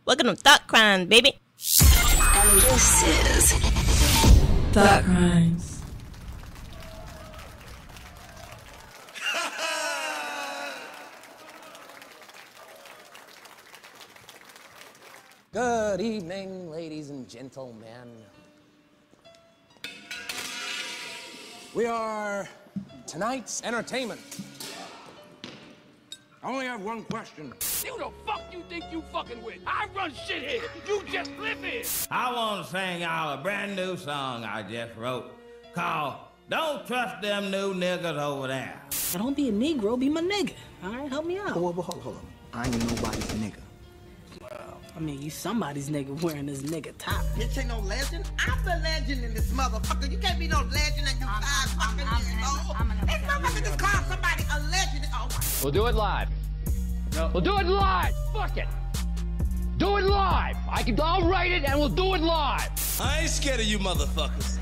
Welcome to Thought Crimes, baby. And this is Thought Crimes. Good evening, ladies and gentlemen. We are tonight's entertainment. I only have one question. Who the fuck you think you fucking with? I run shit here. You just live here. I want to sing y'all a brand new song I just wrote called Don't Trust Them New Niggas Over There. Now don't be a Negro, be my nigga. All right, help me out. Hold on. I ain't nobody's nigga. I mean, you somebody's nigga wearing this nigga top. Bitch ain't no legend. I'm the legend in this motherfucker. You can't be no legend and you 5 fucking years old. It's no fucking just call somebody a legend. Oh my. We'll do it live. No. We'll do it live. Fuck it. Do it live. I'll write it and we'll do it live. I ain't scared of you motherfuckers.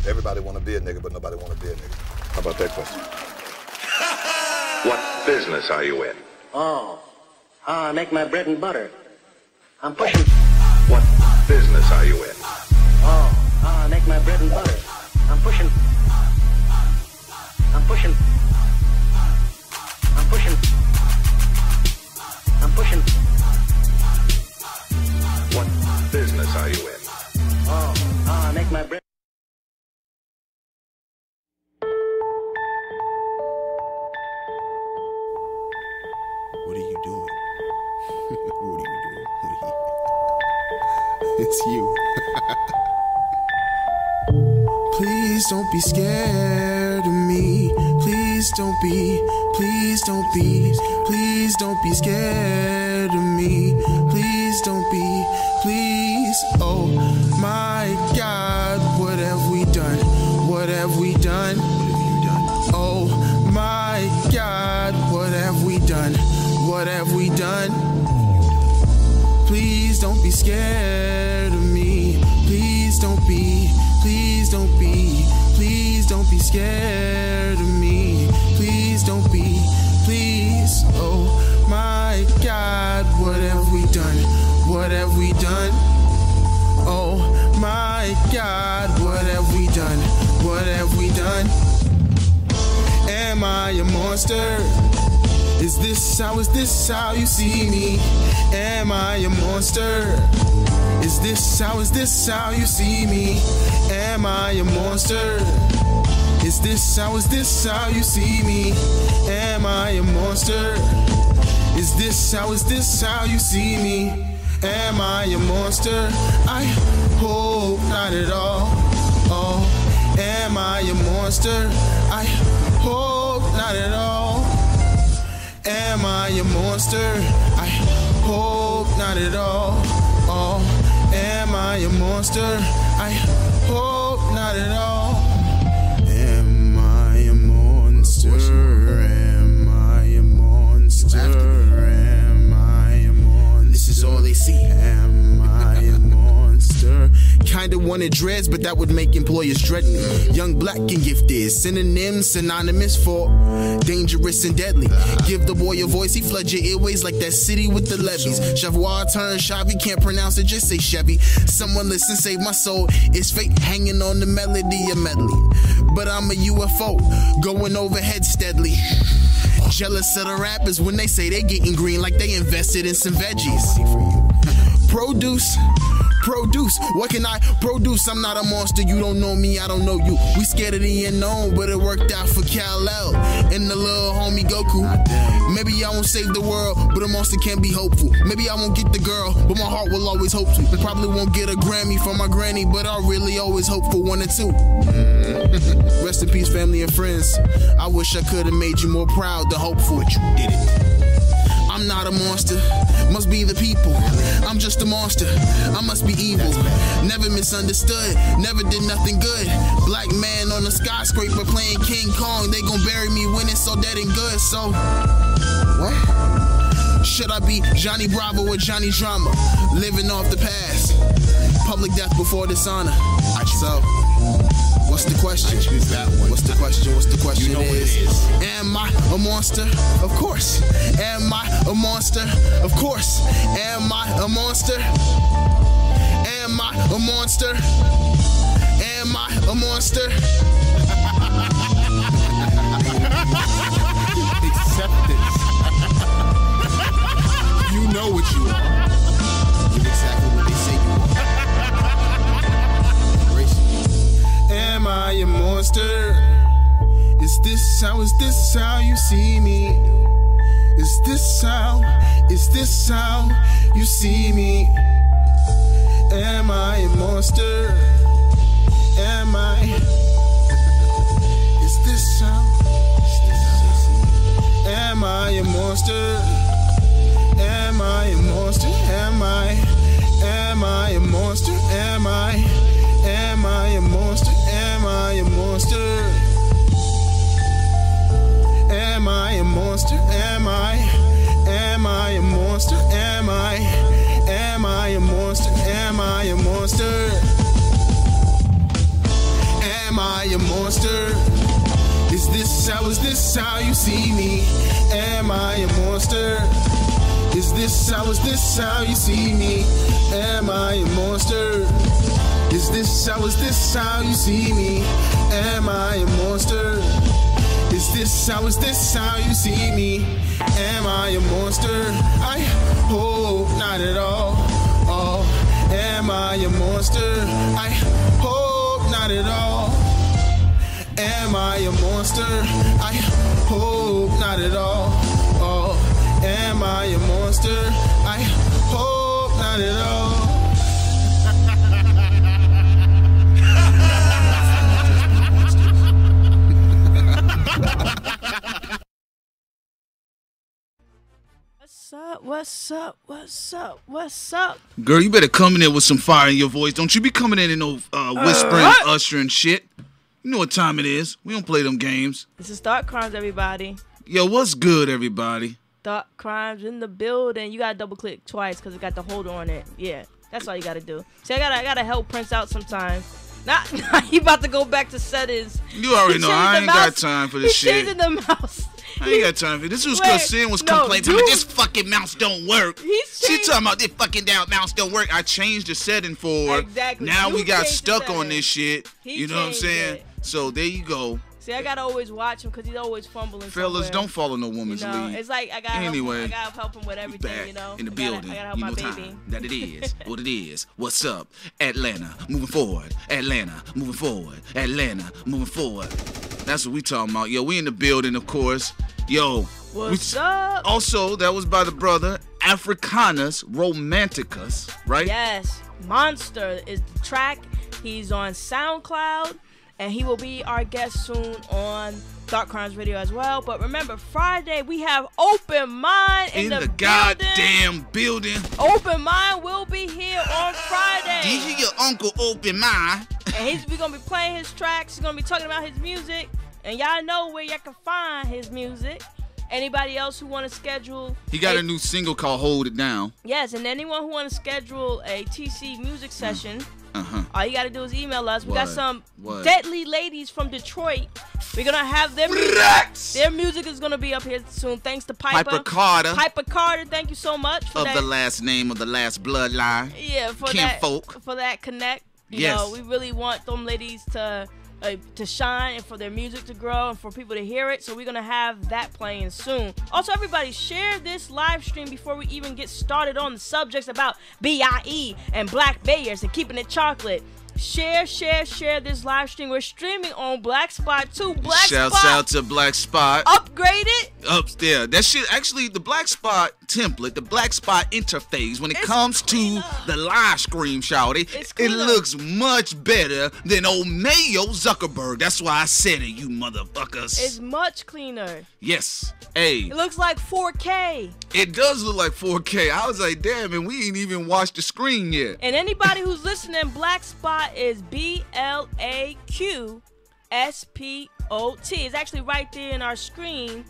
Everybody want to be a nigga, but nobody want to be a nigga. How about that question? What business are you in? I make my bread and butter. I'm pushing. What business are you in? I make my bread and butter. I'm pushing. I'm pushing. I'm pushing. I'm pushing. What business are you in? I make my bread. What are you doing? What are you doing? It's you. Please don't be scared of me. Please don't be scared of me. Please don't be, please. Oh my God, what have we done? What have we done? Oh my God, what have we done? What have we done? Please don't be scared of me. Please don't be scared of me. Please don't be, please. Oh my God, what have we done? What have we done? Oh my God, what have we done? What have we done? Am I a monster? Is this how you see me? Am I a monster? Is this how you see me? Am I a monster? Is this how you see me? Am I a monster? Is this how you see me? Am I a monster? I hope not at all. Oh, am I a monster? I hope not at all. Am I a monster? I hope not at all. Oh, am I a monster? I hope not at all. Am I a monster? Am I a monster? Am I a monster? This is all they see. Am I a monster? Kinda wanted dreads, but that would make employers dread me. Young, black, and gifted, synonyms synonymous for dangerous and deadly. Give the boy a voice, he flood your earways like that city with the levees. Chavois turned Chevy, can't pronounce it, just say Chevy. Someone listen, save my soul. It's fate hanging on the melody of medley. But I'm a UFO, going overhead steadily. Jealous of the rappers when they say they getting green like they invested in some veggies. Produce, what can I produce? I'm not a monster, you don't know me, I don't know you. We scared of the unknown, but it worked out for Kal-El and the little homie Goku. Maybe I won't save the world, but a monster can be hopeful. Maybe I won't get the girl, but my heart will always hope to. I probably won't get a Grammy from my granny, but I really always hope for 1 or 2. Rest in peace, family and friends. I wish I could have made you more proud than hopeful, but you did it. I'm not a monster, must be the people. I'm just a monster, I must be evil. Never misunderstood, never did nothing good. Black man on a skyscraper playing King Kong. They gon' bury me when it's so dead and good. So, what? Should I be Johnny Bravo or Johnny Drama? Living off the past, public death before dishonor. So, What's the question? I choose that one. What's the question? What's the question? You know what it is. Am I a monster? Of course. Am I a monster? Of course. Am I a monster? Am I a monster? Am I a monster? Accept this. You know what you are. You're exactly what they say you are. Am I a monster? Is this how you see me? Is this how you see me? Am I a monster? Am I? Is this how? Am I a monster? Am I a monster? Am I a monster? Am I a monster? Am I a monster? Am I a monster? Am I a monster? Am I a monster? Am I a monster? Am I a monster? Is this how you see me? Am I a monster? Is this how you see me? Am I a monster? Is this how you see me? Am I a monster? Is this how you see me? Am I a monster? I hope not at all. Oh, am I a monster? I hope not at all. Am I a monster? I hope not at all. Oh, am I a monster? I hope not at all. What's up? Girl, you better come in there with some fire in your voice. Don't you be coming in and no whispering, ushering shit. You know what time it is. We don't play them games. This is Thought Crimes, everybody. Yo, what's good, everybody? Thought Crimes in the building. You gotta double click twice because it got the holder on it. Yeah, that's all you gotta do. See, I gotta help Prince out sometimes. Not he about to go back to settings. You already know I ain't got time for this shit. He's changing the mouse. I ain't got time for this. This was because Sin was complaining about this fucking mouse don't work. She talking about this fucking mouse don't work. I changed the setting for exactly. Now we got stuck on this shit. You know what I'm saying? So there you go. See, I gotta always watch him because he's always fumbling. Fellas, don't follow no woman's lead. It's like I gotta help him with everything. You know, in the building. I gotta help you know my time baby. that it is what it is. What's up, Atlanta? Moving forward. Atlanta, moving forward. Atlanta, moving forward. That's what we talking about. Yo, we in the building, of course. Yo, what's up? Also, that was by the brother Africanus Romanticus, right? Yes, Monster is the track. He's on SoundCloud. And he will be our guest soon on Thought Crimes Radio as well. But remember, Friday we have Open Mind in the goddamn building. Open Mind will be here on Friday. DJ your uncle Open Mind. And we're going to be playing his tracks. He's going to be talking about his music. And y'all know where y'all can find his music. Anybody else who want to schedule... He got a new single called Hold It Down. Yes, and anyone who want to schedule a TC music session... All you gotta do is email us. We got some deadly ladies from Detroit. We're gonna have their music. Their music is gonna be up here soon. Thanks to Piper Carter. Piper Carter, thank you so much for the last name of the last bloodline. Yeah, for that connect. You know, we really want them ladies to shine and for their music to grow and for people to hear it. So we're gonna have that playing soon. Also, everybody share this live stream before we even get started on the subjects about B.I.E. and Black Bayers and keeping it chocolate. Share this live stream. We're streaming on Black Spot too. Shouts out to Black Spot. Upgraded. Up there. That shit, actually, the Black Spot template, the Black Spot interface, when it comes to the live stream, shawty, it looks much better than old Mayo Zuckerberg. That's why I said it, you motherfuckers. It's much cleaner. Yes. Hey. It looks like 4K. It does look like 4K. I was like, damn, and we ain't even watched the screen yet. And anybody who's listening, Black Spot is BLAQSPOT. It's actually right there in our screen.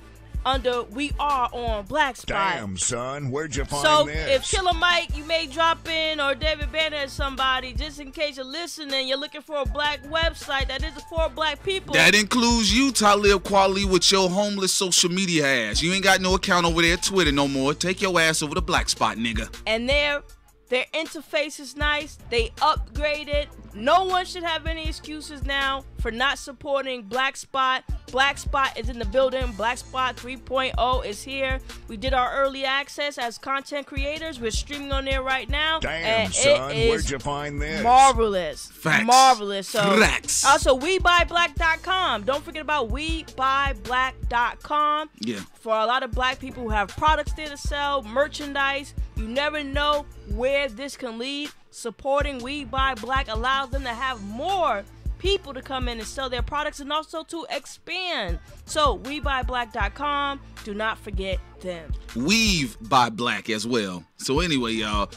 under We Are on Black Spot. Damn, son, where'd you find so this? If Killer Mike, you may drop in, or David Banner or somebody, just in case you're listening, you're looking for a black website that is for black people. That includes you, Talib Kweli, with your homeless social media ass. You ain't got no account over there at Twitter no more. Take your ass over to Black Spot, nigga. And their interface is nice. They upgraded. No one should have any excuses now for not supporting Black Spot. Black Spot is in the building. Black Spot 3.0 is here. We did our early access as content creators. We're streaming on there right now. Damn, son, where'd you find this? Marvelous. Facts. Marvelous. So, Facts. Also, WeBuyBlack.com. Don't forget about WeBuyBlack.com. Yeah. For a lot of black people who have products there to sell, merchandise, you never know where this can lead. Supporting We Buy Black allows them to have more people to come in and sell their products and also to expand. So, WeBuyBlack.com. Do not forget them. Weave by Black as well. So anyway, y'all,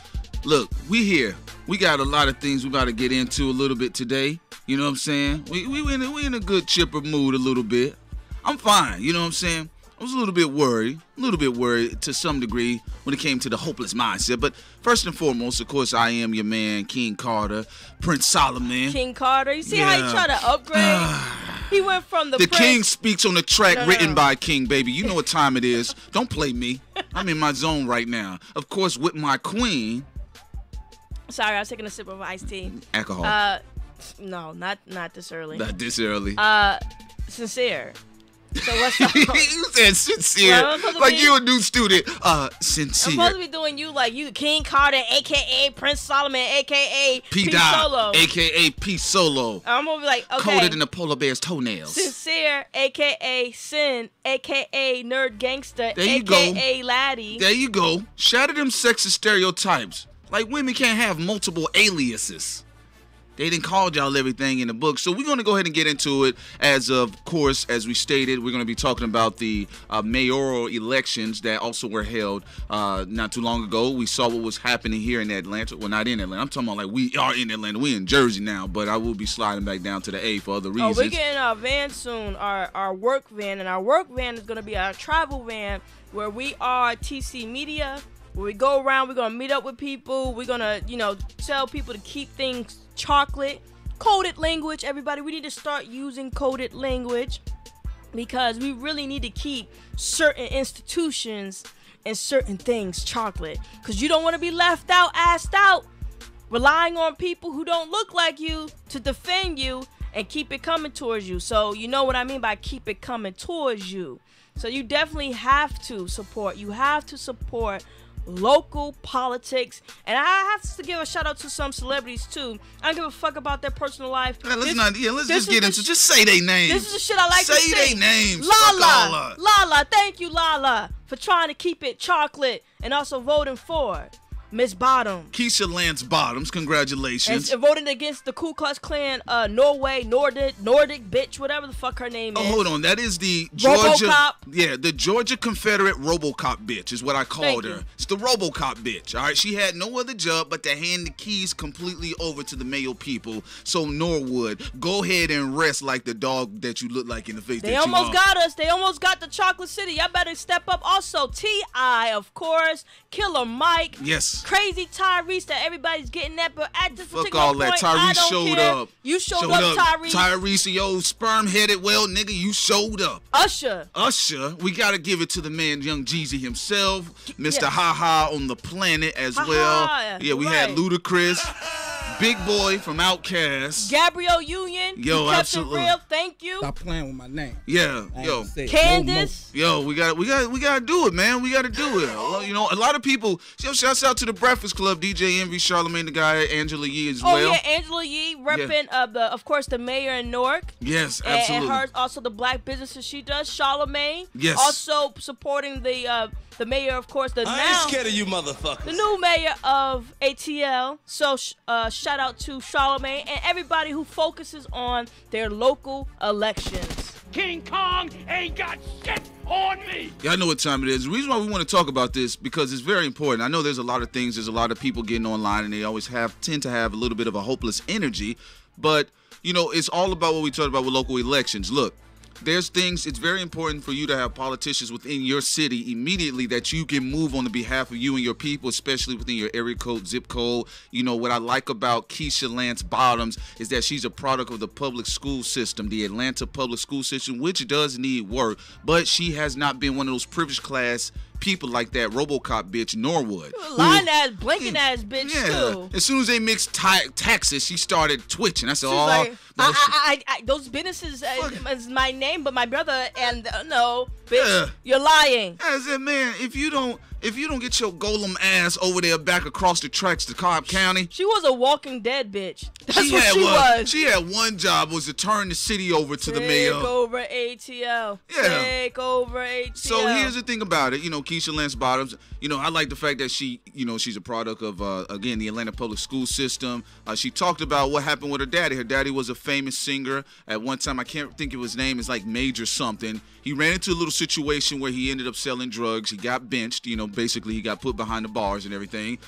look, we here. We got a lot of things we about to get into a little bit today. You know what I'm saying? We in a good chipper mood a little bit. I'm fine. You know what I'm saying? I was a little bit worried to some degree when it came to the hopeless mindset. But first and foremost, of course, I am your man, King Carter, Prince Solomon. King Carter. You see how he tried to upgrade? He went from the King speaks on the track written by King, baby. You know what time it is. Don't play me. I'm in my zone right now. Of course, with my queen. Sorry, I was taking a sip of iced tea. Alcohol. No, not this early. Not this early. Sincere. So what's up? You said sincere. Like you a new student. Sincere. I'm supposed to be doing you like you, King Carter, a.k.a. Prince Solomon, a.k.a. P. Solo. A.k.a. P. Solo. I'm going to be like, okay. Coated in the polar bear's toenails. Sincere, a.k.a. Sin, a.k.a. Nerd Gangster, there you a.k.a. go. Laddie. There you go. Shatter them sexist stereotypes. Like women can't have multiple aliases. They didn't call y'all everything in the book. So we're going to go ahead and get into it. As of course, as we stated, we're going to be talking about the mayoral elections that also were held not too long ago. We saw what was happening here in Atlanta. Well, not in Atlanta. I'm talking about like we are in Atlanta. We're in Jersey now, but I will be sliding back down to the A for other reasons. Oh, we're getting our van soon, our work van. And our work van is going to be our travel van where we are TC Media. Where we go around, we're going to meet up with people. We're going to, tell people to keep things chocolate. Coded language, everybody. We need to start using coded language because we really need to keep certain institutions and certain things chocolate. Because you don't want to be left out, assed out, relying on people who don't look like you to defend you and keep it coming towards you. So you know what I mean by keep it coming towards you. So you definitely have to support. You have to support local politics, and I have to give a shout out to some celebrities too. I don't give a fuck about their personal life. Let's just get into just say their names. This is the shit I like to see. Say their names. Lala, thank you, Lala, for trying to keep it chocolate and also voting for Miss Bottom. Keisha Lance Bottoms, congratulations. And voted against the Ku Klux Klan, Nordic bitch, whatever the fuck her name is. Oh, hold on. That is the Georgia. RoboCop. Yeah, the Georgia Confederate RoboCop bitch is what I called her. It's the RoboCop bitch, all right? She had no other job but to hand the keys completely over to the Mayo people. So Norwood, go ahead and rest like the dog that you look like in the face. They almost got us. They almost got the Chocolate City. Y'all better step up. Also, T.I., of course. Killer Mike. Yes. Crazy Tyrese that everybody's getting at, but at this particular all point, that. Tyrese I don't showed care. up. You showed up, Tyrese. Tyrese, yo, sperm-headed, well, nigga, you showed up. Usher, we gotta give it to the man, Young Jeezy himself, Mr. Ha-Ha on the planet as well. Yeah, we had Ludacris. Big Boy from Outkast. Gabrielle Union. Yo, absolutely. Real. Thank you. Stop playing with my name. Yeah, yo. Candace. Yo, we gotta do it, man. We gotta do it. Well, a lot of people. Yo, shouts out to the Breakfast Club, DJ Envy, Charlamagne the Guy, Angela Yee as well. Oh yeah, Angela Yee repping of course the mayor in Newark. Yes, absolutely. And her also the black businesses she does. Charlamagne. Yes. Also supporting the mayor, of course. I ain't scared of you, motherfuckers. The new mayor of ATL. So shout out to Charlamagne and everybody who focuses on their local elections. King Kong ain't got shit on me. Y'all know what time it is. The reason why we want to talk about this because it's very important. I know there's a lot of things. There's a lot of people getting online and they always tend to have a little bit of a hopeless energy. But, it's all about what we talked about with local elections. Look, there's things, it's very important for you to have politicians within your city immediately that you can move on the behalf of you and your people, especially within your area code, zip code. You know, what I like about Keisha Lance Bottoms is that she's a product of the public school system, the Atlanta public school system, which does need work, but she has not been one of those privileged class people like that RoboCop bitch Norwood. Lying ass, blinking ass bitch too. As soon as they mixed taxes, she started twitching. I said, those businesses is my name, but my brother and no, bitch, you're lying. I said, man, if you don't get your golem ass over there back across the tracks to Cobb County. She was a Walking Dead bitch. That's what she was. She had one job, was to turn the city over to the mayor. Take over ATL. Yeah. Take over ATL. So here's the thing about it. You know, Keisha Lance Bottoms, you know, I like the fact that she, you know, she's a product of, again, the Atlanta public school system. She talked about what happened with her daddy. Her daddy was a famous singer. At one time, I can't think of his name. It's like Major something. He ran into a little situation where he ended up selling drugs. He got benched, you know, basically he got put behind the bars and everything.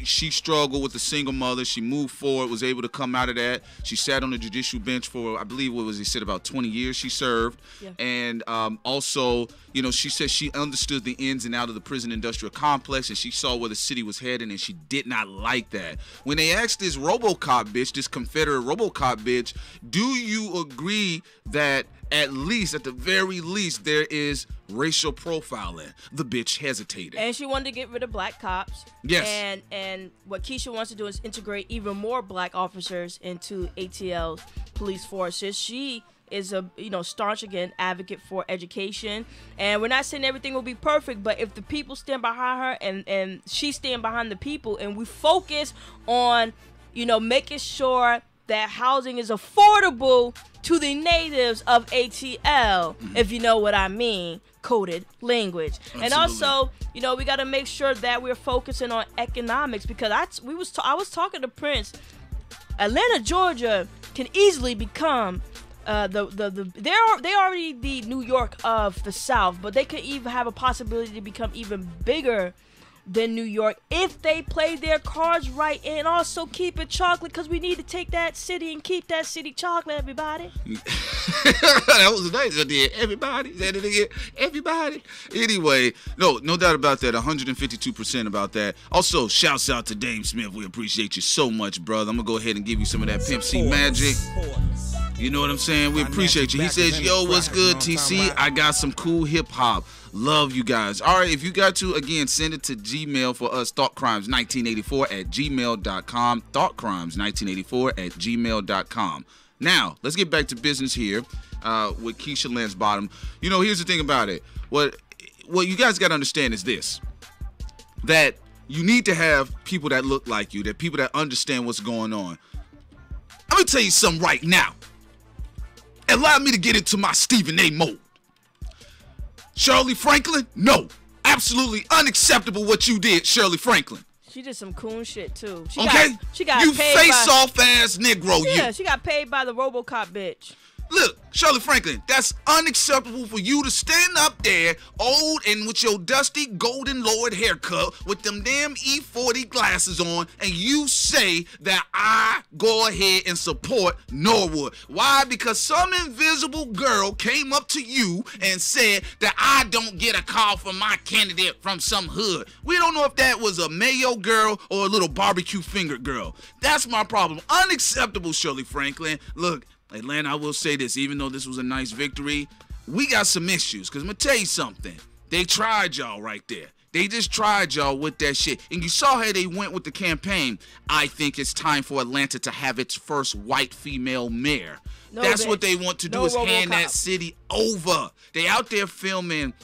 She struggled with a single mother. She moved forward, was able to come out of that. She sat on the judicial bench for, I believe, he said about 20 years she served. Yeah. And also, you know, she said she understood the ins and outs of the prison industrial complex, and she saw where the city was heading, and she did not like that. When they asked this RoboCop bitch, this Confederate RoboCop bitch, do you agree that at the very least, there is racial profiling? The bitch hesitated. And she wanted to get rid of black cops. Yes. And what Keisha wants to do is integrate even more black officers into ATL's police forces. She is a staunch again advocate for education, and we're not saying everything will be perfect, but if the people stand behind her and she stand behind the people, and we focus on making sure that housing is affordable to the natives of ATL, if you know what I mean, coded language. Absolutely. And also, we got to make sure that we're focusing on economics, because I was talking to Prince. Atlanta, Georgia can easily become they're already the New York of the South, but they could even have a possibility to become even bigger than New York if they play their cards right and also keep it chocolate, because we need to take that city and keep that city chocolate, everybody. That was nice idea. Everybody. Said it again. Everybody. Anyway, no doubt about that. 152% about that. Also, shouts out to Dame Smith. We appreciate you so much, brother. I'm going to go ahead and give you some of that Pimp C magic. You know what I'm saying? We appreciate you. He says, yo, what's good, TC? I got some cool hip-hop. Love you guys. All right, if you got to, again, send it to Gmail for us, thoughtcrimes1984@gmail.com. Thoughtcrimes1984@gmail.com. Now, let's get back to business here with Keisha Lance Bottom. Here's the thing about it. What you guys got to understand is this, that you need to have people that look like you, that people that understand what's going on. I'm going to tell you something right now. Allow me to get into my Stephen A. mode. Shirley Franklin? No. Absolutely unacceptable what you did, Shirley Franklin. She did some coon shit, too. She got you paid face-off ass Negro, yeah, she got paid by the RoboCop bitch. Look, Shirley Franklin, that's unacceptable for you to stand up there, old and with your dusty golden Lord haircut, with them damn E40 glasses on, and you say that I go ahead and support Norwood. Why? Because some invisible girl came up to you and said that I don't get a call from my candidate from some hood. We don't know if that was a Mayo girl or a little barbecue finger girl. That's my problem. Unacceptable, Shirley Franklin. Look, Atlanta, I will say this, even though this was a nice victory, we got some issues, because I'm going to tell you something. They tried y'all right there. They just tried y'all with that shit. And you saw how they went with the campaign. I think it's time for Atlanta to have its first white female mayor. That's what they want to do, is hand that city over. They out there filming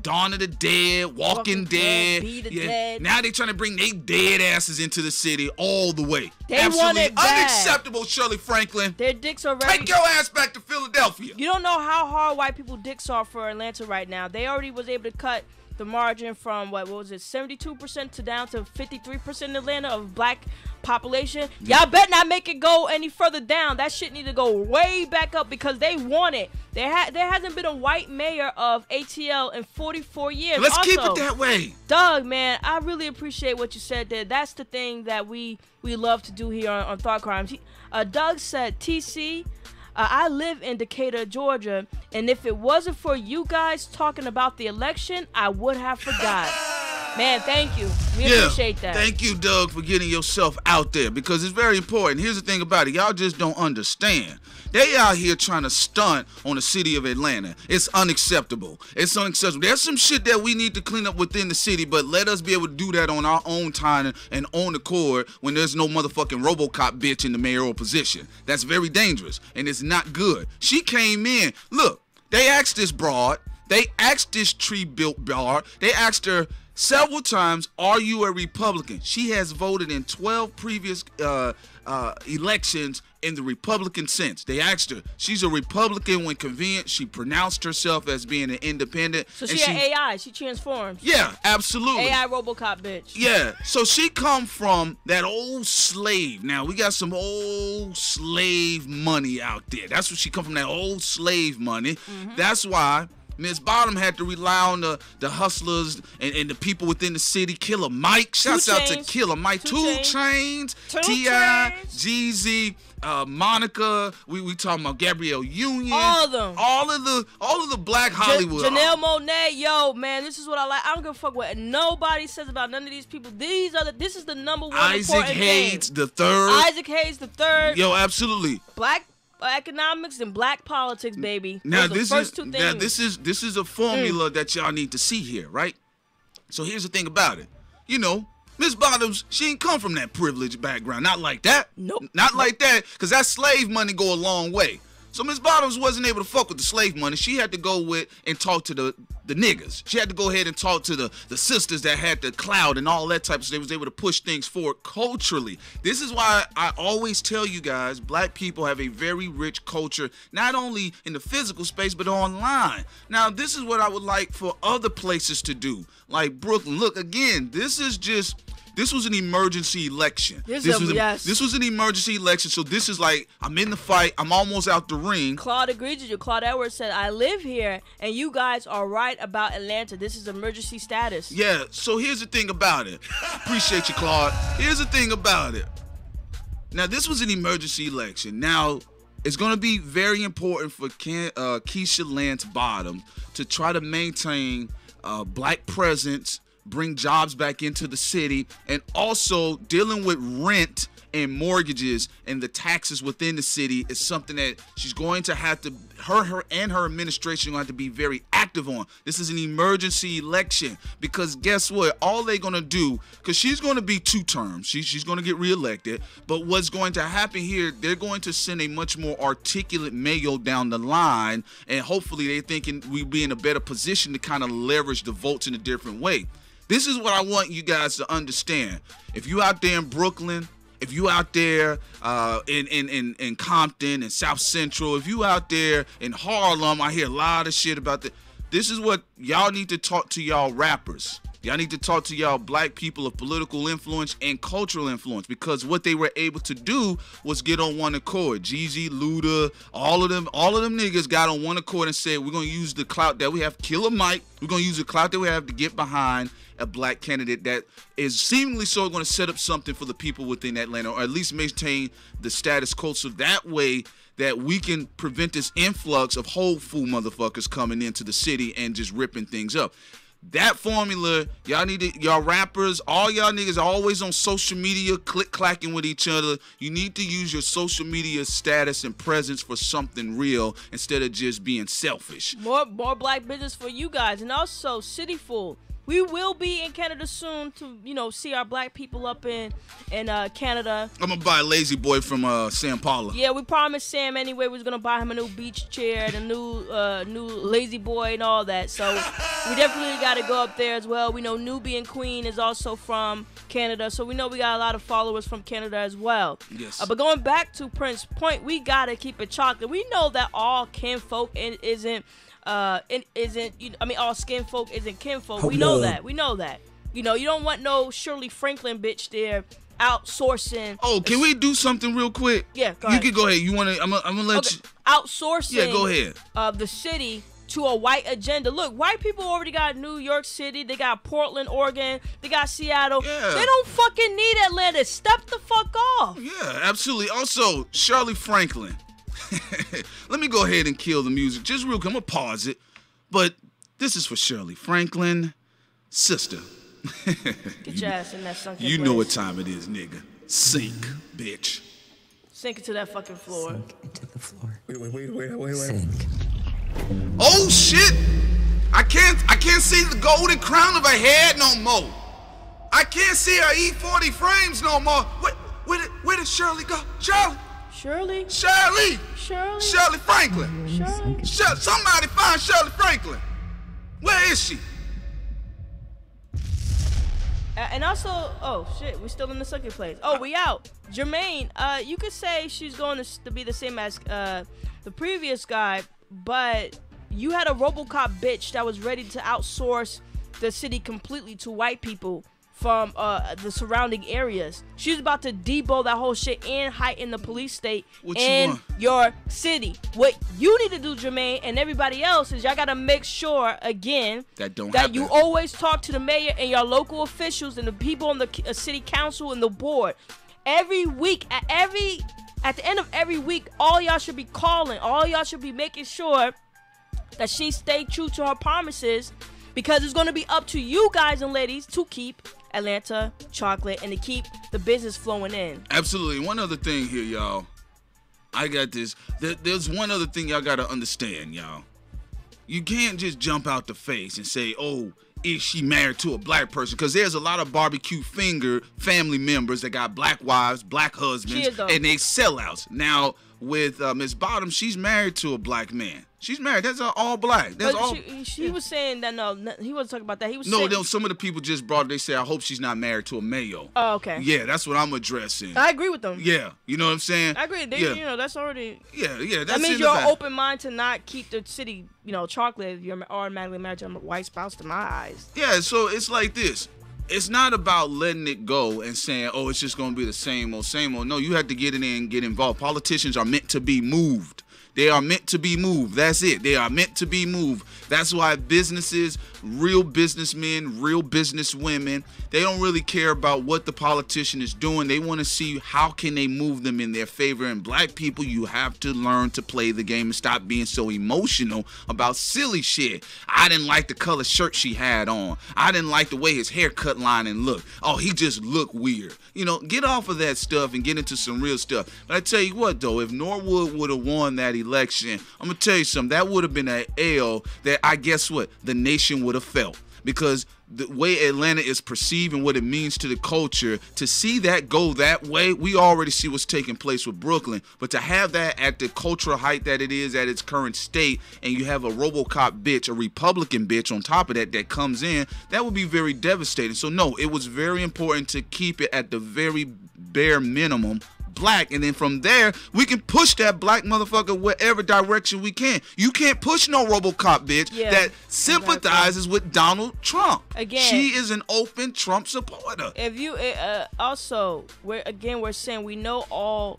Dawn of the Dead, Walking Dead. Be the Dead. Now they trying to bring they dead asses into the city all the way. They absolutely want it bad. Unacceptable, Shirley Franklin. Their dicks are ready. Take your ass back to Philadelphia. You don't know how hard white people dicks are for Atlanta right now. They already was able to cut the margin from, what was it, 72% to down to 53% in Atlanta of black population. Y'all better not make it go any further down. That shit need to go way back up, because they want it. There hasn't been a white mayor of ATL in 44 years. Let's keep it that way. Doug, man, I really appreciate what you said there. That's the thing that we love to do here on Thought Crimes. Doug said, TC, I live in Decatur, Georgia, and if it wasn't for you guys talking about the election, I would have forgot. Man, thank you. We appreciate that. Thank you, Doug, for getting yourself out there because it's very important. Here's the thing about it. Y'all just don't understand. They out here trying to stunt on the city of Atlanta. It's unacceptable. It's unacceptable. There's some shit that we need to clean up within the city, but let us be able to do that on our own time and on accord when there's no motherfucking RoboCop bitch in the mayoral position. That's very dangerous, and it's not good. She came in. Look, they asked this broad. They asked this tree-built broad. They asked her several times, are you a Republican? She has voted in 12 previous elections in the Republican sense. They asked her. She's a Republican when convenient. She pronounced herself as being an independent. So she had AI. She transforms. Yeah, absolutely. AI RoboCop bitch. Yeah. So she come from that old slave. Now, we got some old slave money out there. That's what she come from, that old slave money. Mm-hmm. That's why Miss Bottom had to rely on the hustlers and the people within the city. Killer Mike. Shouts out to Killer Mike. 2 Chainz, T.I., Jeezy, Monica. We talking about Gabrielle Union. All of them. All of the Black Hollywood. Janelle Monáe. Yo, man, this is what I like. I don't give a fuck what nobody says about none of these people. This is the number one Isaac Hayes the third. Isaac Hayes the third. Yo, absolutely. Black economics and black politics, baby. Now this is a formula that y'all need to see here, right? So here's the thing about it. You know, Miss Bottoms, she ain't come from that privileged background. Not like that. Nope. Not like that, because that slave money go a long way. So Miss Bottoms wasn't able to fuck with the slave money. She had to go with and talk to the niggas. She had to go ahead and talk to the sisters that had the clout and all that type of stuff. They was able to push things forward culturally. This is why I always tell you guys, black people have a very rich culture, not only in the physical space, but online. Now, this is what I would like for other places to do, like Brooklyn. Look, again, this was an emergency election. This was an emergency election, so this is like, I'm in the fight, I'm almost out the ring. Claude agrees with you. Claude Edwards said, I live here, and you guys are right about Atlanta. This is emergency status. Yeah, so here's the thing about it. Appreciate you, Claude. Here's the thing about it. Now, this was an emergency election. Now, it's going to be very important for Keisha Lance Bottoms to try to maintain black presence, bring jobs back into the city, and also dealing with rent and mortgages and the taxes within the city is something that she's going to have to, her and her administration are going to have to be very active on. This is an emergency election because guess what? All they're going to do, because she's going to be 2 terms, she's going to get reelected, but what's going to happen here, they're going to send a much more articulate mayo down the line, and hopefully they're thinking we'll be in a better position to kind of leverage the votes in a different way. This is what I want you guys to understand. If you out there in Brooklyn, if you out there in Compton and South Central, if you out there in Harlem, I hear a lot of shit about that. This is what y'all need to talk to y'all rappers. Y'all need to talk to y'all black people of political influence and cultural influence, because what they were able to do was get on one accord. Jeezy, Luda, all of them niggas got on one accord and said, we're going to use the clout that we have, Killer Mike, we're going to use the clout that we have to get behind a black candidate that is seemingly so going to set up something for the people within Atlanta, or at least maintain the status quo, so that way that we can prevent this influx of whole fool motherfuckers coming into the city and just ripping things up. That formula, y'all rappers, all y'all niggas are always on social media click-clacking with each other. You need to use your social media status and presence for something real instead of just being selfish. More black business for you guys. And also, City Fool. We will be in Canada soon to, see our black people up in Canada. I'm going to buy a Lazy Boy from Sam Paula. Yeah, we promised Sam anyway we was going to buy him a new beach chair and a new Lazy Boy and all that. So we definitely got to go up there as well. We know Nubian Queen is also from Canada, so we know we got a lot of followers from Canada as well. Yes. But going back to Prince's point, we got to keep it chocolate. We know that all kinfolk isn't... all skin folk isn't kinfolk. We know that. You don't want no Shirley Franklin bitch there outsourcing. Oh, can we do something real quick? Yeah, go ahead. You can go ahead. You want to? I'm gonna let you. Outsourcing. Yeah, go ahead. Of the city to a white agenda. Look, white people already got New York City. They got Portland, Oregon. They got Seattle. Yeah. They don't fucking need Atlanta. Step the fuck off. Yeah, absolutely. Also, Shirley Franklin. Let me go ahead and kill the music. Just real quick, I'm going to pause it. But this is for Shirley Franklin, sister. Get your ass in that sunken You place. know what time it is, nigga. Sink, bitch. Sink into that fucking floor. Sink into the floor. Wait. Sink. Oh shit! I can't see the golden crown of her head no more. I can't see her E40 frames no more. Where did Shirley go? Shirley Franklin. Somebody find Shirley Franklin. Where is she? And also, oh shit, we still in the sunken place. Oh, we out. Jermaine, you could say she's going to be the same as the previous guy, but you had a RoboCop bitch that was ready to outsource the city completely to white people from the surrounding areas. She's about to debo that whole shit and heighten the police state in your city. What you need to do, Jermaine, and everybody else, is y'all gotta make sure again that you always talk to the mayor and your local officials and the people on the city council and the board. Every week, at the end of every week, all y'all should be calling. All y'all should be making sure that she stay true to her promises, because it's going to be up to you guys and ladies to keep Atlanta chocolate and to keep the business flowing in. Absolutely. One other thing here, y'all. I got this. There's one other thing y'all got to understand, y'all. You can't just jump out the face and say, oh, is she married to a black person? Because there's a lot of barbecue finger family members that got black wives, black husbands, and they sellouts. Now, with Miss Bottom, she's married to a black man. She's married. That's all black. That's all. She was saying that no, he wasn't talking about that. He was saying, some of the people just brought it. They say, I hope she's not married to a mayo. Oh, okay. Yeah, that's what I'm addressing. I agree with them. Yeah, you know what I'm saying? I agree. You know, that's already. Yeah. That's that means you're open mind to not keep the city, chocolate. You're automatically married to a white spouse, to my eyes. Yeah, so it's like this. It's not about letting it go and saying, oh, it's just going to be the same old, same old. No, you have to get in there and get involved. Politicians are meant to be moved. They are meant to be moved. That's it. They are meant to be moved. That's why businesses, real businessmen, real businesswomen, they don't really care about what the politician is doing. They want to see how can they move them in their favor. And black people, you have to learn to play the game and stop being so emotional about silly shit. I didn't like the color shirt she had on. I didn't like the way his haircut line and look. Oh, he just looked weird. Get off of that stuff and get into some real stuff. But I tell you what, though, if Norwood would have won that election, I'm gonna tell you something, that would have been an L that I guess what the nation would have felt, because the way Atlanta is perceived and what it means to the culture, to see that go that way, we already see what's taking place with Brooklyn, but to have that at the cultural height that it is at its current state, and you have a RoboCop bitch, a Republican bitch on top of that comes in, that would be very devastating. So no, it was very important to keep it at the very bare minimum black, and then from there we can push that black motherfucker whatever direction we can. You can't push no RoboCop bitch that sympathizes with Donald Trump. Again, she is an open Trump supporter. If you also, we're saying we know all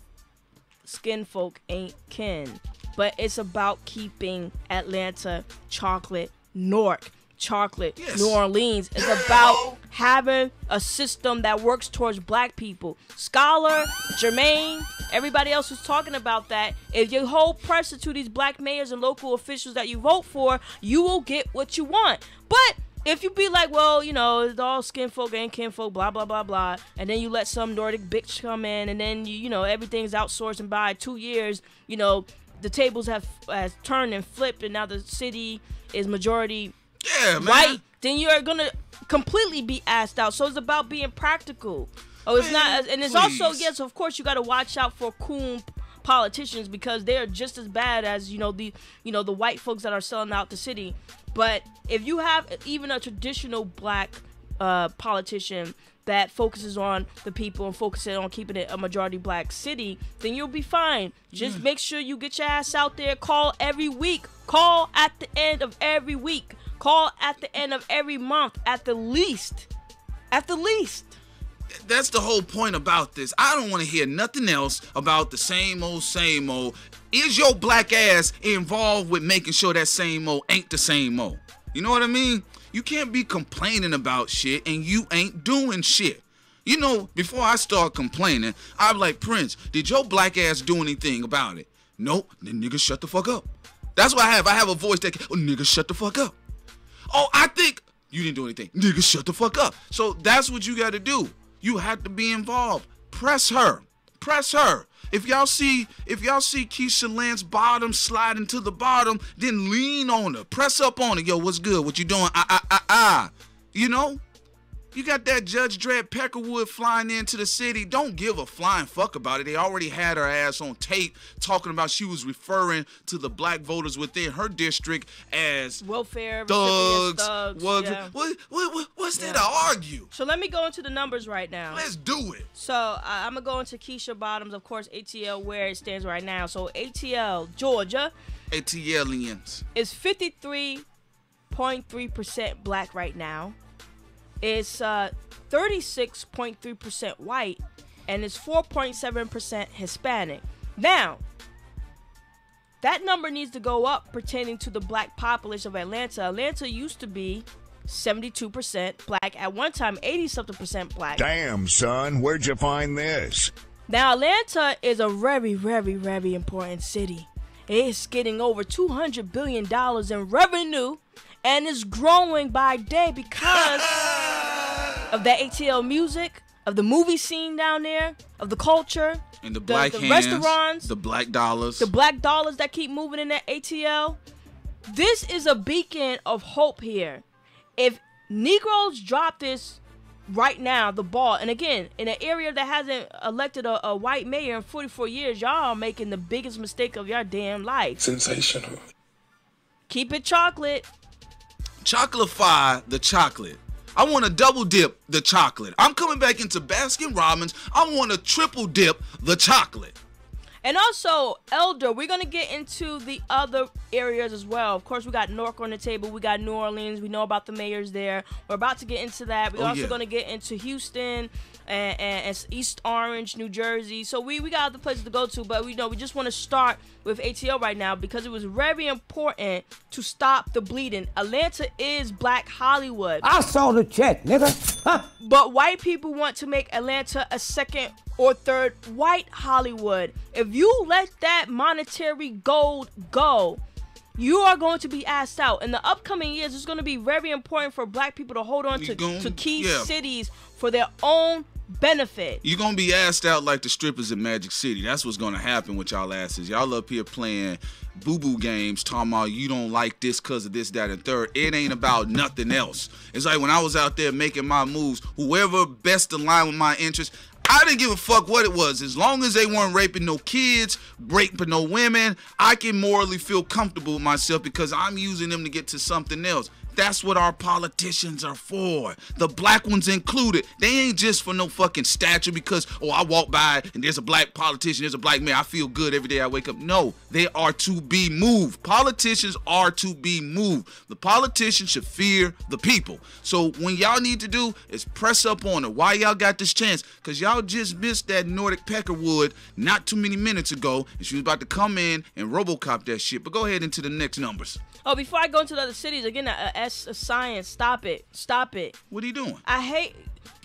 skin folk ain't kin, but it's about keeping Atlanta chocolate, Newark chocolate, New Orleans. It's about having a system that works towards black people. Scholar, Jermaine, everybody else who's talking about that, if you hold pressure to these black mayors and local officials that you vote for, you will get what you want. But if you be like, well, it's all skin folk and kin folk, blah, blah, blah, blah, and then you let some Nordic bitch come in, and then, everything's outsourced, and by 2 years, the tables have turned and flipped, and now the city is majority white, then you're gonna completely be asked out. So it's about being practical. Oh, it's not, and it's also, yes, of course, you got to watch out for coon politicians, because they're just as bad as the white folks that are selling out the city. But if you have even a traditional black politician that focuses on the people and focuses on keeping it a majority black city, then you'll be fine. Just make sure you get your ass out there. Call every week. Call at the end of every week. Call at the end of every month, at the least. At the least. That's the whole point about this. I don't want to hear nothing else about the same old, same old. Is your black ass involved with making sure that same old ain't the same old? You know what I mean? You can't be complaining about shit and you ain't doing shit. Before I start complaining, I'm like, Prince, did your black ass do anything about it? Nope, then nigga shut the fuck up. That's what I have. I have a voice that nigga shut the fuck up. Oh, I think you didn't do anything. Nigga shut the fuck up. So that's what you got to do. You have to be involved. Press her. Press her. If y'all see Keisha Lance bottom sliding to the bottom, then lean on her. Press up on her. Yo, what's good? What you doing? You know? You got that Judge Dredd Peckerwood flying into the city. Don't give a flying fuck about it. They already had her ass on tape talking about she was referring to the black voters within her district as welfare thugs. Yeah. What's there to argue? So let me go into the numbers right now. Let's do it. So I'm going to go into Keisha Bottoms, of course, ATL, where it stands right now. So ATL, Georgia. ATLians. Is 53.3% black right now. It's 36.3% white, and it's 4.7% Hispanic. Now, that number needs to go up pertaining to the black population of Atlanta. Atlanta used to be 72% black. At one time, 80-something% black. Damn, son, where'd you find this? Now, Atlanta is a very, very, very important city. It's getting over $200 billion in revenue, and it's growing by day because of that ATL music, of the movie scene down there, of the culture, and the black the hands, restaurants, the black dollars, that keep moving in that ATL. This is a beacon of hope here. If Negroes drop this right now, the ball, and again, in an area that hasn't elected a white mayor in 44 years, y'all are making the biggest mistake of your damn life. Sensational. Keep it chocolate. Chocolify the chocolate. I want to double dip the chocolate. I'm coming back into Baskin Robbins. I want to triple dip the chocolate. And also, Elder, we're going to get into the other areas as well. Of course, we got Newark on the table. We got New Orleans. We know about the mayors there. We're about to get into that. We're also going to get into Houston and East Orange, New Jersey. So we got other places to go to, but we just want to start with ATL right now because it was very important to stop the bleeding. Atlanta is Black Hollywood. I saw the check, nigga. Huh? But white people want to make Atlanta a second or third white Hollywood. If you let that monetary gold go, you are going to be asked out. In the upcoming years, it's going to be very important for black people to hold on to key cities for their own benefit. You're going to be asked out like the strippers in Magic City. That's what's going to happen with y'all asses. Y'all up here playing boo-boo games, talking about you don't like this because of this, that, and third. It ain't about nothing else. It's like when I was out there making my moves, whoever best aligned with my interests, I didn't give a fuck what it was. As long as they weren't raping no kids, raping no women, I can morally feel comfortable with myself because I'm using them to get to something else. That's what our politicians are for. The black ones included. They ain't just for no fucking statue because, I walk by and there's a black politician, there's a black man, I feel good every day I wake up. No, they are to be moved. Politicians are to be moved. The politicians should fear the people. So when y'all need to do is press up on her. Why y'all got this chance? Because y'all just missed that Nordic Peckerwood not too many minutes ago, and she was about to come in and RoboCop that shit. But go ahead into the next numbers. Oh, before I go into the other cities, again, science, stop it. What are you doing? I hate,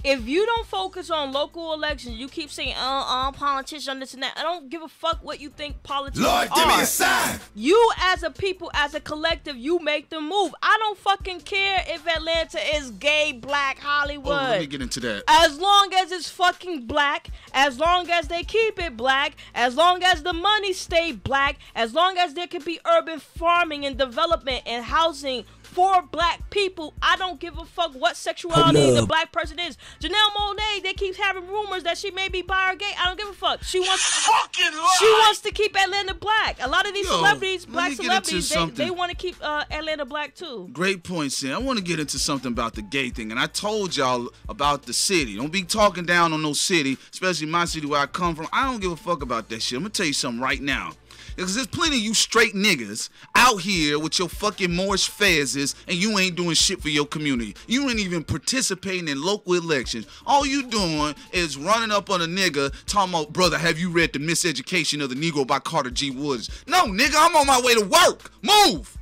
if you don't focus on local elections, you keep saying, politician, this and that. I don't give a fuck what you think politicians are. Lord, give me a sign. You as a people, as a collective, you make the move. I don't fucking care if Atlanta is gay, black, Hollywood. Oh, let me get into that. As long as it's fucking black, as long as they keep it black, as long as the money stay black, as long as there can be urban farming and development and housing for black people, I don't give a fuck what sexuality the black person is. Janelle Monáe, they keep having rumors that she may be bi or gay. I don't give a fuck. She wants to keep Atlanta black. A lot of these celebrities, black celebrities, they want to keep Atlanta black too. Great point, Sam. I want to get into something about the gay thing, and I told y'all about the city. Don't be talking down on no city, especially my city where I come from. I don't give a fuck about that shit. I'm gonna tell you something right now. Because there's plenty of you straight niggas out here with your fucking Moorish fezzes and you ain't doing shit for your community. You ain't even participating in local elections. All you doing is running up on a nigga talking about, brother, have you read The Miseducation of the Negro by Carter G. Woods? No, nigga, I'm on my way to work. Move.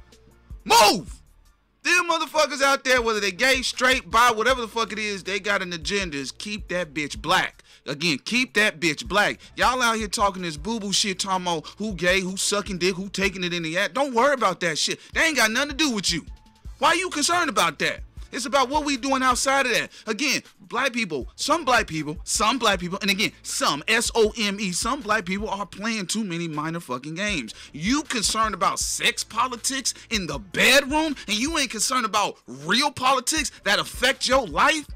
Them motherfuckers out there, whether they gay, straight, bi, whatever the fuck it is, they got an agenda. Is keep that bitch black. Again, keep that bitch black. Y'all out here talking this boo-boo shit, talking about who gay, who sucking dick, who taking it in the ass. Don't worry about that shit. They ain't got nothing to do with you. Why are you concerned about that? It's about what we doing outside of that. Again, black people, some black people, and again, some, S-O-M-E, some black people are playing too many minor fucking games. You concerned about sex politics in the bedroom, and you ain't concerned about real politics that affect your life?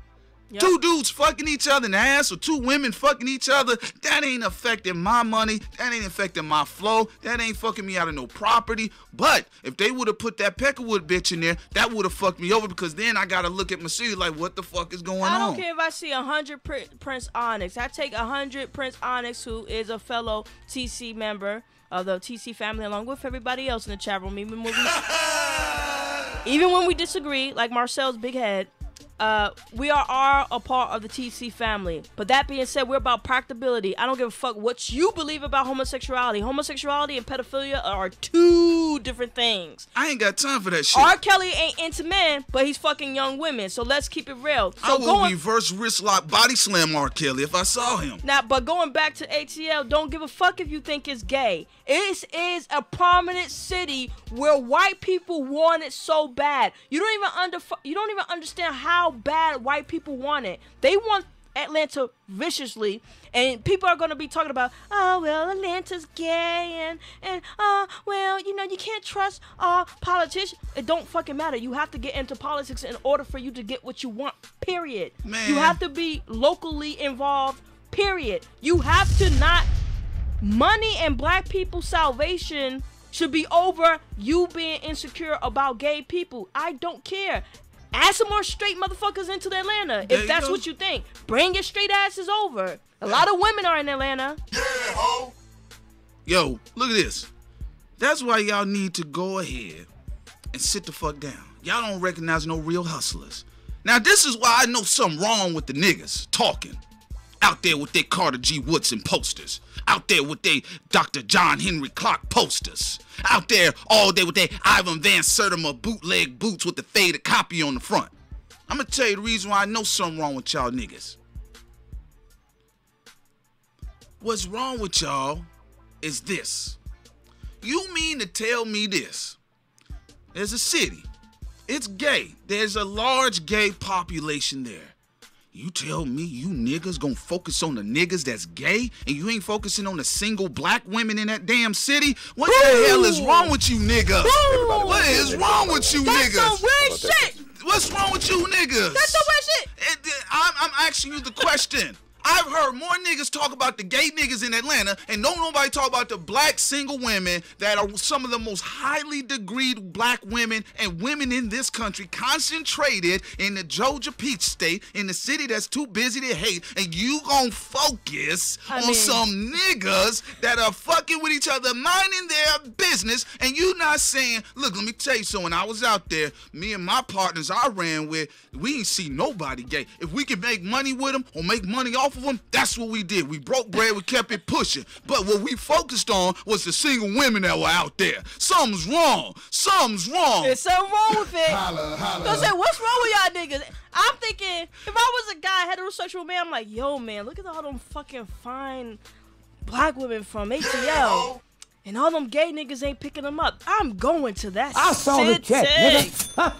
Yep. Two dudes fucking each other in the ass or two women fucking each other, that ain't affecting my money, that ain't affecting my flow, that ain't fucking me out of no property. But if they would have put that Peckerwood bitch in there, that would have fucked me over, because then I gotta look at my city like, what the fuck is going on? I don't care if I see 100 Prince Onyx. I take 100 Prince Onyx, who is a fellow TC member of the TC family, along with everybody else in the chat room, even when we disagree, like Marcel's big head. We are a part of the TC family. But that being said, we're about practicability. I don't give a fuck what you believe about homosexuality. Homosexuality and pedophilia are two different things. I ain't got time for that shit. R. Kelly ain't into men, but he's fucking young women. So let's keep it real. So I will reverse wrist lock body slam R. Kelly if I saw him. Now, but going back to ATL, don't give a fuck if you think it's gay. It is a prominent city where white people want it so bad. You don't even understand how bad white people want it. They want Atlanta viciously, and people are going to be talking about, oh well, Atlanta's gay, and well, you know, you can't trust politicians. It don't fucking matter. You have to get into politics in order for you to get what you want, period. Man. You have to be locally involved, period. You have to not. Money and black people's salvation should be over you being insecure about gay people. I don't care. Add some more straight motherfuckers into Atlanta if that's what you think. Bring your straight asses over. A lot of women are in Atlanta. Yeah, ho. Yo, look at this. That's why y'all need to go ahead and sit the fuck down. Y'all don't recognize no real hustlers. Now, this is why I know something wrong with the niggas talking. Out there with their Carter G. Woodson posters. Out there with their Dr. John Henry Clark posters. Out there all day with their Ivan Van Sertima bootleg boots with the faded copy on the front. I'm gonna tell you the reason why I know something wrong with y'all niggas. What's wrong with y'all is this. You mean to tell me this? There's a city. It's gay. There's a large gay population there. You tell me you niggas gonna focus on the niggas that's gay, and you ain't focusing on the single black women in that damn city? What the hell is wrong with you niggas? What is wrong with you niggas? That's some weird shit. What's wrong with you niggas? That's some weird shit. I'm asking you the question. I've heard more niggas talk about the gay niggas in Atlanta, and nobody talk about the black single women that are some of the most highly degreed black women and women in this country, concentrated in the Georgia Peach State, in the city that's too busy to hate, and you gon' focus on some niggas that are fucking with each other, minding their business, and you not saying, look, let me tell you something, I was out there, me and my partners I ran with, we ain't see nobody gay. If we could make money with them or make money off of them, that's what we did. We broke bread, we kept it pushing. But what we focused on was the single women that were out there. Something's wrong. Something's wrong. There's something wrong with it. Don't say, what's wrong with y'all niggas? I'm thinking, if I was a guy, heterosexual man, I'm like, yo, man, look at all them fucking fine black women from ATL. And all them gay niggas ain't picking them up. I'm going to that I saw the check, nigga. But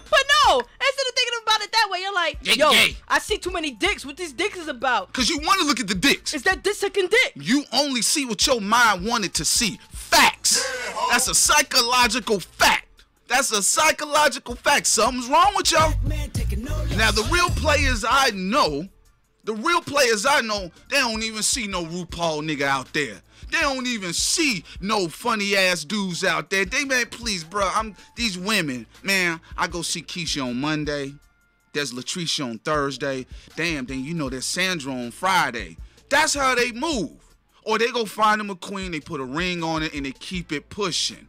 no, instead of thinking about it that way, you're like, yo, I see too many dicks. What these dicks is about? Because you want to look at the dicks. Is that dick-sucking dick? You only see what your mind wanted to see. Facts. That's a psychological fact. That's a psychological fact. Something's wrong with y'all. Now, the real players I know, they don't even see no RuPaul nigga out there. They don't even see no funny ass dudes out there. They, man, please, bro. These women, man. I go see Keisha on Monday. There's Latricia on Thursday. Damn, then you know there's Sandra on Friday. That's how they move. Or they go find them a queen, they put a ring on it, and they keep it pushing.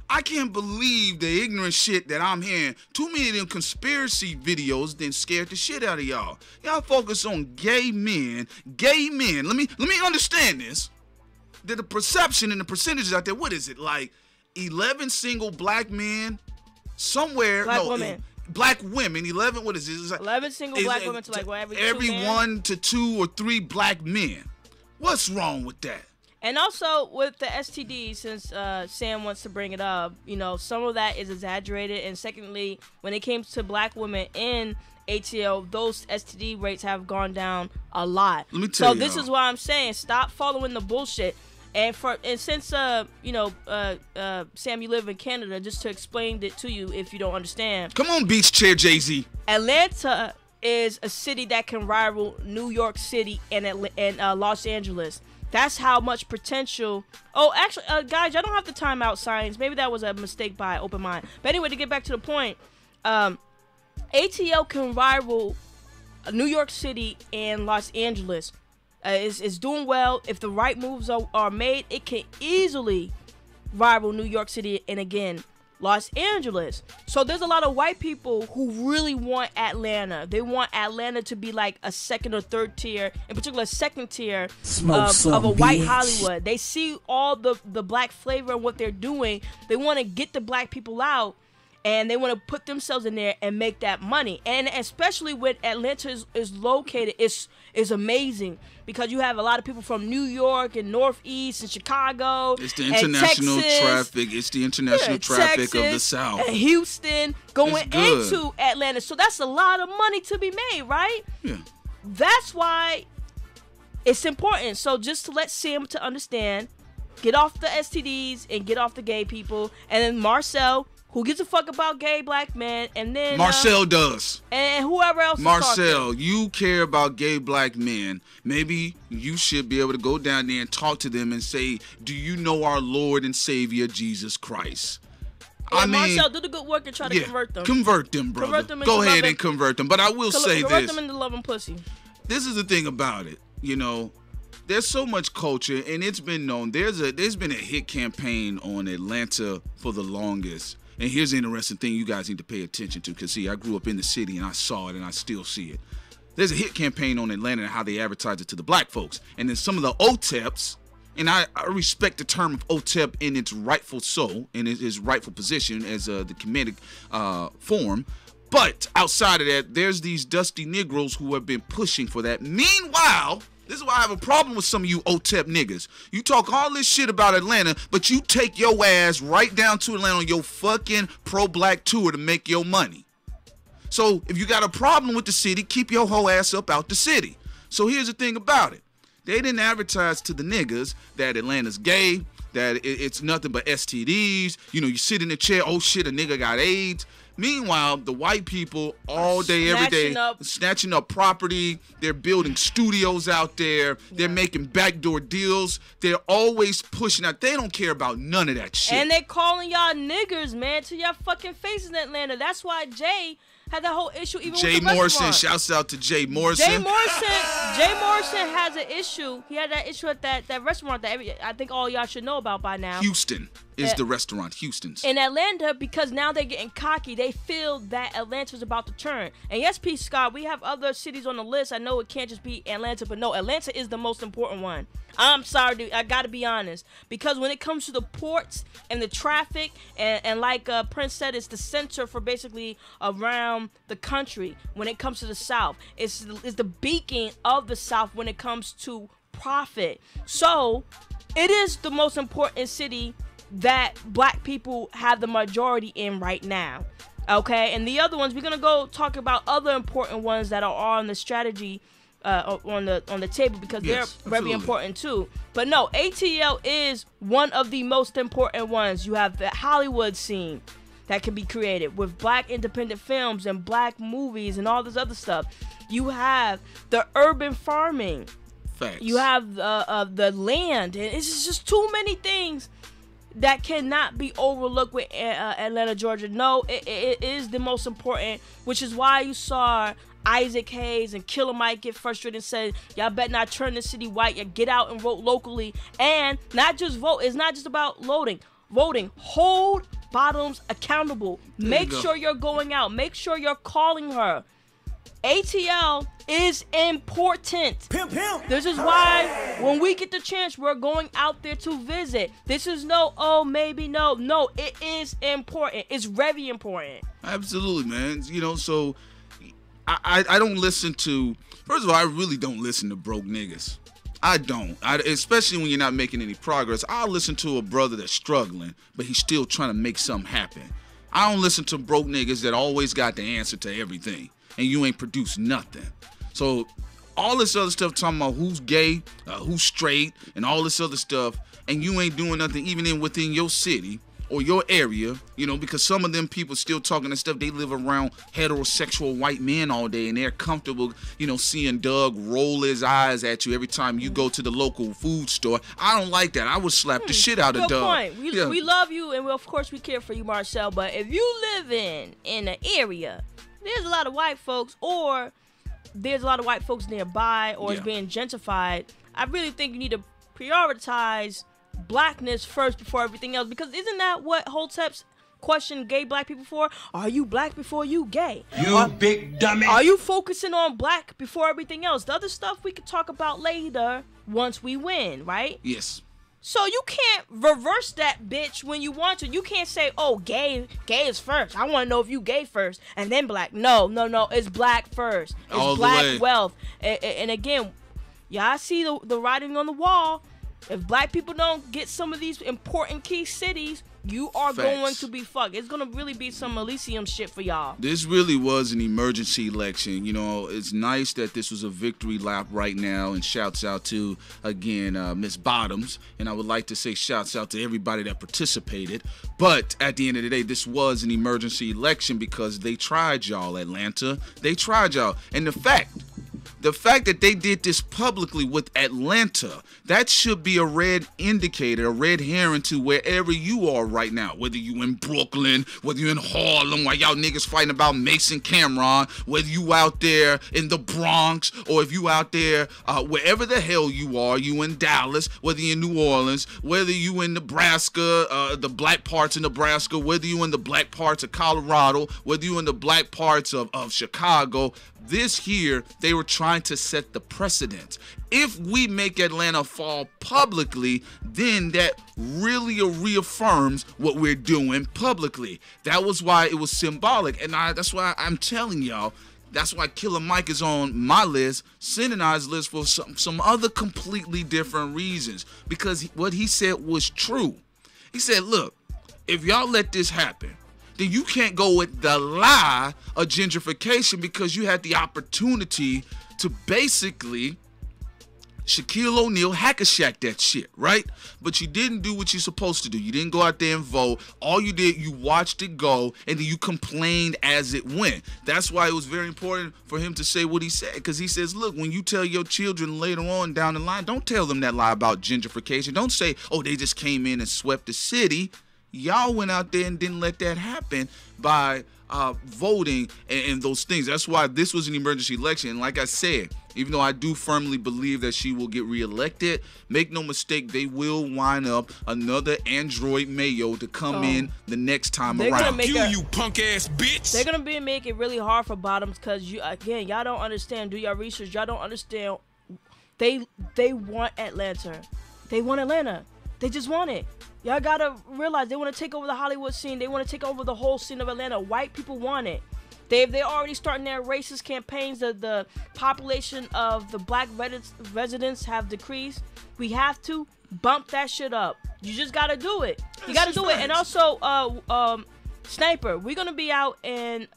I can't believe the ignorant shit that I'm hearing. Too many of them conspiracy videos then scared the shit out of y'all. Y'all focus on gay men. Gay men. Let me understand this. The perception and the percentages out there, what is it, like 11 single black men somewhere? Black women. black women, 11, what is this? It's like, 11 single black women to like what, every two 1 to 2 or 3 black men. What's wrong with that? And also with the STD, since Sam wants to bring it up, you know, some of that is exaggerated. And secondly, when it came to black women in ATL, those STD rates have gone down a lot. Let me tell you. So this is why I'm saying stop following the bullshit. And since Sam, you live in Canada, just to explain it to you if you don't understand. Come on, Beach Chair Jay-Z. Atlanta is a city that can rival New York City and Los Angeles. That's how much potential. Oh, actually, guys, y'all don't have to time out science. Maybe that was a mistake by Open Mind. But anyway, to get back to the point, ATL can rival New York City and Los Angeles. It's doing well. If the right moves are made, it can easily rival New York City and, again, Los Angeles. So there's a lot of white people who really want Atlanta. They want Atlanta to be like a second or third tier, in particular second tier of a white Hollywood. They see all the black flavor and what they're doing. They want to get the black people out, and they want to put themselves in there and make that money. And especially when Atlanta is located, it's amazing because you have a lot of people from New York and Northeast and Chicago. It's the international traffic. It's the international traffic of the South. And Houston going into Atlanta. So that's a lot of money to be made, right? Yeah. That's why it's important. So just to let Sam to understand, get off the STDs and get off the gay people. And then Marcel, who gives a fuck about gay black men, and then Marcel does. And whoever else is Marcel, you care about gay black men. Maybe you should be able to go down there and talk to them and say, do you know our Lord and Savior Jesus Christ? I mean, Marcel, do the good work and try to convert them. Convert them, brother. Convert them go ahead and convert them. But I will say convert them into love and pussy. This is the thing about it, you know. There's so much culture, and it's been known. There's been a hit campaign on Atlanta for the longest. And here's the interesting thing you guys need to pay attention to, because, see, I grew up in the city, and I saw it, and I still see it. There's a hit campaign on Atlanta and how they advertise it to the black folks. And then some of the OTEPs, and I respect the term of OTEP in its rightful soul, in its rightful position as the comedic form. But outside of that, there's these dusty Negroes who have been pushing for that. Meanwhile, this is why I have a problem with some of you OTEP niggas. You talk all this shit about Atlanta, but you take your ass right down to Atlanta on your fucking pro-black tour to make your money. So if you got a problem with the city, keep your whole ass up out the city. So here's the thing about it. They didn't advertise to the niggas that Atlanta's gay, that it's nothing but STDs. You know, you sit in the chair, oh shit, a nigga got AIDS. Meanwhile, the white people all day, every day, snatching up property. They're building studios out there. They're making backdoor deals. They're always pushing out. They don't care about none of that shit. And they're calling y'all niggers, man, to your fucking faces in Atlanta. That's why Jay had that whole issue even Jay with the Morrison, restaurant. shouts out to Jay Morrison. Jay Morrison has an issue. He had that issue at that restaurant that I think all y'all should know about by now. Houston is the restaurant, Houston's. In Atlanta, because now they're getting cocky. They feel that Atlanta's about to turn. And yes, P. Scott, we have other cities on the list. I know it can't just be Atlanta, but no, Atlanta is the most important one. I'm sorry, dude. I gotta be honest. Because when it comes to the ports and the traffic, and like Prince said, it's the center for basically around the country. When it comes to the South, it's the beacon of the South when it comes to profit. So it is the most important city that black people have the majority in right now. Okay, and the other ones, we're gonna go talk about other important ones that are on the strategy on the table, because they're very important too. But no, ATL is one of the most important ones. You have the Hollywood scene that can be created with black independent films and black movies and all this other stuff. You have the urban farming. Facts. You have the land, and it's just too many things that cannot be overlooked with Atlanta, Georgia. No, it is the most important, which is why you saw Isaac Hayes and Killer Mike get frustrated and said, y'all better not turn the city white. You get out and vote locally. And not just vote. It's not just about voting. Hold Bottoms accountable. Make sure you're going out. Make sure you're calling her. ATL is important. Pimp, pimp. This is why when we get the chance, we're going out there to visit. This is no, oh, maybe no. No, it is important. It's very important. Absolutely, man. You know, so I don't listen to, first of all, I really don't listen to broke niggas. I don't. Especially when you're not making any progress. I'll listen to a brother that's struggling, but he's still trying to make something happen. I don't listen to broke niggas that always got the answer to everything, and you ain't produced nothing. So all this other stuff talking about who's gay, who's straight, and all this other stuff, and you ain't doing nothing even within your city or your area, you know, because some of them people still talking that stuff. They live around heterosexual white men all day, and they're comfortable, you know, seeing Doug roll his eyes at you every time you go to the local food store. I don't like that. I would slap the shit out of Doug. Good point. We love you, and of course we care for you, Marcel, but if you live in an area, there's a lot of white folks, or there's a lot of white folks nearby, or it's being gentrified, I really think you need to prioritize blackness first before everything else, because isn't that what Hotep's question gay black people for? Are you black before you gay? You big dummy. Are you focusing on black before everything else? The other stuff we can talk about later once we win, right? Yes. So you can't reverse that bitch when you want to. You can't say, oh, gay is first. I want to know if you gay first and then black. No. It's black first. It's all black wealth. And again, y'all see the writing on the wall. If black people don't get some of these important key cities, you are going to be fucked. It's going to really be some Elysium shit for y'all. This really was an emergency election. You know, it's nice that this was a victory lap right now, and shouts out to, again, Miss Bottoms. And I would like to say shouts out to everybody that participated. But at the end of the day, this was an emergency election because they tried y'all, Atlanta. They tried y'all. And the fact that they did this publicly with Atlanta, that should be a red indicator, a red herring to wherever you are right now. Whether you in Brooklyn, whether you in Harlem, while y'all niggas fighting about Mason Cameron, whether you out there in the Bronx, or if you out there wherever the hell you are, you in Dallas, whether you in New Orleans, whether you in Nebraska, the black parts of Nebraska, whether you in the black parts of Colorado, whether you in the black parts of Chicago, this here, they were trying to set the precedent. If we make Atlanta fall publicly, then that really reaffirms what we're doing publicly. That was why it was symbolic. And that's why I'm telling y'all, that's why Killer Mike is on my list, Sin and I's list, for some other completely different reasons. Because what he said was true. He said, look, if y'all let this happen, then you can't go with the lie of gentrification, because you had the opportunity to basically Shaquille O'Neal hack-a-shack that shit, right? But you didn't do what you're supposed to do. You didn't go out there and vote. All you did, you watched it go, and then you complained as it went. That's why it was very important for him to say what he said, because he says, look, when you tell your children later on down the line, don't tell them that lie about gentrification. Don't say, oh, they just came in and swept the city. Y'all went out there and didn't let that happen by voting and those things. That's why this was an emergency election. And like I said, even though I do firmly believe that she will get reelected, make no mistake, they will wind up another Android Mayo to come in the next time around. You punk ass bitch. They're gonna make it really hard for Bottoms, because y'all don't understand. Do your research. Y'all don't understand. They want Atlanta. They want Atlanta. They just want it. Y'all gotta realize they want to take over the Hollywood scene. They want to take over the whole scene of Atlanta. White people want it. They're already starting their racist campaigns. The population of the black residents have decreased. We have to bump that shit up. You just gotta do it. You gotta do it. And also, Sniper, we're gonna be out in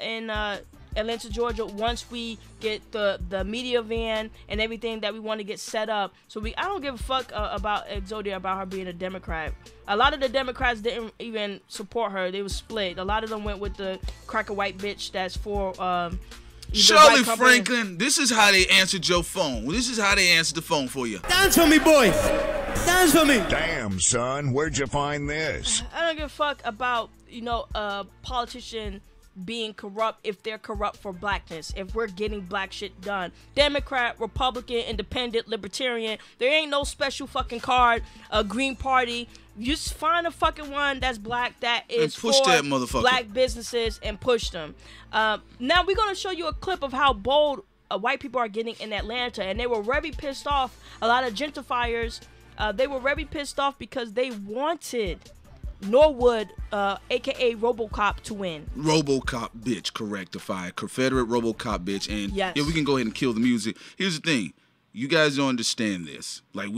Atlanta, Georgia, once we get the media van and everything that we want to get set up. So I don't give a fuck about Exodia, about her being a Democrat. A lot of the Democrats didn't even support her. They was split. A lot of them went with the cracker white bitch that's for Shirley Franklin. This is how they answered your phone. This is how they answered the phone for you. Dance for me, boy. Dance for me. Damn, son, where'd you find this? I don't give a fuck about, a politician being corrupt if they're corrupt for blackness, if we're getting black shit done. Democrat, Republican, Independent, Libertarian, there ain't no special fucking card, a Green Party. You just find a fucking one that's black, that is push for that motherfucker. black businesses, and push them. Now we're gonna show you a clip of how bold white people are getting in Atlanta, and they were very pissed off. A lot of gentrifiers, they were very pissed off because they wanted Norwood, aka RoboCop, to win. RoboCop, bitch, correctified. Confederate RoboCop, bitch. And yes. Yeah, we can go ahead and kill the music. Here's the thing. You guys don't understand this. Like,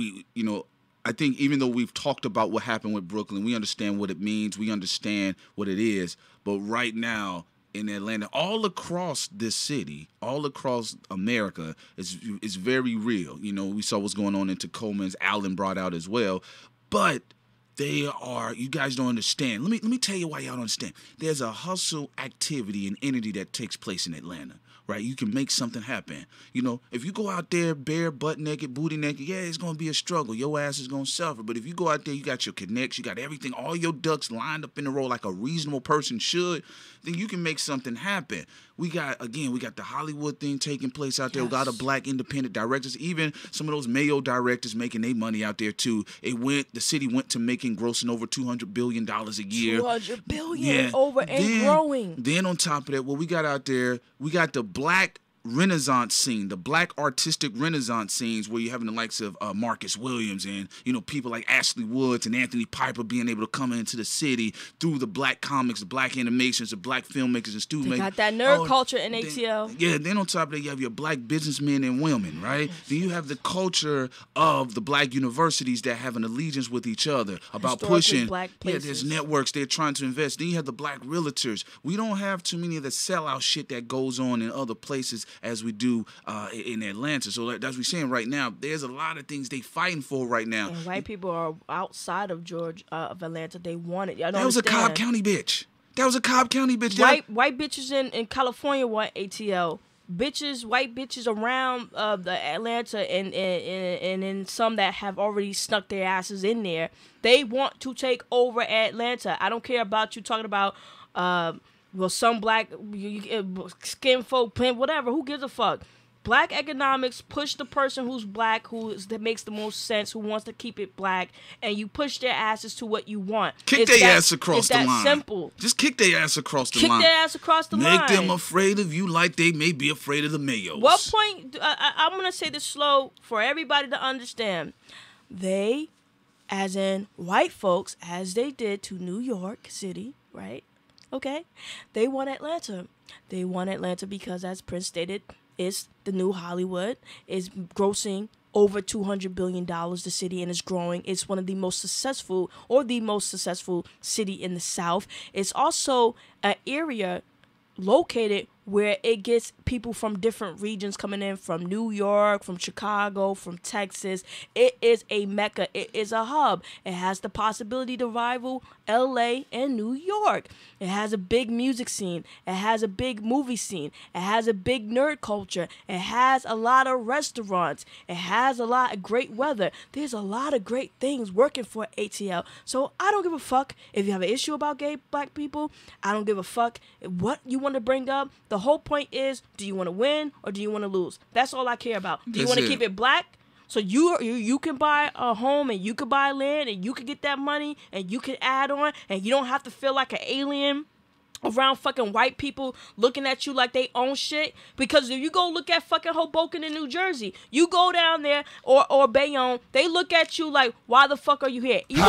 I think even though we've talked about what happened with Brooklyn, we understand what it means. We understand what it is. But right now in Atlanta, all across this city, all across America, it's very real. We saw what's going on in Tacoma, as Allen brought out as well. But you guys don't understand. Let me tell you why y'all don't understand. There's a hustle, activity, and energy that takes place in Atlanta, right? You can make something happen. If you go out there bare, butt naked, booty naked, yeah, it's going to be a struggle. Your ass is going to suffer. But if you go out there, you got your connects, you got everything, all your ducks lined up in a row like a reasonable person should, then you can make something happen. We got the Hollywood thing taking place out there. Yes. We got a black independent directors, even some of those Mayo directors making their money out there too. The city went to grossing over $200 billion a year. $200 billion and growing. Then on top of that, what we got out there, we got the black Renaissance scene, the black artistic Renaissance scenes where you're having the likes of Marcus Williams and, people like Ashley Woods and Anthony Piper being able to come into the city through the black comics, the black animations, the black filmmakers and student makers. Got that nerd culture in ATL. Then on top of that, you have your black businessmen and women, right? Then you have the culture of the black universities that have an allegiance with each other about pushing. Black places. Yeah, there's networks they're trying to invest. Then you have the black realtors. We don't have too many of the sellout shit that goes on in other places as we do in Atlanta. So that's what we're saying right now. There's a lot of things they fighting for right now. And white people are outside of of Atlanta. They want it. That was a Cobb County bitch. White bitches in California want ATL. White bitches around the Atlanta and in some that have already snuck their asses in there. They want to take over Atlanta. I don't care about you talking about some black skin folk, whatever. Who gives a fuck? Black economics push the person who's black, that makes the most sense, who wants to keep it black, and you push their asses to what you want. Kick their ass across the line. It's that simple. Just kick their ass across the line. Kick their ass across the line. Make them afraid of you like they may be afraid of the Mayos. What point? I'm going to say this slow for everybody to understand. They, as in white folks, as they did to New York City, right? Okay? They want Atlanta. They want Atlanta because, as Prince stated, it's the new Hollywood. It's grossing over $200 billion, the city, and it's growing. It's one of the most successful city in the South. It's also an area located where it gets people from different regions coming in, from New York, from Chicago, from Texas. It is a mecca. It is a hub. It has the possibility to rival LA and New York. It has a big music scene. It has a big movie scene. It has a big nerd culture. It has a lot of restaurants. It has a lot of great weather. There's a lot of great things working for ATL. So I don't give a fuck if you have an issue about gay black people. I don't give a fuck what you want to bring up. The whole point is, do you want to win or do you want to lose? That's all I care about. Do you want to keep it black? So you can buy a home and you can buy land and you can get that money and you can add on and you don't have to feel like an alien around fucking white people looking at you like they own shit. Because if you go look at fucking Hoboken in New Jersey, you go down there or Bayonne, they look at you like, why the fuck are you here? You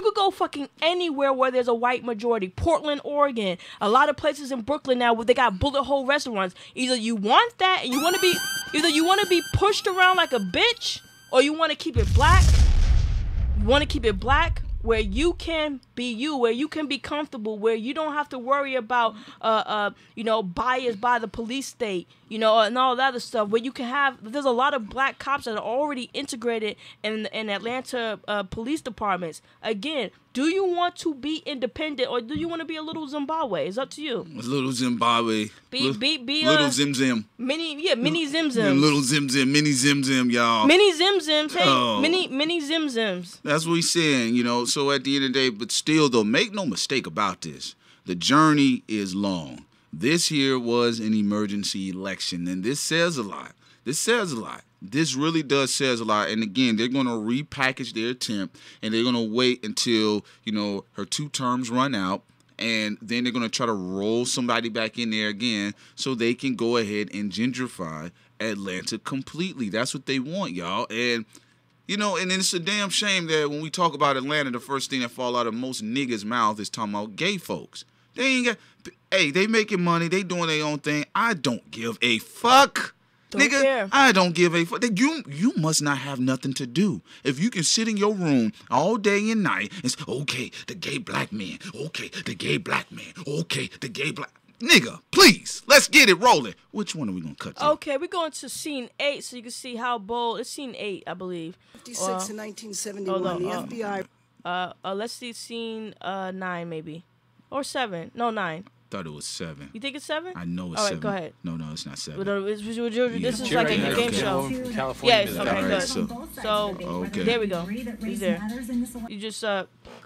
could go fucking anywhere where there's a white majority. Portland, Oregon, a lot of places in Brooklyn now where they got bullet hole restaurants. Either you want that and you want to be pushed around like a bitch, or you want to keep it black. You want to keep it black, where you can be you, where you can be comfortable, where you don't have to worry about, bias by the police state, and all that other stuff, where you can have, there's a lot of black cops that are already integrated in Atlanta police departments. Again, do you want to be independent or do you want to be a little Zimbabwe? It's up to you. A little Zimbabwe. Be little Zim Zim. Mini Zim Zims. Little Zim Zim, mini Zim Zim, y'all. Mini Zim Zims. Hey, mini Zim Zims. That's what we're saying, So at the end of the day, but still though, make no mistake about this. The journey is long. This year was an emergency election, and this says a lot. This really does says a lot. And again, they're going to repackage their attempt, and they're going to wait until, her 2 terms run out. And then they're going to try to roll somebody back in there again so they can go ahead and gentrify Atlanta completely. That's what they want, y'all. And, you know, and it's a damn shame that when we talk about Atlanta, the first thing that fall out of most niggas' mouth is talking about gay folks. They ain't got, hey, they making money. They doing their own thing. I don't give a fuck. Nigga, care. I don't give a fuck. You must not have nothing to do. If you can sit in your room all day and night and say, okay, the gay black man. Okay, the gay black man. Okay, the gay black... Nigga, please, let's get it rolling. Which one are we going to cut to? Okay, we're going to scene 8 so you can see how bold... It's scene 8, I believe. 56 in 1971, the FBI... let's see scene 9 maybe. Or 7. No, 9. Thought it was 7. You think it's 7? I know it's 7. All right, go ahead. No, it's not 7. This is like a game show. Yes, okay, good. So, there we go. He's there. You just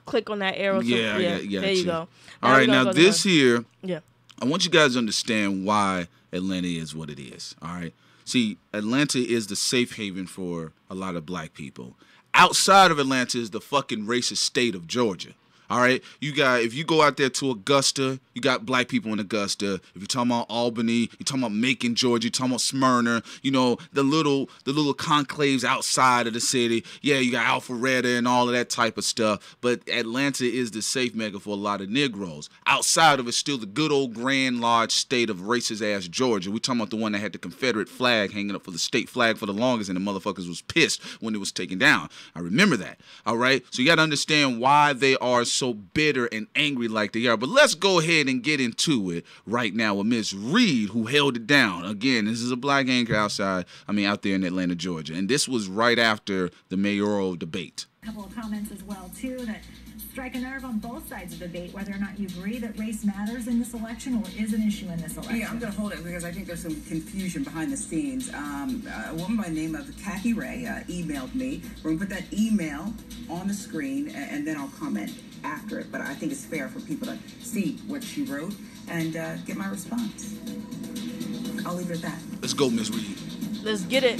click on that arrow. Yeah. There you go. All right, now this here, yeah. I want you guys to understand why Atlanta is what it is, all right? See, Atlanta is the safe haven for a lot of black people. Outside of Atlanta is the fucking racist state of Georgia. All right, if you go out there to Augusta, you got black people in Augusta. If you're talking about Albany, you're talking about Macon, Georgia, you're talking about Smyrna, you know, the little conclaves outside of the city. Yeah, you got Alpharetta and all of that type of stuff. But Atlanta is the safe mecca for a lot of Negroes. Outside of it, still the good old grand large state of racist ass Georgia. We're talking about the one that had the Confederate flag hanging up for the state flag for the longest, and the motherfuckers was pissed when it was taken down. I remember that. All right, so you got to understand why they are so bitter and angry like they are. But let's go ahead and get into it right now with Miss Reed, who held it down. Again, this is a black anchor out there in Atlanta, Georgia. And this was right after the mayoral debate. A couple of comments as well, too, that strike a nerve on both sides of the debate, whether or not you agree that race matters in this election or is an issue in this election. Yeah, I'm going to hold it because I think there's some confusion behind the scenes. A woman by the name of Kathy Ray emailed me. We're going to put that email on the screen, and then I'll comment after it. But I think it's fair for people to see what she wrote and get my response. I'll leave it at that. Let's go, Miss Reed. Let's get it.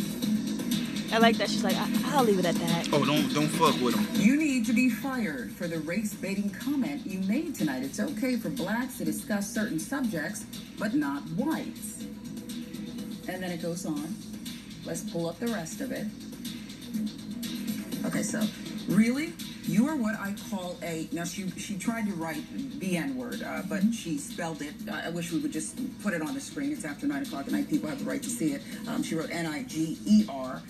I like that. She's like, I'll leave it at that. Oh, don't fuck with them. You need to be fired for the race-baiting comment you made tonight. It's okay for blacks to discuss certain subjects, but not whites. And then it goes on. Let's pull up the rest of it. Okay, so, really? You are what I call now she tried to write the N-word, but she spelled it. I wish we would just put it on the screen. It's after 9 o'clock at night. People have the right to see it. She wrote Niger,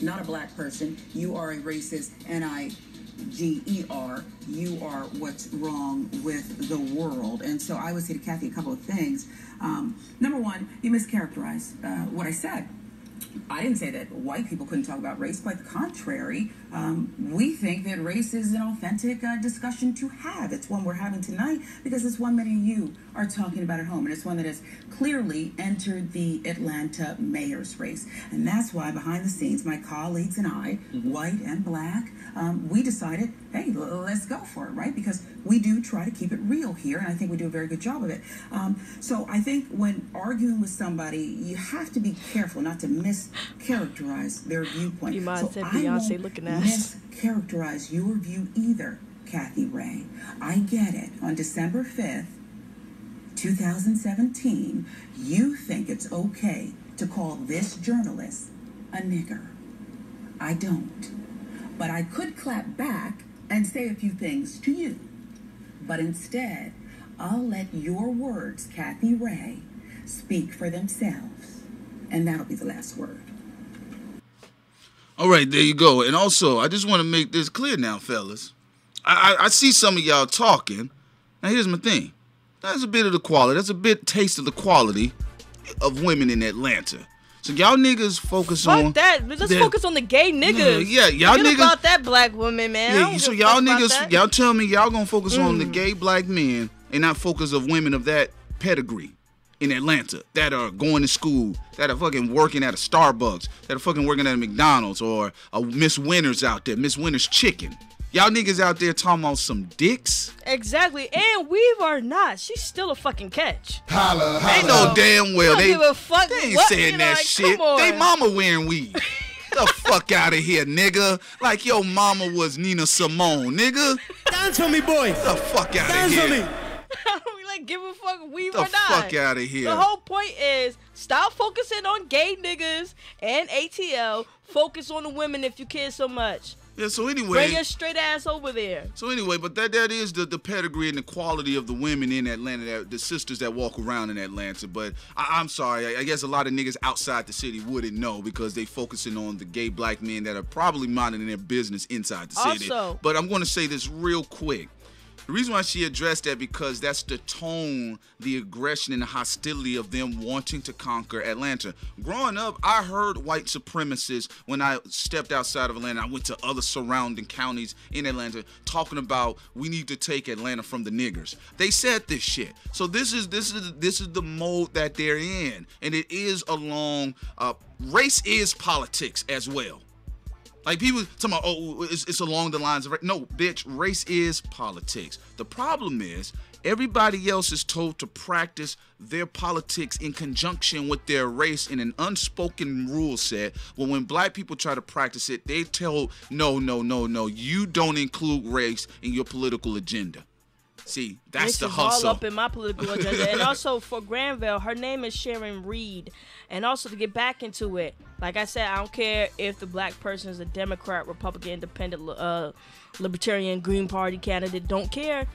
not a black person. You are a racist, Niger. You are what's wrong with the world. And so I would say to Kathy a couple of things. Number one, you mischaracterized what I said. I didn't say that white people couldn't talk about race. Quite the contrary. We think that race is an authentic discussion to have. It's one we're having tonight because it's one many of you are talking about at home. And it's one that has clearly entered the Atlanta mayor's race. And that's why behind the scenes, my colleagues and I, white and black, we decided, hey, let's go for it, right? Because we do try to keep it real here. And I think we do a very good job of it. So I think when arguing with somebody, you have to be careful not to mischaracterize their viewpoint. You might have said Beyonce looking at us. Mischaracterize your view either, Kathy Ray. I get it. On December 5th, 2017, you think it's okay to call this journalist a nigger. I don't. But I could clap back and say a few things to you. But instead, I'll let your words, Kathy Ray, speak for themselves. And that'll be the last word. All right, there you go. And also, I just want to make this clear now, fellas. I see some of y'all talking. Now, here's my thing. That's a bit of the quality. That's a bit taste of the quality of women in Atlanta. So y'all niggas focus on... Fuck that. Let's focus on the gay niggas. Yeah, y'all Forget niggas... about that black woman, man. Yeah, so y'all niggas, y'all tell me y'all gonna focus on the gay black men and not focus on women of that pedigree in Atlanta that are going to school, that are fucking working at a Starbucks, that are fucking working at a McDonald's, or a Miss Winters out there, Miss Winters Chicken. Y'all niggas out there talking about some dicks? Exactly. And Weave are not. She's still a fucking catch. Holla, holla. They know damn well they ain't saying that shit. They mama wearing weave. The fuck out of here, nigga. Like your mama was Nina Simone, nigga. Dance for me, boy. The fuck out of here. Dance for me. didn't give a fuck weave or not. The fuck out of here. The whole point is stop focusing on gay niggas and ATL. Focus on the women if you care so much. Yeah, so anyway. Bring your straight ass over there. So anyway, but that is the pedigree and the quality of the women in Atlanta, the sisters that walk around in Atlanta. But I'm sorry, I guess a lot of niggas outside the city wouldn't know because they focusing on the gay black men that are probably minding their business inside the city. Also, but I'm going to say this real quick. The reason why she addressed that because that's the tone, the aggression, and the hostility of them wanting to conquer Atlanta. Growing up, I heard white supremacists when I stepped outside of Atlanta. I went to other surrounding counties in Atlanta talking about we need to take Atlanta from the niggers. They said this shit. So this is the mode that they're in, and it is along. Race is politics as well. Like people talking about, oh, it's along the lines of, no, bitch, race is politics. The problem is everybody else is told to practice their politics in conjunction with their race in an unspoken rule set. Well, when black people try to practice it, they tell, no, you don't include race in your political agenda. See, that's the hustle. This is all up in my political agenda. And also for Granville, her name is Sharon Reed. And also to get back into it, like I said, I don't care if the black person is a Democrat, Republican, Independent, Libertarian, Green Party candidate. Don't care.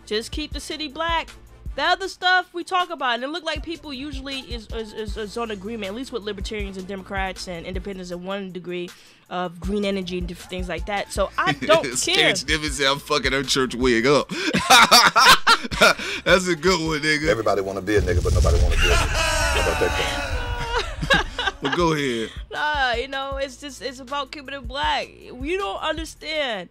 Just keep the city black. The other stuff we talk about, and it look like people usually is on agreement, at least with Libertarians and Democrats and Independents in one degree of green energy and different things like that. So I don't care. Sniffin' say I'm fucking her church wig up. That's a good one, nigga. Everybody want to be a nigga, but nobody want to be a nigga. How about that? Well, go ahead. Nah, it's about keeping it black. You don't understand.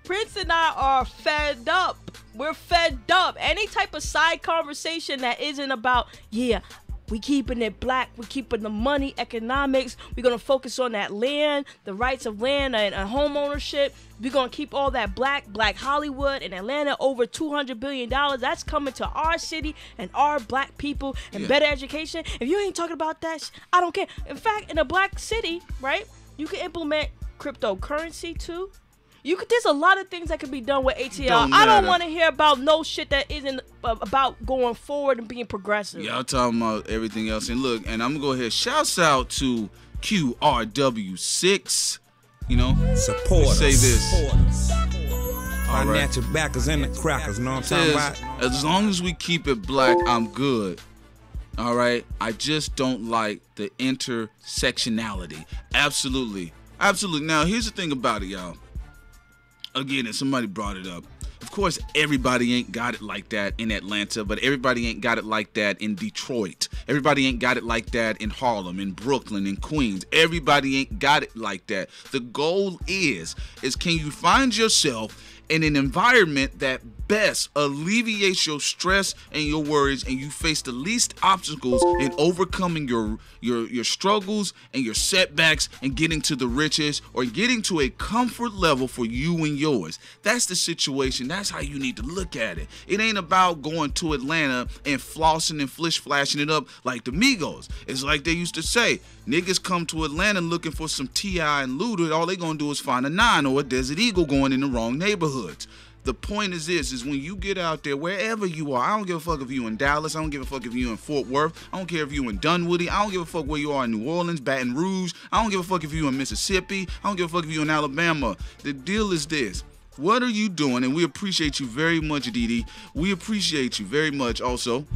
Prince and I are fed up. We're fed up. Any type of side conversation that isn't about, we keeping it black, we keeping the money, economics, we're going to focus on that land, the rights of land and home ownership. We're going to keep all that black Hollywood in Atlanta, over $200 billion. That's coming to our city and our black people and better education. If you ain't talking about that, I don't care. In fact, in a black city, right, you can implement cryptocurrency too. There's a lot of things that could be done with ATL. I don't want to hear about no shit that isn't about going forward and being progressive. Y'all talking about everything else. And look, and I'm going to go ahead. Shouts out to QRW6. Support us. Say this. Financial backers and the crackers. Know what I'm talking about? As long as we keep it black, I'm good. All right? I just don't like the intersectionality. Absolutely. Now, here's the thing about it, y'all. Again, and somebody brought it up. Of course, everybody ain't got it like that in Atlanta, but everybody ain't got it like that in Detroit. Everybody ain't got it like that in Harlem, in Brooklyn, in Queens. Everybody ain't got it like that. The goal is can you find yourself in an environment that best alleviates your stress and your worries, and you face the least obstacles in overcoming your struggles and your setbacks and getting to the riches or getting to a comfort level for you and yours. That's the situation. That's how you need to look at it. It ain't about going to Atlanta and flossing and flashing it up like the Migos. It's like they used to say, niggas come to Atlanta looking for some T.I. and Luda. All they gonna do is find a 9 or a Desert Eagle going in the wrong neighborhoods. The point is this, is when you get out there, wherever you are, I don't give a fuck if you in Dallas, I don't give a fuck if you in Fort Worth, I don't care if you in Dunwoody, I don't give a fuck where you are in New Orleans, Baton Rouge, I don't give a fuck if you in Mississippi, I don't give a fuck if you in Alabama. The deal is this. What are you doing? And we appreciate you very much, Didi. We appreciate you very much also.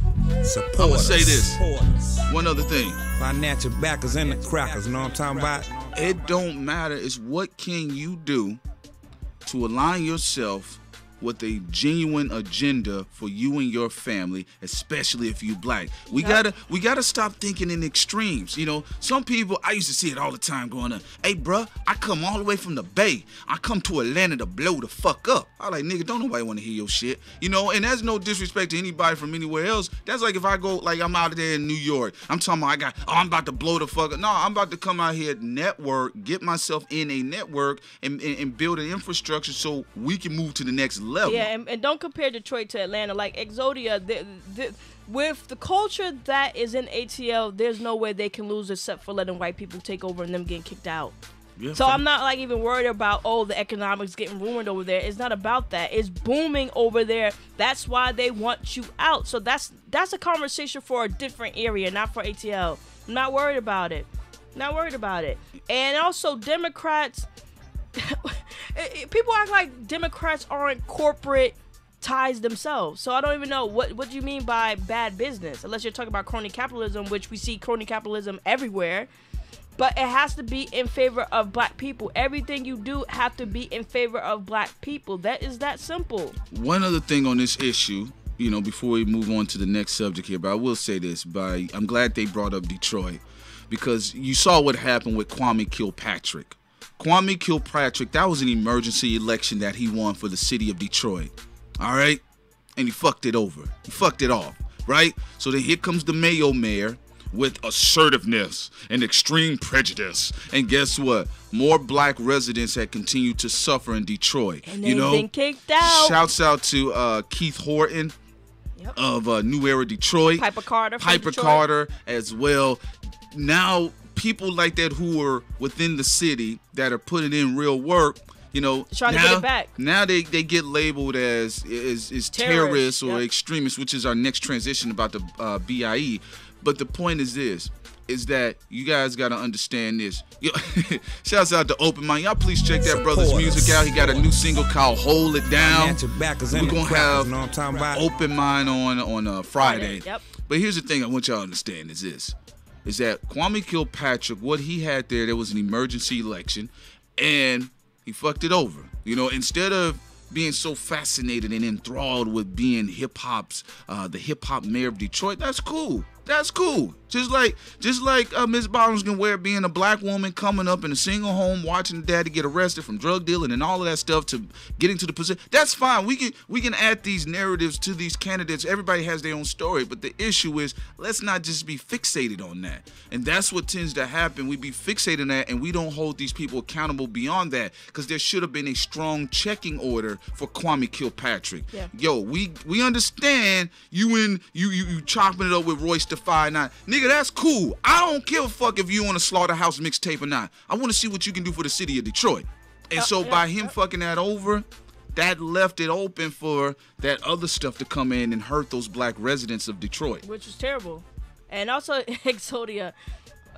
Support I'm going to say us. this. One other thing. Financial backers and the crackers. Know what I'm talking about? It don't matter. It's what can you do to align yourself with a genuine agenda for you and your family, especially if you black. We gotta stop thinking in extremes. Some people, I used to see it all the time growing up. Hey, bruh, I come all the way from the Bay. I come to Atlanta to blow the fuck up. I like, nigga, don't nobody want to hear your shit. And that's no disrespect to anybody from anywhere else. That's like if I go, like I'm out there in New York. I'm talking about I'm about to blow the fuck up. No, I'm about to come out here, network, get myself in a network and build an infrastructure so we can move to the next level. Yeah, and don't compare Detroit to Atlanta. Like Exodia, with the culture that is in ATL, there's no way they can lose except for letting white people take over and them getting kicked out. Yeah, so I'm not like even worried about the economics getting ruined over there. It's not about that. It's booming over there. That's why they want you out. So that's a conversation for a different area, not for ATL. I'm not worried about it. Not worried about it. And also Democrats, people act like Democrats aren't corporate ties themselves. So I don't even know what do you mean by bad business, unless you're talking about crony capitalism, which we see crony capitalism everywhere. But it has to be in favor of black people. Everything you do have to be in favor of black people. That is that simple. One other thing on this issue, before we move on to the next subject here, but I will say this, I'm glad they brought up Detroit, because you saw what happened with Kwame Kilpatrick. Kwame Kilpatrick, that was an emergency election that he won for the city of Detroit. All right? And he fucked it over. He fucked it off, right? So then here comes the mayor with assertiveness and extreme prejudice. And guess what? More black residents had continued to suffer in Detroit. And they've been kicked out. Shouts out to Keith Horton of New Era Detroit. Piper Detroit. Carter as well. Now, people like that who are within the city that are putting in real work, trying to get it back. Now they get labeled as terrorists or extremists, which is our next transition about the B.I.E. But the point is this, is that you guys got to understand this. Shouts out to Open Mind. Y'all please check that brother's music out. He got a new single called Hold It Down. We're going to have Open Mind on Friday. Yep. But here's the thing I want y'all to understand is this, is that Kwame Kilpatrick, what he had there was an emergency election, and he fucked it over. Instead of being so fascinated and enthralled with being hip-hop's, the hip-hop mayor of Detroit, that's cool. That's cool. Just like Ms. Bottoms can wear being a black woman coming up in a single home, watching daddy get arrested from drug dealing and all of that stuff to getting to the position. That's fine. We can add these narratives to these candidates. Everybody has their own story, but the issue is let's not just be fixated on that. And that's what tends to happen. We be fixated on that, and we don't hold these people accountable beyond that, because there should have been a strong checking order for Kwame Kilpatrick. Yeah. Yo, we understand you chopping it up with Royce the 5'9". Nigga, that's cool. I don't give a fuck if you on a Slaughterhouse mixtape or not. I want to see what you can do for the city of Detroit. And so by him fucking that over, that left it open for that other stuff to come in and hurt those black residents of Detroit. Which was terrible. And also, Exodia,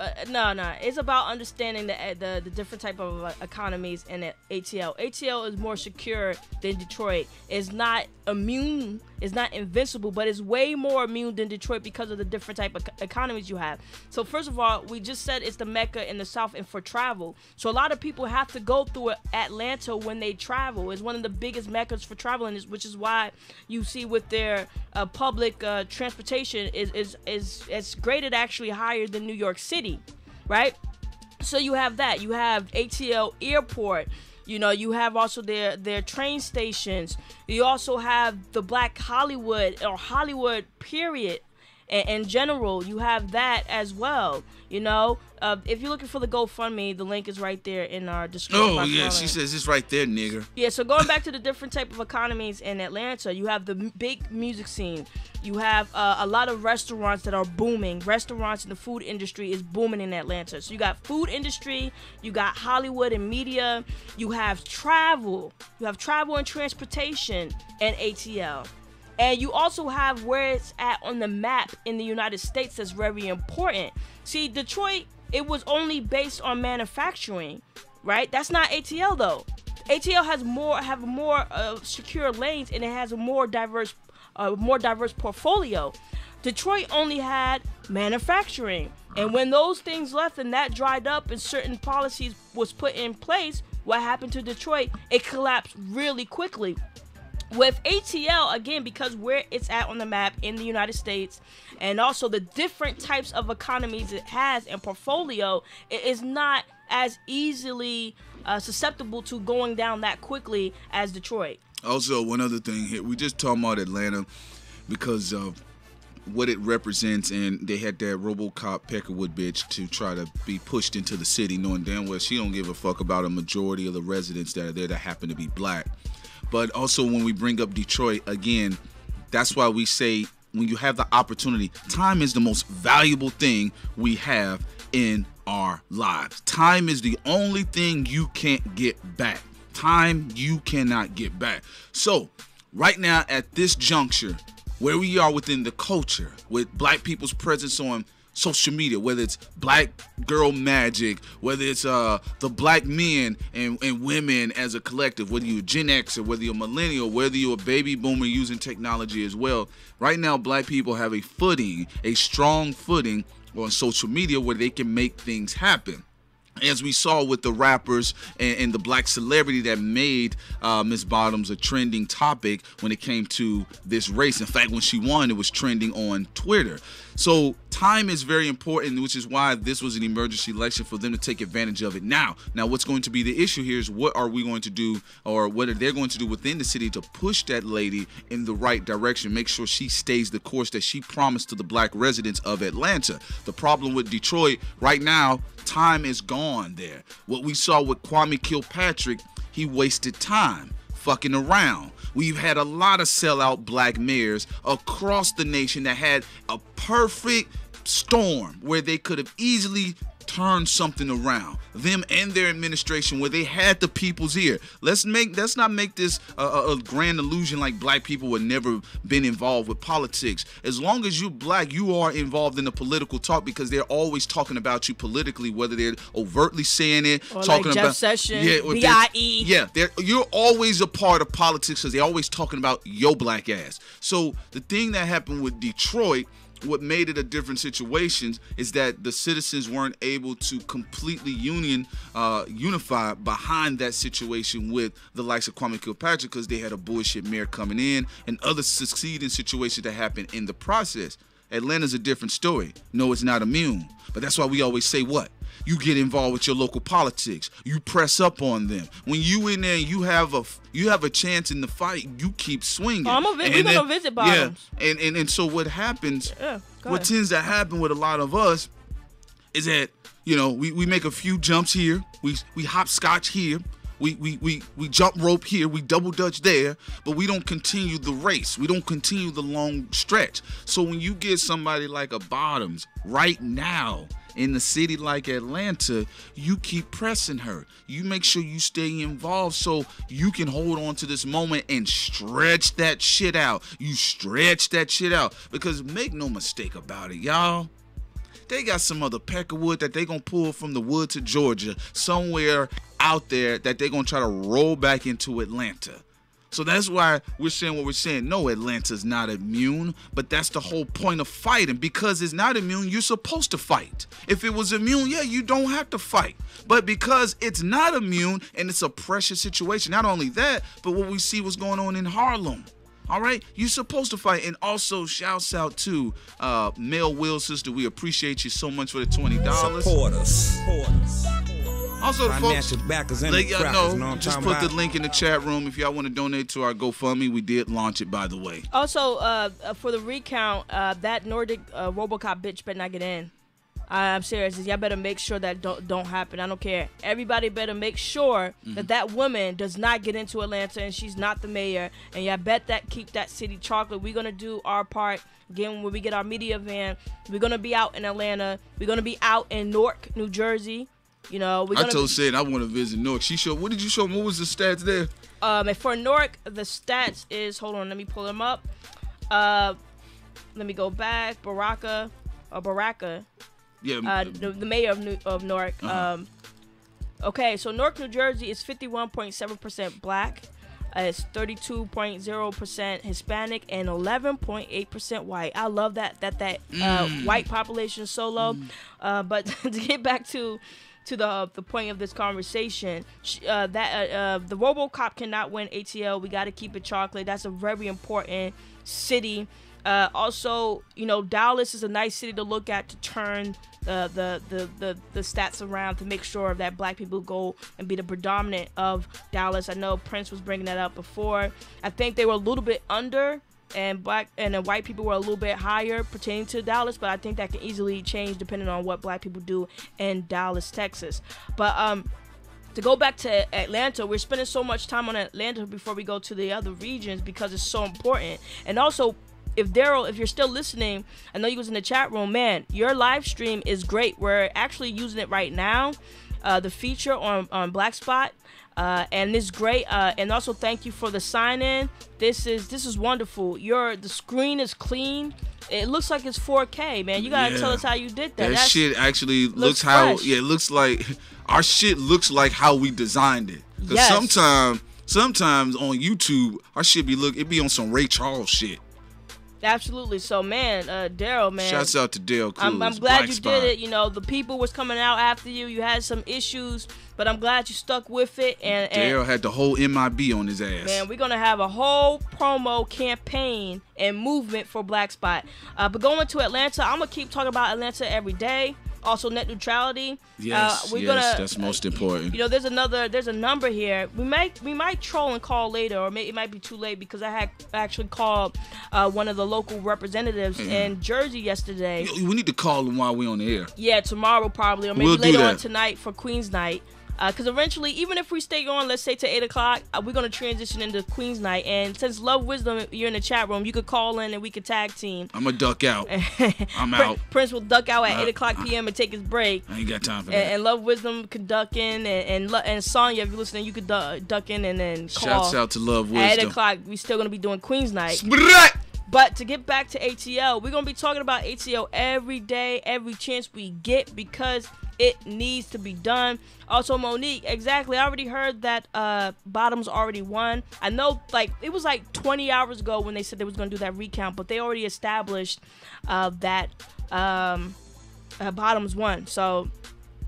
it's about understanding the different type of economies in the ATL. ATL is more secure than Detroit. It's not immune. It's not invincible, but it's way more immune than Detroit because of the different type of economies you have. So first of all, we just said it's the Mecca in the South and for travel. So a lot of people have to go through Atlanta when they travel. It's one of the biggest Meccas for traveling, which is why you see with their public transportation is graded actually higher than New York City, right? So you have that. You have ATL Airport. You have also their train stations. You also have the Black Hollywood or Hollywood period. In general, you have that as well. If you're looking for the GoFundMe, the link is right there in our description. Oh, yeah, she says it's right there, nigger. Yeah, so going back to the different type of economies in Atlanta, you have the big music scene. You have a lot of restaurants that are booming. Restaurants in the food industry is booming in Atlanta. So you got food industry, you got Hollywood and media, you have travel. You have travel and transportation and ATL. And you also have where it's at on the map in the United States that's very important. See, Detroit, it was only based on manufacturing, right? That's not ATL though. ATL have more secure lanes, and it has a more diverse portfolio. Detroit only had manufacturing, and when those things left and that dried up and certain policies was put in place, what happened to Detroit? It collapsed really quickly. With ATL, again, because where it's at on the map in the United States, and also the different types of economies it has and portfolio, it is not as easily susceptible to going down that quickly as Detroit. Also, one other thing here, we just talking about Atlanta because of what it represents, and they had that RoboCop Peckerwood bitch to try to be pushed into the city, knowing damn well she don't give a fuck about a majority of the residents that are there that happen to be black. But also when we bring up Detroit, again, that's why we say when you have the opportunity, time is the most valuable thing we have in our lives. Time is the only thing you can't get back. Time you cannot get back. So right now at this juncture, where we are within the culture, with black people's presence on social media, whether it's Black Girl Magic, whether it's the black men and women as a collective, whether you're Gen X or whether you're millennial, whether you're a baby boomer using technology as well. Right now, black people have a footing, a strong footing on social media where they can make things happen. As we saw with the rappers and the black celebrity that made Miss Bottoms a trending topic when it came to this race. In fact, when she won, it was trending on Twitter. So time is very important, which is why this was an emergency election for them to take advantage of it now. Now, what's going to be the issue here is what are we going to do, or what are they going to do within the city to push that lady in the right direction, make sure she stays the course that she promised to the black residents of Atlanta. The problem with Detroit right now, time is gone there. What we saw with Kwame Kilpatrick, he wasted time fucking around. We've had a lot of sellout black mayors across the nation that had a perfect storm where they could have easily turned something around. Them and their administration, where they had the people's ear. Let's not make this a grand illusion like black people had never been involved with politics. As long as you're black, you are involved in the political talk because they're always talking about you politically, whether they're overtly saying it, or talking like Jeff about Sessions, B.I.E. Yeah, you're always a part of politics because they're always talking about your black ass. So the thing that happened with Detroit, what made it a different situation is that the citizens weren't able to completely unify behind that situation with the likes of Kwame Kilpatrick because they had a bullshit mayor coming in and other succeeding situations that happened in the process. Atlanta's a different story. No, it's not immune. But that's why we always say what? You get involved with your local politics. You press up on them. When you in there and you have a chance in the fight, you keep swinging. Oh, we're gonna visit Bottoms. Yeah, and so what happens, what tends to happen with a lot of us is that, you know, we make a few jumps here, we hopscotch here, we jump rope here, we double dutch there, but we don't continue the race. We don't continue the long stretch. So when you get somebody like a Bottoms right now in the city like Atlanta, you keep pressing her. You make sure you stay involved so you can hold on to this moment and stretch that shit out. You stretch that shit out because make no mistake about it, y'all. They got some other peckerwood that they gonna pull from the wood to Georgia, somewhere out there that they gonna try to roll back into Atlanta. So that's why we're saying what we're saying. No, Atlanta's not immune, but that's the whole point of fighting. Because it's not immune, you're supposed to fight. If it was immune, yeah, you don't have to fight. But because it's not immune and it's a precious situation, not only that, but what we see what's going on in Harlem. All right, you're supposed to fight. And also, shouts out to Mel Will, sister. We appreciate you so much for the $20. Support us. Also, folks, let y'all know, just put the link in the chat room if y'all want to donate to our GoFundMe. We did launch it, by the way. Also, for the recount, that Nordic RoboCop bitch better not get in. I'm serious. Y'all better make sure that don't happen. I don't care. Everybody better make sure that woman does not get into Atlanta and she's not the mayor. And y'all bet that keep that city chocolate. We're gonna do our part. Again, when we get our media van, we're gonna be out in Atlanta. We're gonna be out in Newark, New Jersey. You know, I told Sid I want to visit Newark. She showed. What did you show me? What was the stats there? And for Newark, the stats is, hold on, let me pull them up. Let me go back. Baraka. Yeah. The mayor of Newark. Okay, so Newark, New Jersey is 51.7% black. It's 32.0% Hispanic and 11.8% white. I love that white population is so low. But to get back to the point of this conversation, the RoboCop cannot win ATL. We got to keep it chocolate. That's a very important city. Also, you know, Dallas is a nice city to look at to turn the stats around to make sure that black people go and be the predominant of Dallas. I know Prince was bringing that up before. I think they were a little bit under, and black and the white people were a little bit higher pertaining to Dallas, but I think that can easily change depending on what black people do in Dallas, Texas. But to go back to Atlanta, we're spending so much time on Atlanta before we go to the other regions because it's so important. And also, Daryl, if you're still listening, I know you was in the chat room, man. Your live stream is great. We're actually using it right now, the feature on Black Spot. And it's great. And also thank you for the sign in. This is wonderful. The screen is clean. It looks like it's 4K, man. You gotta tell us how you did that. That shit actually looks how. Yeah, it looks like our shit looks like how we designed it. Because sometimes on YouTube our shit be on some Ray Charles shit. Absolutely. So, man, Daryl, man. Shouts out to Daryl. I'm glad you did it. You know, the people was coming out after you. You had some issues, but I'm glad you stuck with it. And Daryl had the whole MIB on his ass. Man, we're going to have a whole promo campaign and movement for Black Spot. But going to Atlanta, I'm going to keep talking about Atlanta every day. Also, net neutrality. Yes, that's most important. You know, there's a number here. We might troll and call later, or it might be too late because I had actually called one of the local representatives in Jersey yesterday. We need to call them while we're on the air. Yeah, tomorrow probably, or maybe later on tonight for Queen's Night. Because eventually, even if we stay on, let's say to 8 o'clock, we're going to transition into Queen's Night. And since Love Wisdom, you're in the chat room, you could call in and we could tag team. I'm going to duck out. I'm out. Prince will duck out at 8 o'clock p.m. and take his break. I ain't got time for that. And Love Wisdom could duck in. And Sonya, if you're listening, you could duck in and then call. Shouts out to Love Wisdom. At 8 o'clock, we're still going to be doing Queen's Night. But to get back to ATL, we're going to be talking about ATL every day, every chance we get, because it needs to be done. Also, Monique, exactly. I already heard that Bottoms already won. I know, it was 20 hours ago when they said they was going to do that recount, but they already established that Bottoms won. So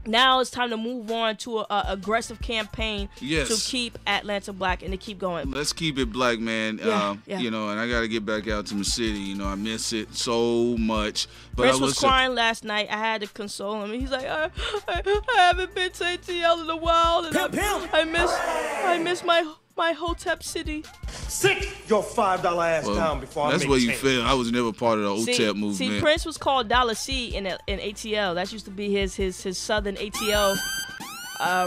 now it's time to move on to an aggressive campaign to keep Atlanta black and to keep going. Let's keep it black, man. You know, and I got to get back out to my city. You know, I miss it so much. But Prince was crying last night. I had to console him. He's like, I haven't been to ATL in a while, and I miss my Hotep city. Sit your $5 ass down before I make That's where you feel. I was never part of the Hotep movement. See, Prince was called Dollar C in ATL. That used to be his southern ATL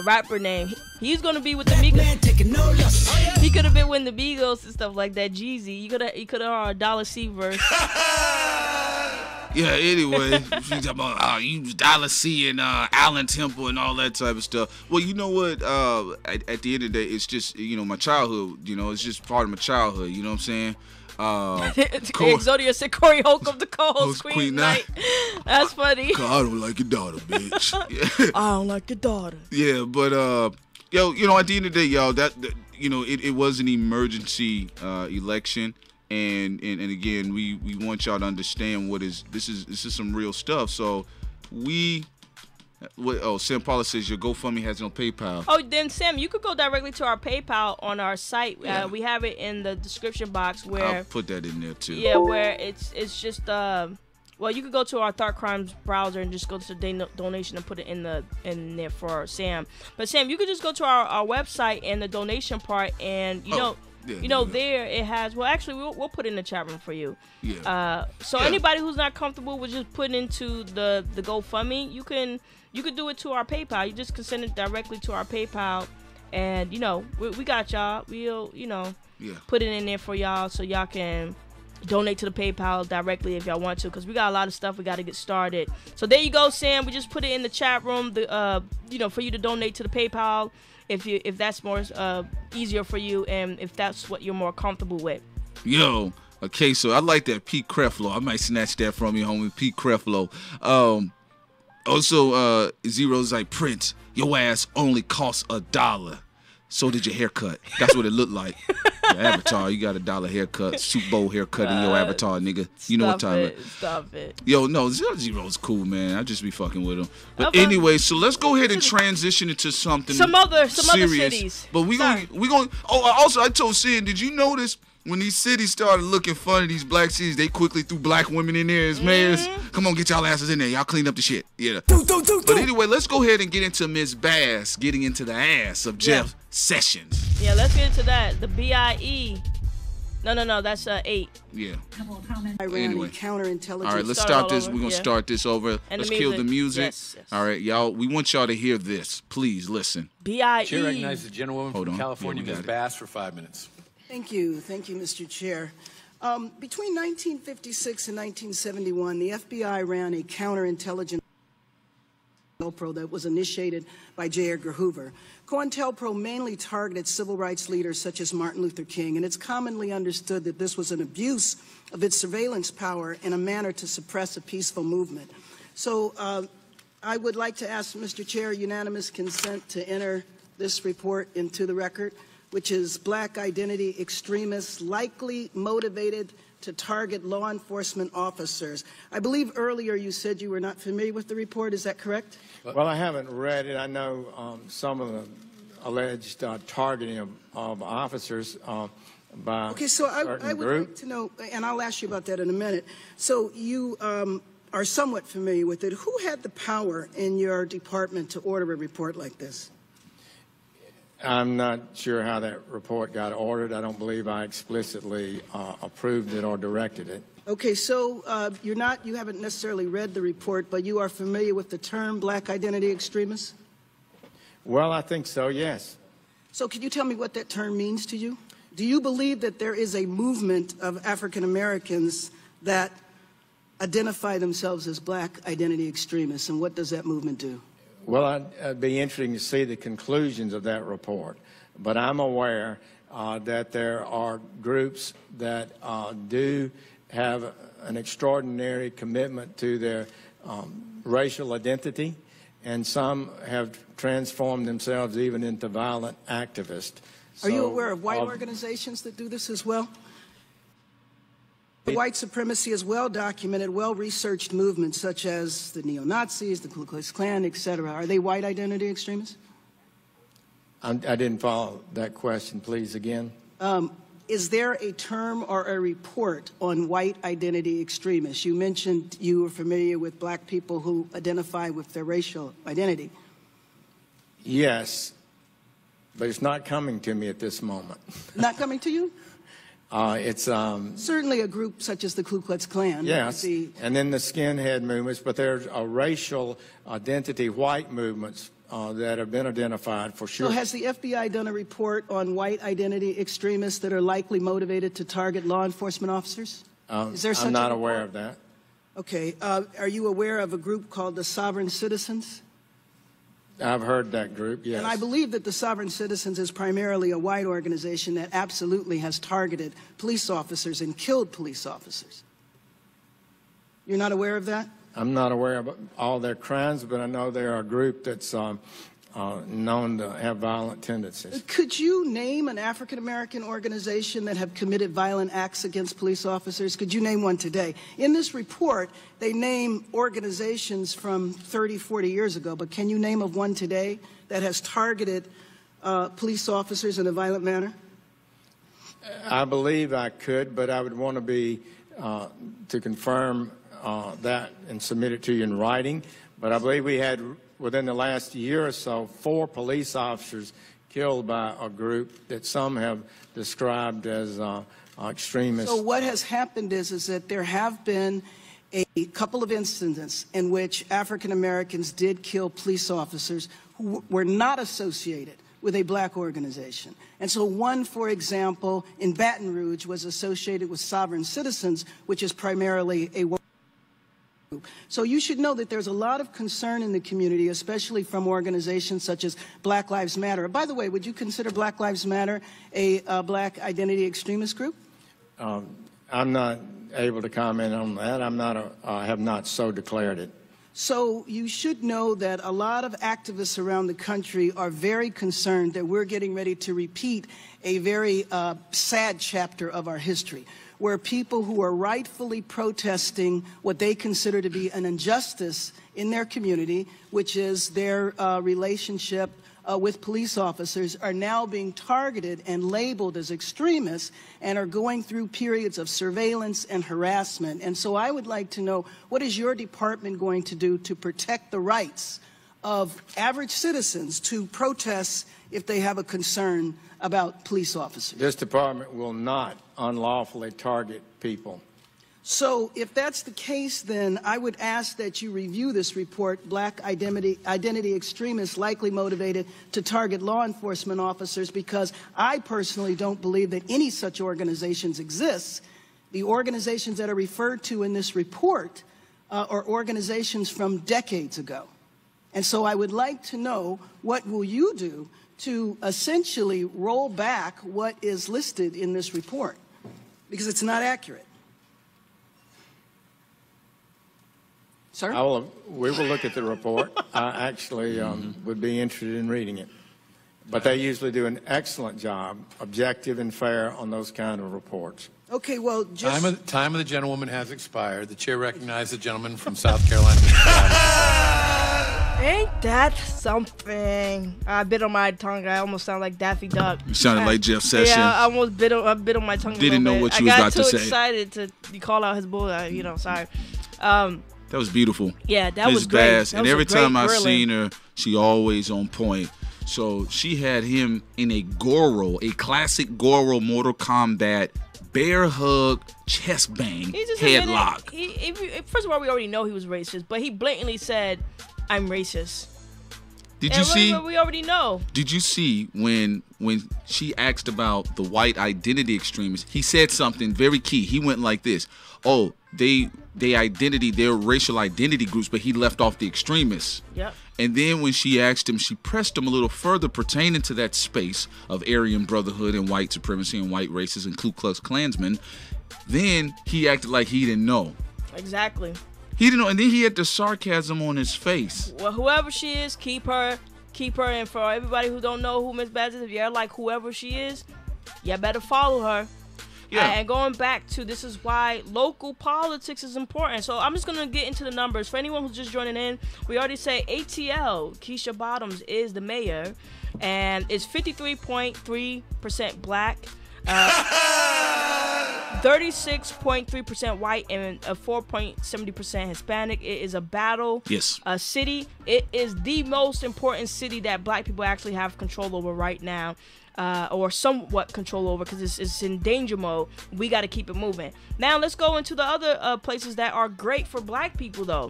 rapper name. He's gonna be with the Migos. He could have been with the Migos and stuff like that. Jeezy. He could have heard Dollar C verse. Yeah, anyway, she's talking about you Dollar C and Allen Temple and all that type of stuff. Well, you know what? At the end of the day, it's just, my childhood. It's just part of my childhood. You know what I'm saying? Exodia said Corey Holcomb the co-host Queen Night. That's funny. I don't like your daughter, bitch. I don't like your daughter. Yeah, but at the end of the day, y'all, it was an emergency election. And again, we want y'all to understand this is some real stuff. So Sam Paula says your GoFundMe has no PayPal. Oh, then Sam, you could go directly to our PayPal on our site. Yeah. We have it in the description box where I'll put that in there too. Yeah, where it's just you could go to our Thought Crimes browser and just go to the donation and put it in there for Sam. But Sam, you could just go to our website and the donation part, and there it has. Well, actually, we'll put it in the chat room for you. Yeah. Anybody who's not comfortable with just putting into the GoFundMe, you could do it to our PayPal. You just can send it directly to our PayPal, and we got y'all. We'll put it in there for y'all so y'all can donate to the PayPal directly if y'all want to, because we got a lot of stuff we got to get started. So there you go, Sam. We just put it in the chat room. For you to donate to the PayPal. If that's more easier for you, and if that's what you're more comfortable with. Yo, okay, so I like that Pete Creflo. I might snatch that from you, homie, Pete Creflo. Also, Zero's like, Prince, your ass only costs $1. So did your haircut. That's what it looked like. Your avatar, you got $1 haircut, Super Bowl haircut in your avatar, nigga. You know what time it is. Stop it. Yo, no, Zero's cool, man. I just be fucking with him. But anyway, so let's go ahead and transition into something some other serious. Cities. But we gonna. Oh, also I told Sid, did you notice when these cities started looking funny, these black cities, they quickly threw black women in there as mayors? Come on, get y'all asses in there. Y'all clean up the shit. Yeah. But anyway, let's go ahead and get into Ms. Bass getting into the ass of Jeff Sessions. Yeah, let's get into that. The B.I.E. No, that's 8. Yeah. Couple of comments. Anyway. Counterintelligence. All right, let's start this. We're going to start this over. And let's kill the music. Yes. All right, y'all. We want y'all to hear this. Please listen. B.I.E. Chair recognizes the gentlewoman from California, Ms. Bass, for 5 minutes. Thank you, Mr. Chair. Between 1956 and 1971, the FBI ran a counterintelligence COINTELPRO that was initiated by J. Edgar Hoover. COINTELPRO mainly targeted civil rights leaders such as Martin Luther King, and it's commonly understood that this was an abuse of its surveillance power in a manner to suppress a peaceful movement. So I would like to ask, Mr. Chair, unanimous consent to enter this report into the record, which is Black Identity Extremists Likely Motivated to Target Law Enforcement Officers. I believe earlier you said you were not familiar with the report. Is that correct? Well, I haven't read it. I know some of the alleged targeting of officers by okay, so I would like to know, and I'll ask you about that in a minute. So you are somewhat familiar with it. Who had the power in your department to order a report like this? I'm not sure how that report got ordered. I don't believe I explicitly approved it or directed it. Okay, so you haven't necessarily read the report, but you are familiar with the term Black Identity Extremists? Well, I think so, yes. So can you tell me what that term means to you? Do you believe that there is a movement of African Americans that identify themselves as Black Identity Extremists, and what does that movement do? Well, it'd be interesting to see the conclusions of that report, but I'm aware that there are groups that do have an extraordinary commitment to their racial identity, and some have transformed themselves even into violent activists. Are you aware of white organizations that do this as well? The white supremacy is well-documented, well-researched movements such as the neo-Nazis, the Ku Klux Klan, etc. Are they white identity extremists? I didn't follow that question. Please, again. Is there a term or a report on white identity extremists? You mentioned you were familiar with black people who identify with their racial identity. Yes, but it's not coming to me at this moment. Not coming to you? It's certainly a group such as the Ku Klux Klan. Yes, and then the skinhead movements, but there's a racial identity white movements that have been identified for sure. So has the FBI done a report on white identity extremists that are likely motivated to target law enforcement officers? Is there such I'm not a aware of that. Okay. Are you aware of a group called the Sovereign Citizens? I've heard that group, yes. And I believe that the Sovereign Citizens is primarily a white organization that absolutely has targeted police officers and killed police officers. You're not aware of that? I'm not aware of all their crimes, but I know they're a group that's known to have violent tendencies. Could you name an African-American organization that have committed violent acts against police officers? Could you name one today? In this report, they name organizations from 30, 40 years ago, but can you name of one today that has targeted police officers in a violent manner? I believe I could, but I would want to be to confirm that and submit it to you in writing. But I believe we had, within the last year or so, 4 police officers killed by a group that some have described as extremists. So what has happened is that there have been a couple of instances in which African Americans did kill police officers who were not associated with a black organization. And so one, for example, in Baton Rouge was associated with Sovereign Citizens, which is primarily a group. So you should know that there's a lot of concern in the community, especially from organizations such as Black Lives Matter. By the way, would you consider Black Lives Matter a black identity extremist group? I'm not able to comment on that. I have not so declared it. So you should know that a lot of activists around the country are very concerned that we're getting ready to repeat a very sad chapter of our history, where people who are rightfully protesting what they consider to be an injustice in their community, which is their relationship with police officers, are now being targeted and labeled as extremists and are going through periods of surveillance and harassment. And so I would like to know, what is your department going to do to protect the rights of average citizens to protest if they have a concern about police officers? This department will not unlawfully target people. So if that's the case, then I would ask that you review this report, Black Identity Extremists Likely Motivated to Target Law Enforcement Officers, because I personally don't believe that any such organizations exist The organizations that are referred to in this report are organizations from decades ago. And so I would like to know, what will you do to essentially roll back what is listed in this report? Because it's not accurate. Sir? We will look at the report. I actually would be interested in reading it. But they usually do an excellent job, objective and fair, on those kind of reports. Okay, well, just... Time of the gentlewoman has expired. The chair recognizes the gentleman from South Carolina. Ain't that something? I bit on my tongue. I almost sound like Daffy Duck. You sounded like Jeff Sessions. Yeah, I almost bit on my tongue. Didn't know what you was about to say. I got too excited to call out his bull. Sorry. That was beautiful. Yeah, that was great. And every time I've seen her, she always on point. So she had him in a Goro, a classic Goro Mortal Kombat bear hug, chest bang, headlock. First of all, we already know he was racist, but he blatantly said, "I'm racist." Did you see? We already know. Did you see when she asked about the white identity extremists? He said something very key. He went like this: "Oh, they're racial identity groups," but he left off the extremists. Yep. And then when she asked him, she pressed him a little further pertaining to that space of Aryan Brotherhood and white supremacy and white racists and Ku Klux Klansmen. Then he acted like he didn't know. Exactly. He didn't know, and then he had the sarcasm on his face. Well, whoever she is, keep her. And for everybody who don't know who Miss Baz is, if you're like whoever she is, you better follow her. Yeah. And going back to, this is why local politics is important. So I'm just going to get into the numbers. For anyone who's just joining in, we already say ATL, Keisha Bottoms, is the mayor. And it's 53.3% black, 36.3% white, and 4.70% Hispanic. It is a battle city. It is the most important city that black people actually have control over right now. Or somewhat control over, because it's in danger mode. We got to keep it moving. Now let's go into the other places that are great for black people, though.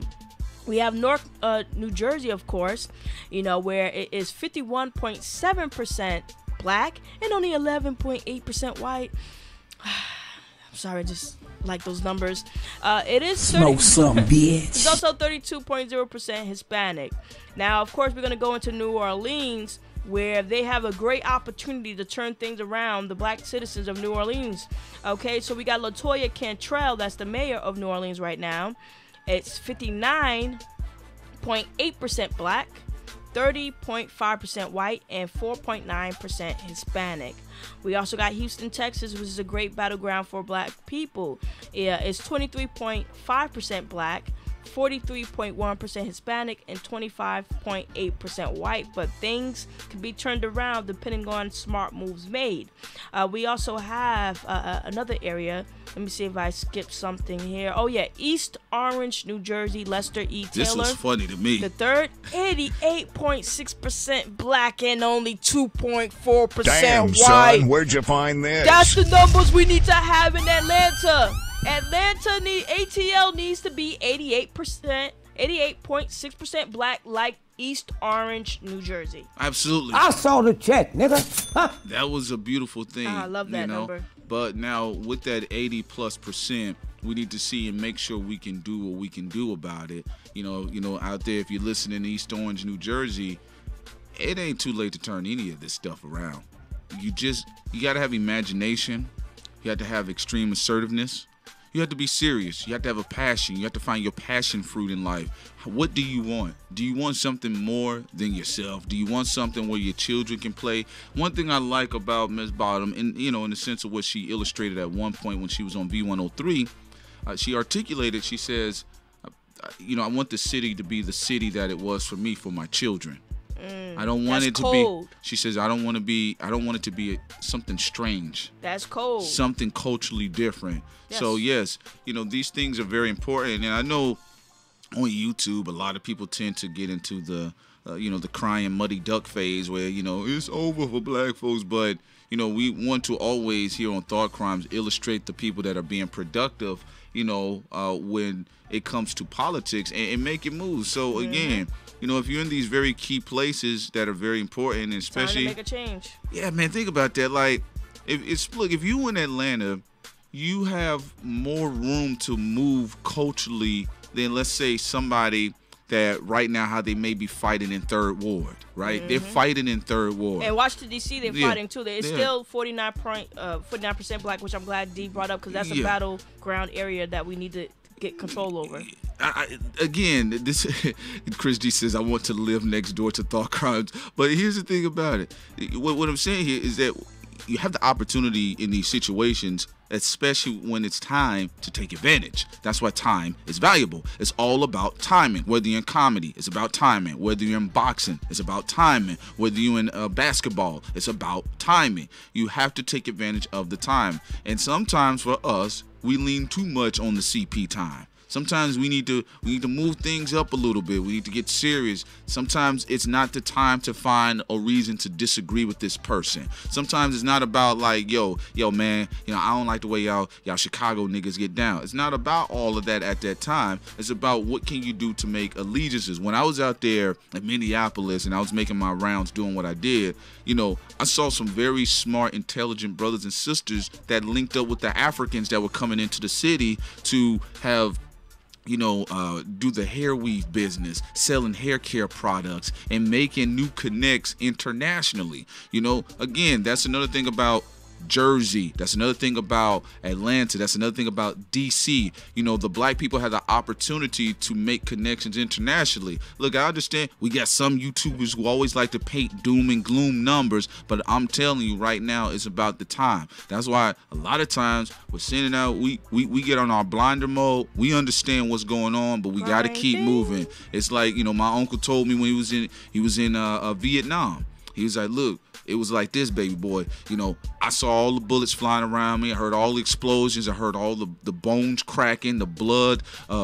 We have North New Jersey, of course, where it is 51.7% black and only 11.8% white. I'm sorry, I just like those numbers. It is smoke some, bitch. It's also 32.0% Hispanic. Now, of course, we're going to go into New Orleans, where they have a great opportunity to turn things around, the black citizens of New Orleans. Okay, so we got LaToya Cantrell, that's the mayor of New Orleans right now. It's 59.8% black, 30.5% white, and 4.9% Hispanic. We also got Houston, Texas, which is a great battleground for black people. Yeah, it's 23.5% black, 43.1% Hispanic, and 25.8% white, but things can be turned around depending on smart moves made. We also have another area. Let me see if I skipped something here. Oh yeah, East Orange, New Jersey, Lester E. Taylor. This was funny to me. The third, 88.6% black and only 2.4% Damn, white. son, where'd you find this? That's the numbers we need to have in Atlanta. ATL needs to be 88.6% black, like East Orange, New Jersey. Absolutely. I saw the check, nigga. That was a beautiful thing. I love that number. But now with that 80+%, we need to see and make sure we can do what we can do about it. Out there, if you're listening to East Orange, New Jersey, it ain't too late to turn any of this stuff around. You got to have imagination. You have to have extreme assertiveness. You have to be serious. You have to have a passion. You have to find your passion fruit in life. What do you want? Do you want something more than yourself? Do you want something where your children can play? One thing I like about Ms. Bottom, in the sense of what she illustrated at one point when she was on V103, she articulated, she says, I want the city to be the city that it was for me, for my children. I don't want it to be. She says, I don't want it to be something strange. That's cold. Something culturally different. Yes. So yes, these things are very important. And I know on YouTube, a lot of people tend to get into the crying muddy duck phase where it's over for black folks. But we want to always here on Thought Crimes illustrate the people that are being productive. When it comes to politics and make it move. So again. If you're in these very key places that are very important, and especially time to make a change. Yeah, man, think about that. Like, if you in Atlanta, you have more room to move culturally than, let's say, somebody that right now how they may be fighting in Third Ward, right? Mm-hmm. They're fighting in Third Ward. And Washington, D.C., they're fighting too. It's still 49% black, which I'm glad D brought up because that's a battleground area that we need to get control over. Again, this Chris G says, I want to live next door to thought crimes. But here's the thing about it. What I'm saying here is that you have the opportunity in these situations, especially when it's time to take advantage. That's why time is valuable. It's all about timing. Whether you're in comedy, it's about timing. Whether you're in boxing, it's about timing. Whether you're in basketball, it's about timing. You have to take advantage of the time. And sometimes for us, we lean too much on the CP time. Sometimes we need to move things up a little bit. We need to get serious. Sometimes it's not the time to find a reason to disagree with this person. Sometimes it's not about like, yo, man, I don't like the way y'all Chicago niggas get down. It's not about all of that at that time. It's about what can you do to make allegiances. When I was out there in Minneapolis and I was making my rounds doing what I did, I saw some very smart, intelligent brothers and sisters that linked up with the Africans that were coming into the city to have do the hair weave business, selling hair care products and making new connects internationally. Again, that's another thing about Jersey. That's another thing about Atlanta. That's another thing about DC. The black people have the opportunity to make connections internationally. Look, I understand we got some YouTubers who always like to paint doom and gloom numbers, but I'm telling you right now, it's about the time. That's why a lot of times we're sending out, we get on our blinder mode. We understand what's going on, but we got to keep moving. It's like, my uncle told me when he was in Vietnam. He was like, look, it was like this, baby boy. I saw all the bullets flying around me. I heard all the explosions. I heard all the bones cracking, the blood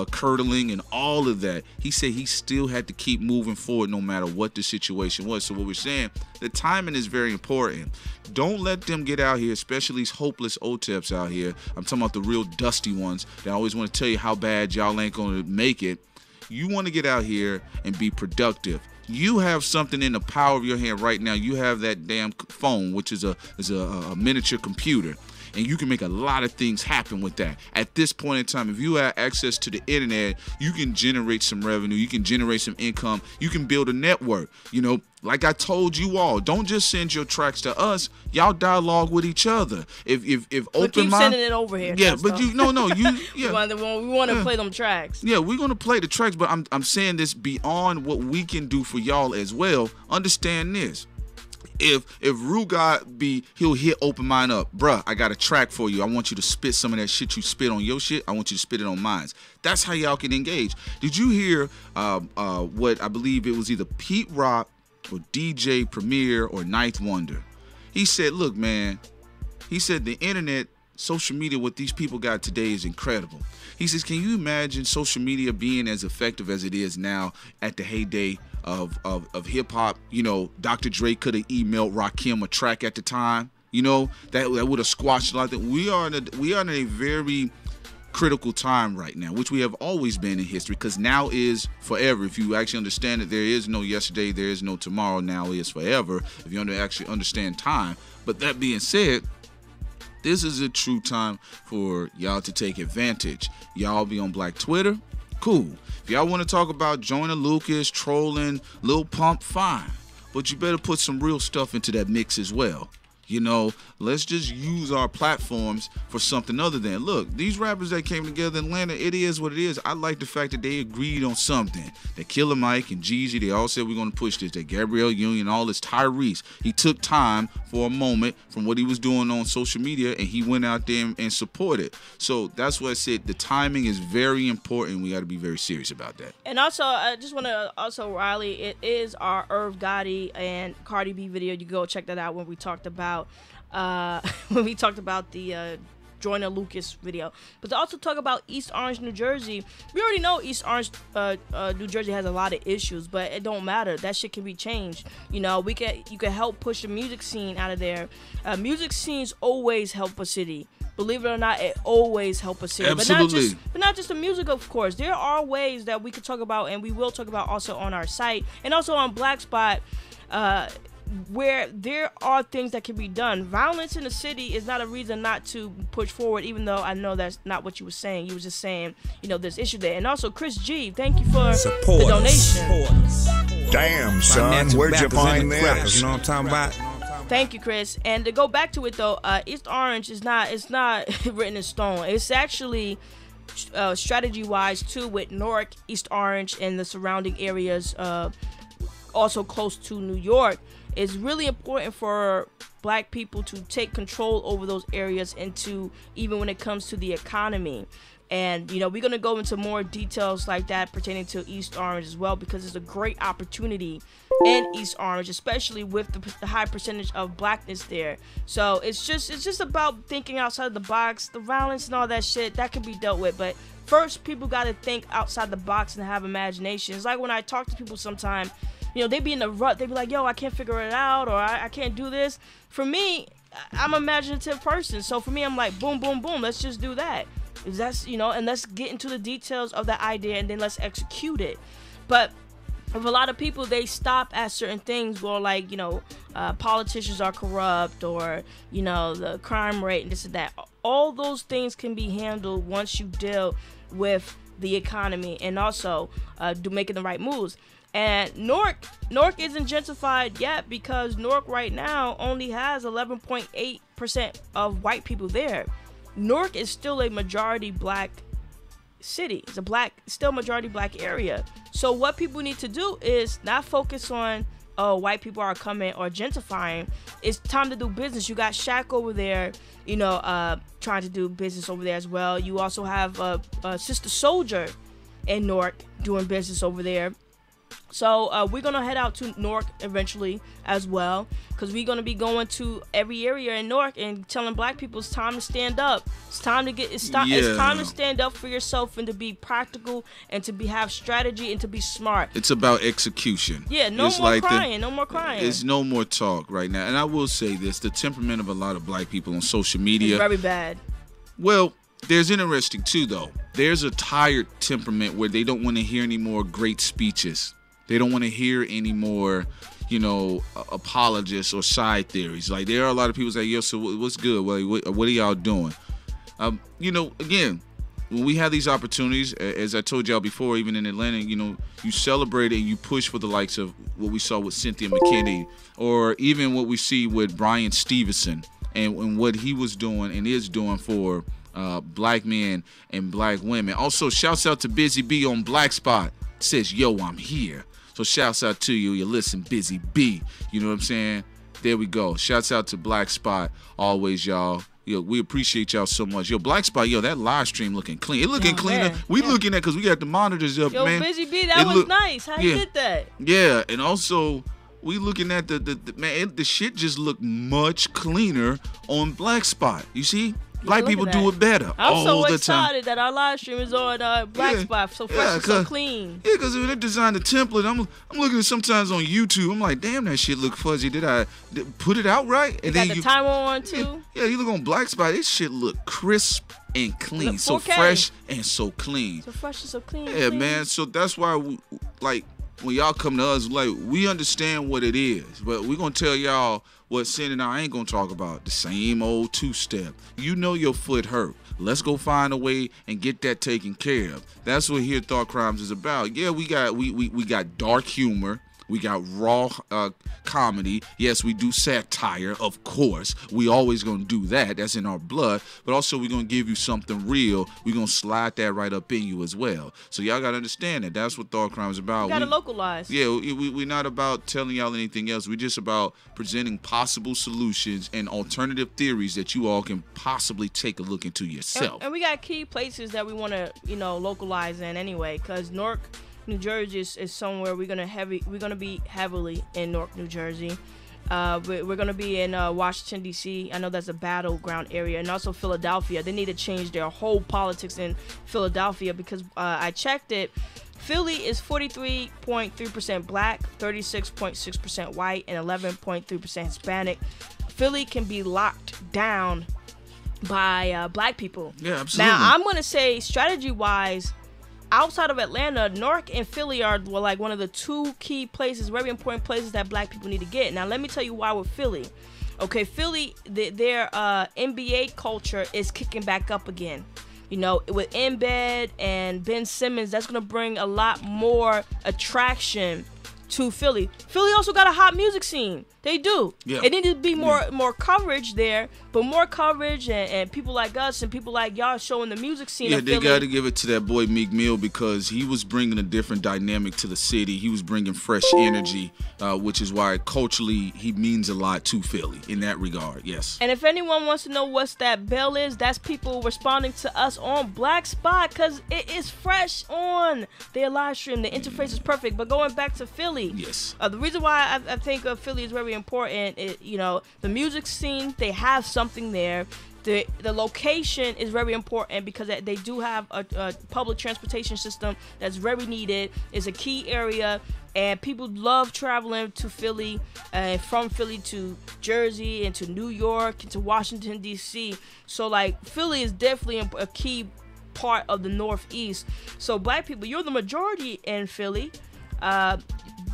curdling, and all of that. He said he still had to keep moving forward no matter what the situation was. So what we're saying, the timing is very important. Don't let them get out here, especially these hopeless OTEPs out here. I'm talking about the real dusty ones that always want to tell you how bad y'all ain't going to make it. You want to get out here and be productive. You have something in the power of your hand right now. You have that damn phone, which is a miniature computer, and you can make a lot of things happen with that. At this point in time, if you have access to the internet, you can generate some revenue. You can generate some income. You can build a network. Like I told you all, don't just send your tracks to us. Y'all dialogue with each other. If open keep sending it over here. Yeah, but we want to play them tracks. Yeah, we're gonna play the tracks, but I'm saying this beyond what we can do for y'all as well. Understand this. If Rugard he'll hit Open Mind up, bruh, I got a track for you. I want you to spit some of that shit you spit on your shit. I want you to spit it on mine. That's how y'all can engage. Did you hear what I believe it was either Pete Rock or DJ Premier or Ninth Wonder? He said, look, man, he said the internet, social media, what these people got today is incredible. He says, can you imagine social media being as effective as it is now at the heyday of hip hop? Dr. Dre could have emailed Rakim a track at the time. That would have squashed a lot of things. We are in a very critical time right now, which we have always been in history, because now is forever. If you actually understand that there is no yesterday, there is no tomorrow, now is forever, if you actually understand time. But that being said, this is a true time for y'all to take advantage. Y'all be on Black Twitter, cool. If y'all want to talk about Joyner Lucas, trolling, Lil Pump, fine. But you better put some real stuff into that mix as well. Let's just use our platforms for something other than, look, these rappers that came together in Atlanta, it is what it is. I like the fact that they agreed on something. That Killer Mike and Jeezy, they all said we're going to push this. That Gabrielle Union, all this, Tyrese, he took time for a moment from what he was doing on social media, and he went out there and supported. So that's what I said. The timing is very important. We got to be very serious about that. And also, I just want to, Riley, it is our Irv Gotti and Cardi B video. You go check that out when we talked about the Joyner Lucas video. But to also talk about East Orange, New Jersey, we already know East Orange, New Jersey has a lot of issues, but it don't matter. That shit can be changed. You can help push the music scene out of there. Music scenes always help a city. Believe it or not, it always helps a city. Absolutely. But not just the music, of course. There are ways that we could talk about, and we will talk about also on our site, and also on Black Spot. where there are things that can be done. Violence in the city is not a reason not to push forward, even though I know that's not what you were saying. You were just saying, there's issue there. And also, Chris G, thank you for the donation. Damn, son, where'd you find this? You know what I'm talking about? Thank you, Chris. And to go back to it though, East Orange is not written in stone. It's actually strategy-wise too, with Newark, East Orange, and the surrounding areas, also close to New York. It's really important for black people to take control over those areas, and to even when it comes to the economy. And we're going to go into more details like that pertaining to East Orange as well, because it's a great opportunity in East Orange, especially with the high percentage of blackness there. So it's just about thinking outside the box. The violence and all that shit, that can be dealt with, but first people got to think outside the box and have imagination. It's like when I talk to people sometimes, they be in the rut, they be like, yo, I can't figure it out, or I can't do this. For me, I'm an imaginative person, so for me, I'm like, boom, boom, boom, let's just do that. That's, and let's get into the details of that idea, and then let's execute it. But with a lot of people, they stop at certain things where, like, politicians are corrupt, or, the crime rate and this and that. All those things can be handled once you deal with the economy, and also making the right moves. And Newark isn't gentrified yet, because Newark right now only has 11.8% of white people there. Newark is still a majority black city. It's still majority black area. So what people need to do is not focus on, white people are coming or gentrifying. It's time to do business. You got Shaq over there, trying to do business over there as well. You also have Sister Soldier in Newark doing business over there. So we're going to head out to Newark eventually as well, because we're going to be going to every area in Newark and telling black people it's time to stand up. It's time to stand up for yourself, and to be practical, and to have strategy, and to be smart. It's about execution. Yeah, no more crying. There's no more talk right now. And I will say this, the temperament of a lot of black people on social media. It's very bad. Well, there's interesting too, though. There's a tired temperament where they don't want to hear any more great speeches. They don't want to hear any more, apologists or side theories. Like, there are a lot of people say, yo, so what's good? What are y'all doing? Again, when we have these opportunities, as I told y'all before, even in Atlanta, you celebrate and you push for the likes of what we saw with Cynthia McKinney, or even what we see with Brian Stevenson, and what he was doing and is doing for black men and black women. Also, shouts out to Busy B on Black Spot. Says, yo, I'm here. So shouts out to you. You listen, Busy B. You know what I'm saying? There we go. Shouts out to Black Spot. Always, y'all. Yo, we appreciate y'all so much. Yo, Black Spot, that live stream looking clean. It looking cleaner. Man. We looking at, because we got the monitors up, yo, man. Busy B, that was nice. How you did that? Yeah, and also, we looking at the shit just look much cleaner on Black Spot. You see? Black people do it better all the time. I'm so excited that our live stream is on Black Spot, so fresh and so clean. Yeah, because when they designed the template, I'm looking at sometimes on YouTube. I'm like, damn, that shit look fuzzy. Did I put it out right? And then got the timer on too. Yeah, you look on Black Spot. This shit look crisp and clean, so fresh and so clean. So fresh and so clean. Yeah, man. So that's why when y'all come to us, we understand what it is, but we're gonna tell y'all what Sin and I ain't gonna talk about. The same old two-step. Your foot hurt. Let's go find a way and get that taken care of. That's what Here Thought Crimes is about. Yeah, we got dark humor. We got raw comedy. Yes, we do satire, of course. We always gonna do that. That's in our blood. But also, we're gonna give you something real. We're gonna slide that right up in you as well. So y'all gotta understand that. That's what Thought Crime is about. We gotta localize. Yeah, we're not about telling y'all anything else. We're just about presenting possible solutions and alternative theories that you all can possibly take a look into yourself. And we got key places that we want to, localize in anyway, because Newark, New Jersey is somewhere we're gonna be heavily in Newark, New Jersey. We're gonna be in Washington D.C. I know that's a battleground area, and also Philadelphia. They need to change their whole politics in Philadelphia, because I checked it. Philly is 43.3% black, 36.6% white, and 11.3% Hispanic. Philly can be locked down by black people. Yeah, absolutely. Now I'm gonna say, strategy-wise, outside of Atlanta, Newark and Philly are like one of the two key places, very important places that black people need to get. Now, let me tell you why with Philly. Okay, Philly, their NBA culture is kicking back up again. You know, with Embed and Ben Simmons, that's going to bring a lot more attraction to Philly. Philly also got a hot music scene. They do. Yeah. It needed to be more coverage there, but more coverage and people like us and people like y'all showing the music scene. Yeah, they got to give it to that boy Meek Mill because he was bringing a different dynamic to the city. He was bringing fresh energy, which is why culturally he means a lot to Philly in that regard. Yes. And if anyone wants to know what that bell is, that's people responding to us on Black Spot because it is fresh on their live stream. The interface is perfect. But going back to Philly, yes, the reason why I think Philly is very important. You know, the music scene, they have something there. The location is very important because they do have a public transportation system that's very needed. It's a key area, and people love traveling to Philly, from Philly to Jersey and to New York and to Washington D.C. So like Philly is definitely a key part of the Northeast. So black people, you're the majority in Philly,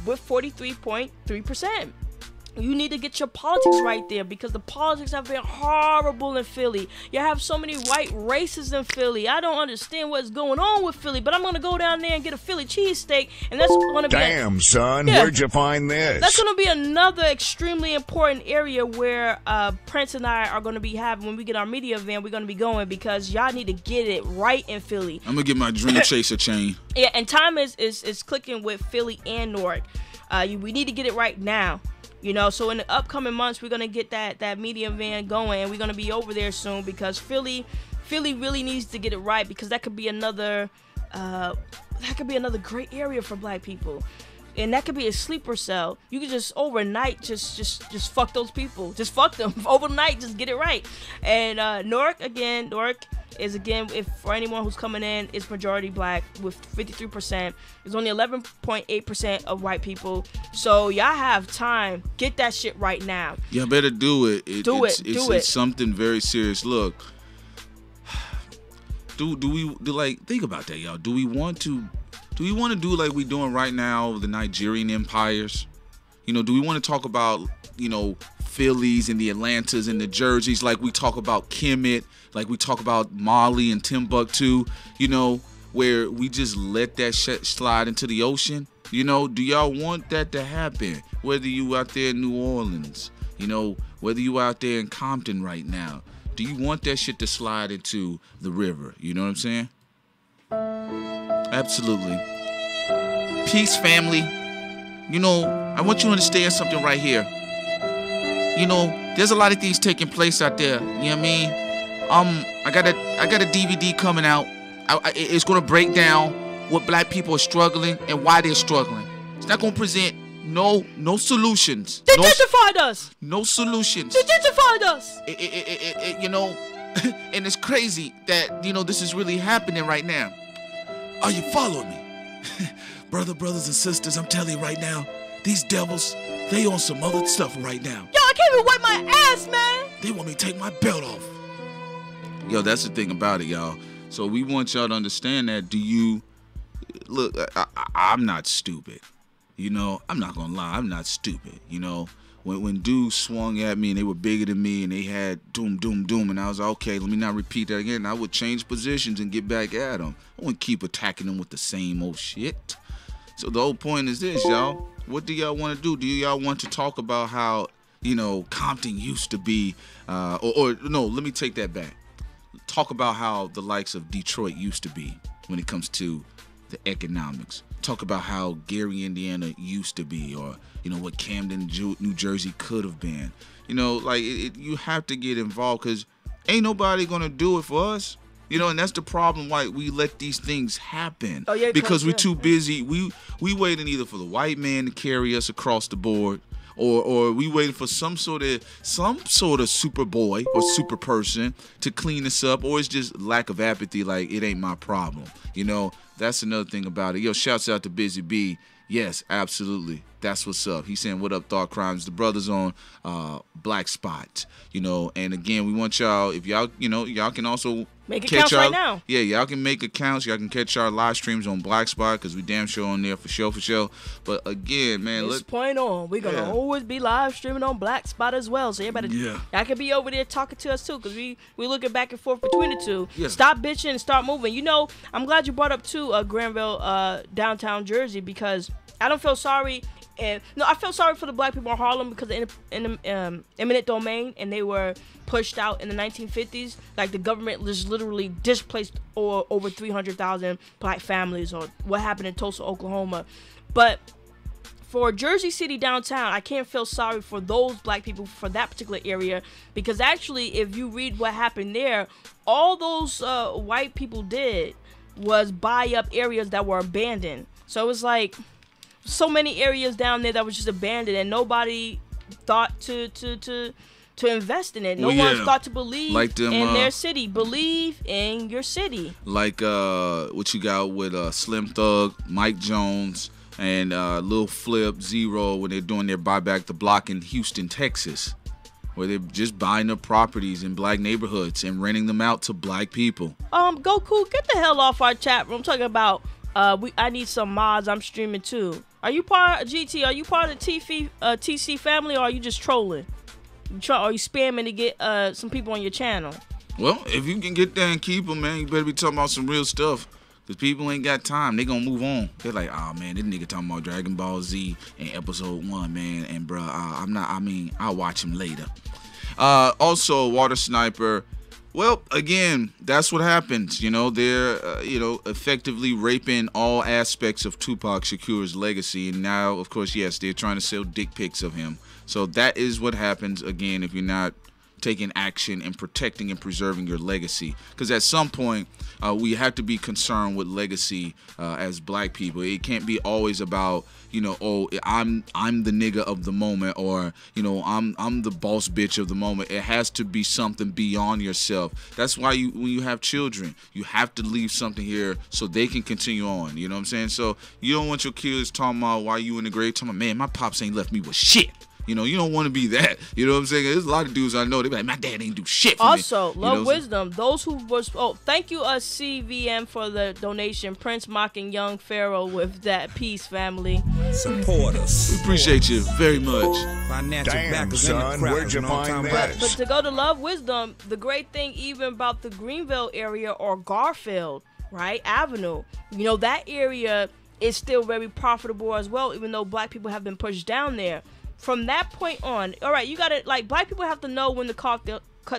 with 43.3%. You need to get your politics right there because the politics have been horrible in Philly. You have so many white racists in Philly. I don't understand what's going on with Philly, but I'm going to go down there and get a Philly cheesesteak, and that's going to be... Damn, son, where'd you find this? That's going to be another extremely important area where Prince and I are going to be having, when we get our media event, we're going to be going because y'all need to get it right in Philly. I'm going to get my Dream Chaser chain. Yeah, and time is clicking with Philly and Newark. We need to get it right now. You know, so in the upcoming months, we're going to get that media van going, and we're going to be over there soon because Philly really needs to get it right because that could be another great area for black people. And that could be a sleeper cell. You could just overnight just fuck those people. Just fuck them overnight. Just get it right. And Newark is if for anyone who's coming in, it's majority black with 53%. There's only 11.8% of white people. So y'all have time. Get that shit right now. Y'all better do it. It's something very serious. Look, do we think about that, y'all? Do we want to do like we doing right now, the Nigerian empires? You know, do we want to talk about, you know, Phillies and the Atlantas and the Jerseys like we talk about Kemet, like we talk about Mali and Timbuktu, you know, where we just let that shit slide into the ocean? You know, do y'all want that to happen? Whether you out there in New Orleans, you know, whether you out there in Compton right now, do you want that shit to slide into the river? You know what I'm saying? Absolutely. Peace, family. You know, I want you to understand something right here. You know, there's a lot of things taking place out there. You know what I mean? I got a DVD coming out. It's gonna break down what black people are struggling and why they're struggling. It's not gonna present no solutions. They gentrified us. No solutions. They gentrified us. You know, and it's crazy that, you know, this is really happening right now. Are you following me? Brothers and sisters, I'm telling you right now, these devils, they on some other stuff right now. Yo, I can't even wipe my ass, man. They want me to take my belt off. Yo, that's the thing about it, y'all. So we want y'all to understand that. Look, I'm not stupid. You know, I'm not gonna lie, I'm not stupid. You know, when dudes swung at me and they were bigger than me and they had doom, and I was like, okay, let me not repeat that again. I would change positions and get back at them. I wouldn't keep attacking them with the same old shit. So the whole point is this, y'all. What do y'all want to do? Do y'all want to talk about how, you know, Compton used to be, or no, let me take that back. Talk about how the likes of Detroit used to be when it comes to the economics. Talk about how Gary, Indiana used to be, or, you know, what Camden, New Jersey could have been. You know, like, you have to get involved because ain't nobody going to do it for us. You know, and that's the problem, why we let these things happen. Oh, yeah, because we're too busy. We waiting either for the white man to carry us across the board, or we waiting for some sort of super boy or super person to clean us up, or it's just lack of apathy, like it ain't my problem. You know, that's another thing about it. Yo, shouts out to Busy B. Yes, absolutely. That's what's up. He's saying, what up, Thought Crimes? The brothers on Black Spot. You know, and again, we want y'all, if y'all, you know, y'all can also Make accounts right now. Yeah, y'all can make accounts. Y'all can catch our live streams on Black Spot because we damn sure on there for sure. But again, man, this point on, we're gonna always be live streaming on Black Spot as well. So everybody, y'all can be over there talking to us too, because we looking back and forth between the two. Yeah. Stop bitching and start moving. You know, I'm glad you brought up too, Granville, downtown Jersey, because I don't feel sorry. I feel sorry for the black people in Harlem because of eminent domain, and they were pushed out in the 1950s. Like, the government just literally displaced over 300,000 black families, or what happened in Tulsa, Oklahoma. But for Jersey City downtown, I can't feel sorry for those black people for that particular area, because actually, if you read what happened there, all those white people did was buy up areas that were abandoned. So it was like so many areas down there that was just abandoned, and nobody thought to invest in it. No one thought to believe in their city. Believe in your city. Like what you got with Slim Thug, Mike Jones, and Lil Flip, Zero, when they're doing their Buy Back the Block in Houston, Texas, where they're just buying up properties in black neighborhoods and renting them out to black people. Goku, get the hell off our chat room. I'm talking about I need some mods. I'm streaming too. Are you part of GT? Are you part of the TC family, or are you just trolling? Are you spamming to get some people on your channel? Well, if you can get there and keep them, man, you better be talking about some real stuff. Because people ain't got time. They gonna move on. They're like, oh, man, this nigga talking about Dragon Ball Z in episode 1, man. And, bro, I'll watch him later. Also, Water Sniper. Well, again, that's what happens. You know, they're, effectively raping all aspects of Tupac Shakur's legacy. And now, of course, yes, they're trying to sell dick pics of him. So that is what happens, again, if you're not taking action and protecting and preserving your legacy. Because at some point, we have to be concerned with legacy as black people. It can't be always about, I'm the nigga of the moment, or, I'm the boss bitch of the moment. It has to be something beyond yourself. That's why when you have children, you have to leave something here so they can continue on. You know what I'm saying? So you don't want your kids talking about why you in the grave, talking about, man, my pops ain't left me with shit. You don't want to be that. You know what I'm saying? There's a lot of dudes I know, they be like, my dad ain't do shit for me. Also, love wisdom. Those who was, thank you, CVM, for the donation. Prince mocking young Pharaoh with that peace, family. Support us. We appreciate you very much. Damn, son, where'd you find that? But to go to love wisdom, the great thing even about the Greenville area or Garfield, right, Avenue, that area is still very profitable as well, even though black people have been pushed down there. From that point on, all right, you got to, black people have to know when to cut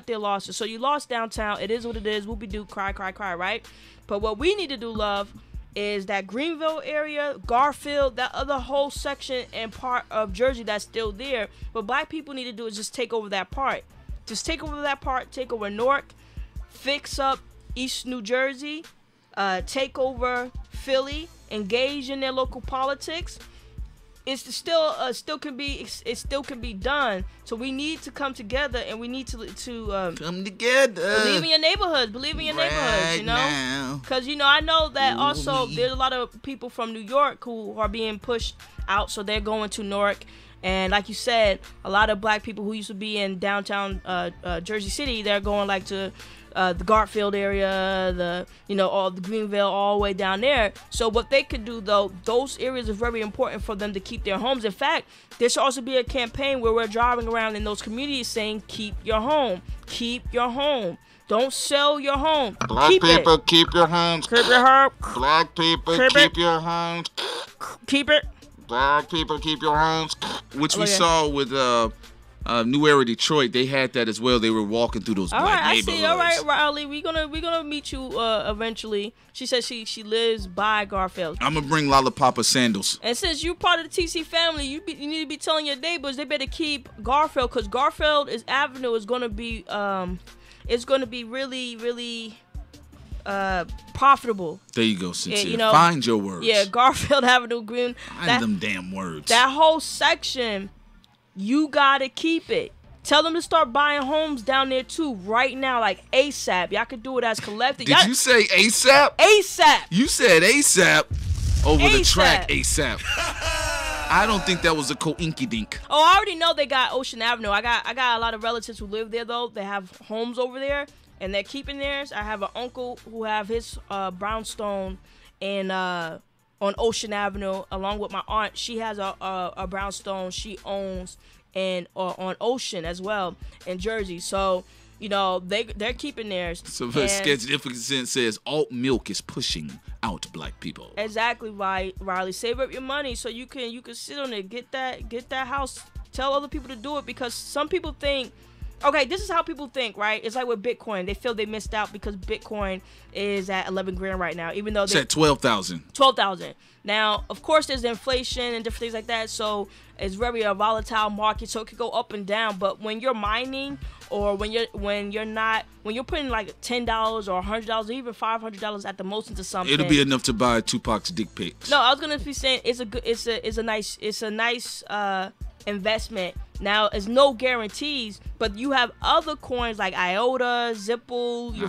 their losses. So you lost downtown. It is what it is. Whoopie-doo, cry, right? But what we need to do, love, is that Greenville area, Garfield, that other whole section and part of Jersey that's still there. What black people need to do is just take over that part. Just take over that part, take over Newark, fix up East New Jersey, take over Philly, engage in their local politics. It still can be done. So we need to come together, and we need to come together. Believe in your neighborhoods. Because I know that also there's a lot of people from New York who are being pushed out, so they're going to Newark. And like you said, a lot of black people who used to be in downtown Jersey City, they're going to the Garfield area, all the Greenville, all the way down there. So what they could do, though, those areas are very important for them to keep their homes. In fact, there should also be a campaign where we're driving around in those communities saying, keep your home. Keep your home. Don't sell your home. Black people, keep your homes. Keep your home. Black people, keep your homes. Keep it. Black people, keep your homes. Which we saw with New Era Detroit, they had that as well. They were walking through those black neighborhoods. I see. All right, Riley, we're gonna meet you eventually. She says she lives by Garfield. I'm gonna bring Lollipapa sandals. And since you're part of the TC family, you need to be telling your neighbors they better keep Garfield, because Garfield Avenue is gonna be really, really profitable. There you go, Cynthia. Find your words. Yeah, Garfield Avenue, Green. Find them damn words. That whole section. You gotta keep it. Tell them to start buying homes down there too, right now, like ASAP. Y'all can do it as collective. Did you say ASAP? ASAP. You said ASAP over the track ASAP. I don't think that was a co-inky-dink. Oh, I already know they got Ocean Avenue. I got a lot of relatives who live there, though. They have homes over there, and they're keeping theirs. I have an uncle who have his brownstone in on Ocean Avenue, along with my aunt. She has a brownstone she owns and on Ocean as well in Jersey. So, you know, they're keeping theirs. So Significant says alt milk is pushing out black people. Exactly, Riley. Save up your money so you can sit on it. Get that house. Tell other people to do it, because some people think, okay, this is how people think, right? It's like with Bitcoin. They feel they missed out because Bitcoin is at 11 grand right now, even though it's at 12,000. 12,000. Now, of course, there's inflation and different things like that, so it's very a volatile market, so it could go up and down. But when you're mining, or when you're putting like $10 or $100 or even $500 at the most into something, it'll be enough to buy Tupac's dick pics. No, I was gonna be saying it's a nice investment. Now, it's no guarantees, but you have other coins like IOTA, Zipple, your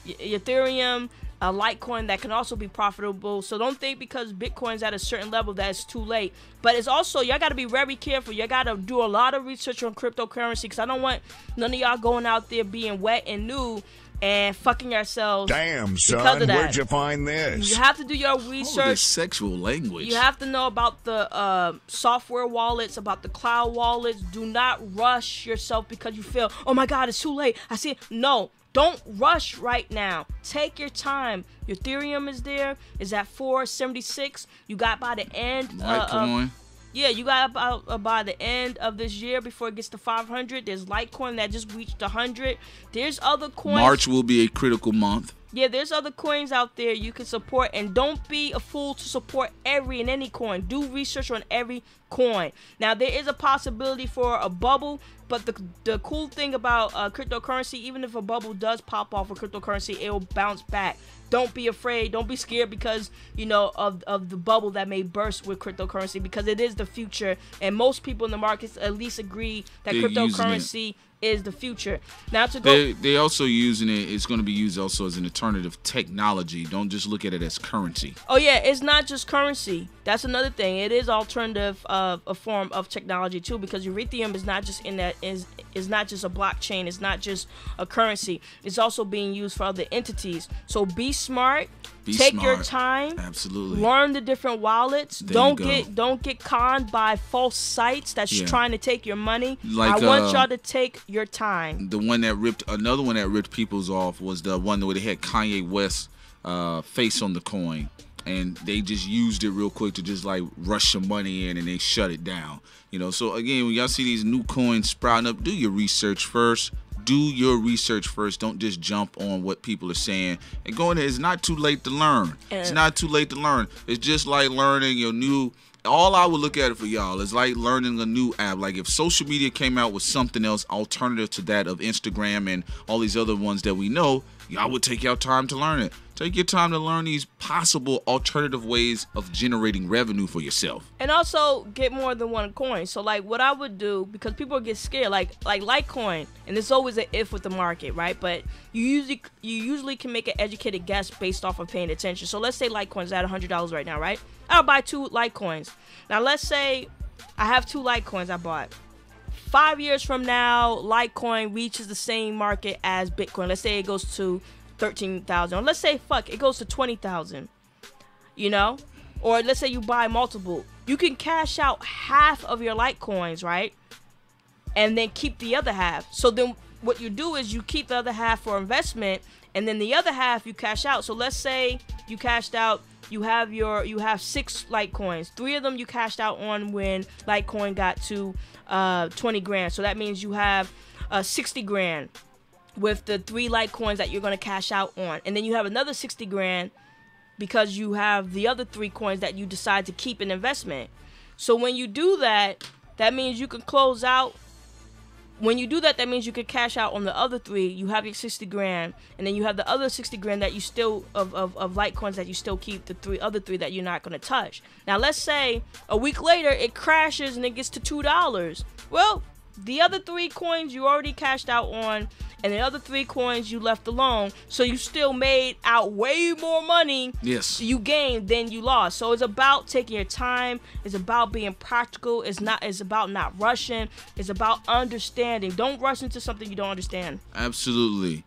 Ethereum, a Litecoin that can also be profitable. So don't think because Bitcoin's at a certain level that it's too late. But it's also, y'all got to be very careful. You got to do a lot of research on cryptocurrency, because I don't want none of y'all going out there being wet and new and fucking yourselves. Damn, son, where'd you find this? You have to do your research. This sexual language. You have to know about the software wallets, about the cloud wallets. Do not rush yourself because you feel, oh my God, it's too late. I see it. No, don't rush right now. Take your time. Your Ethereum is there. Is at 476. You got by the end. Litecoin. Yeah, you got about by the end of this year before it gets to 500. There's Litecoin that just reached 100. There's other coins. March will be a critical month. Yeah, there's other coins out there you can support, and don't be a fool to support every and any coin. Do research on every coin. Now, there is a possibility for a bubble, but the cool thing about cryptocurrency, even if a bubble does pop off of cryptocurrency, it will bounce back. Don't be afraid. Don't be scared because, you know, of the bubble that may burst with cryptocurrency, because it is the future, and most people in the markets at least agree that cryptocurrency is the future. Now to go, they also using it. It's going to be used also as an alternative technology. Don't just look at it as currency. Oh yeah, it's not just currency. That's another thing. It is alternative of a form of technology too, because Ethereum is not just is not just a blockchain. It's not just a currency. It's also being used for other entities. So be smart. Take your time. Absolutely. Learn the different wallets. Don't get conned by false sites that's trying to take your money. Like, I want y'all to take your time. The one that ripped people's off was the one where they had Kanye West's face on the coin, and they just used it real quick to just like rush some money in, and they shut it down. You know, so again, when y'all see these new coins sprouting up, do your research first. Do your research first. Don't just jump on what people are saying. And going there, it's not too late to learn. It's not too late to learn. It's just like learning your new. All I would look at it for y'all is like learning a new app. Like if social media came out with something else alternative to that of Instagram and all these other ones that we know, y'all would take your time to learn it. Take your time to learn these possible alternative ways of generating revenue for yourself. And also get more than one coin. So like what I would do, because people get scared, like Litecoin, and there's always an if with the market, right? But you usually can make an educated guess based off of paying attention. So let's say Litecoin's at $100 right now, right? I'll buy 2 Litecoins. Now let's say I have 2 Litecoins I bought. 5 years from now, Litecoin reaches the same market as Bitcoin. Let's say it goes to 13,000, or let's say it goes to 20,000, you know, or let's say you buy multiple. You can cash out half of your Litecoins, right, and then keep the other half. So then what you do is you keep the other half for investment, and then the other half you cash out. So let's say you cashed out, you have 6 Litecoins. 3 of them you cashed out on when Litecoin got to 20 grand. So that means you have 60 grand with the 3 Litecoins that you're going to cash out on. And then you have another 60 grand because you have the other 3 coins that you decide to keep in investment. So when you do that, that means you can close out. When you do that, that means you could cash out on the other 3. You have your 60 grand, and then you have the other 60 grand that you still of Litecoins that you still keep, the other 3 that you're not going to touch. Now let's say a week later it crashes and it gets to $2. Well, the other 3 coins you already cashed out on, and the other 3 coins you left alone. So you still made out way more money. Yes. You gained than you lost. So it's about taking your time. It's about being practical. It's about not rushing. It's about understanding. Don't rush into something you don't understand. Absolutely.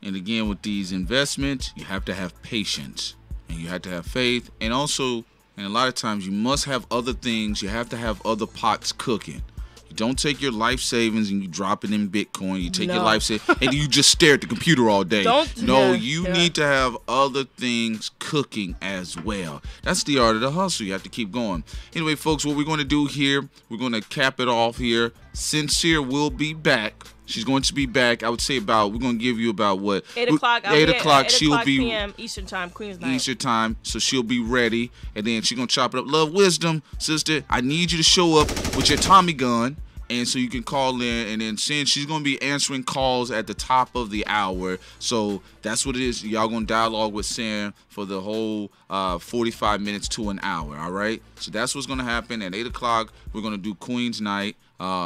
And again, with these investments, you have to have patience and you have to have faith. And also, and a lot of times you must have other things. You have to have other pots cooking. You don't take your life savings and you drop it in Bitcoin. You take your life savings and you just stare at the computer all day. You need to have other things cooking as well. That's the art of the hustle. You have to keep going. Anyway, folks, what we're going to do here, we're going to cap it off here. Sincere will be back. She's going to be back. I would say we're going to give you about what? 8 o'clock. 8 o'clock. She'll be p.m. Eastern time, Queen's night. Eastern time. So she'll be ready. And then she's going to chop it up. Love, wisdom, sister. I need you to show up with your Tommy gun. And so you can call in, and then she's going to be answering calls at the top of the hour. So that's what it is. Y'all going to dialogue with Sam for the whole 45 minutes to an hour, all right? So that's what's going to happen. At 8 o'clock, we're going to do Queen's Night.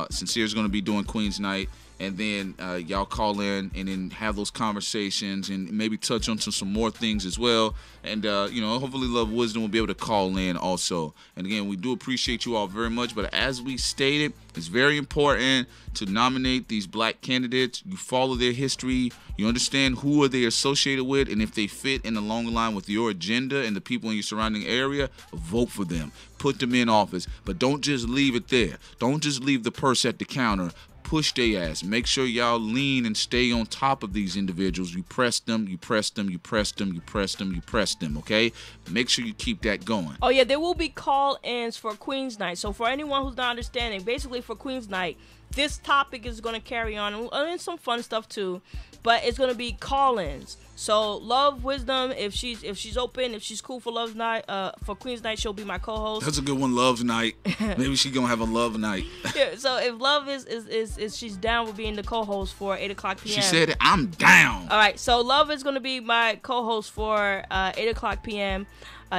Sincere's going to be doing Queen's Night. And then y'all call in and then have those conversations and maybe touch on some more things as well. And, hopefully Love Wisdom will be able to call in also. And, again, we do appreciate you all very much. But as we stated, it's very important to nominate these black candidates. You follow their history. You understand who are they associated with. And if they fit in the long line with your agenda and the people in your surrounding area, vote for them. Put them in office. But don't just leave it there. Don't just leave the purse at the counter. Push their ass. Make sure y'all lean and stay on top of these individuals. You press them, you press them, you press them, you press them, you press them, okay? Make sure you keep that going. Oh, yeah, there will be call-ins for Queen's Night. So for anyone who's not understanding, basically for Queen's Night, this topic is going to carry on, and some fun stuff too, but it's going to be call-ins. So Love Wisdom, if she's open, if she's cool for Love's Night, for Queen's Night, she'll be my co-host. That's a good one, Love's Night. Maybe she's gonna have a Love Night. Yeah, so if Love is she's down with being the co-host for 8 o'clock p.m. She said it, I'm down. All right, so Love is gonna be my co-host for 8 o'clock p.m.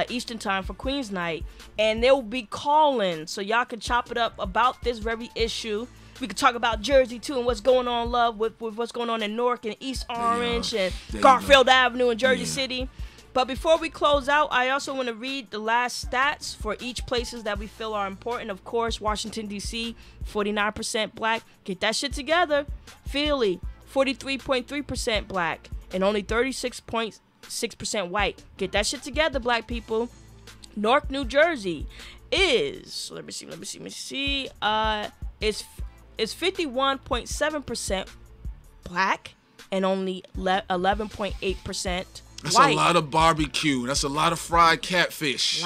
Eastern time for Queen's Night, and there will be call-ins, so y'all can chop it up about this very issue. We could talk about Jersey, too, and what's going on, Love, with what's going on in Newark and East Orange and Garfield Avenue in Jersey City. But before we close out, I also want to read the last stats for each places that we feel are important. Of course, Washington, D.C., 49% black. Get that shit together. Philly, 43.3% black and only 36.6% white. Get that shit together, black people. Newark, New Jersey is, let me see, is 51.7% black and only 11.8% That's white. a lot of barbecue. That's a lot of fried catfish.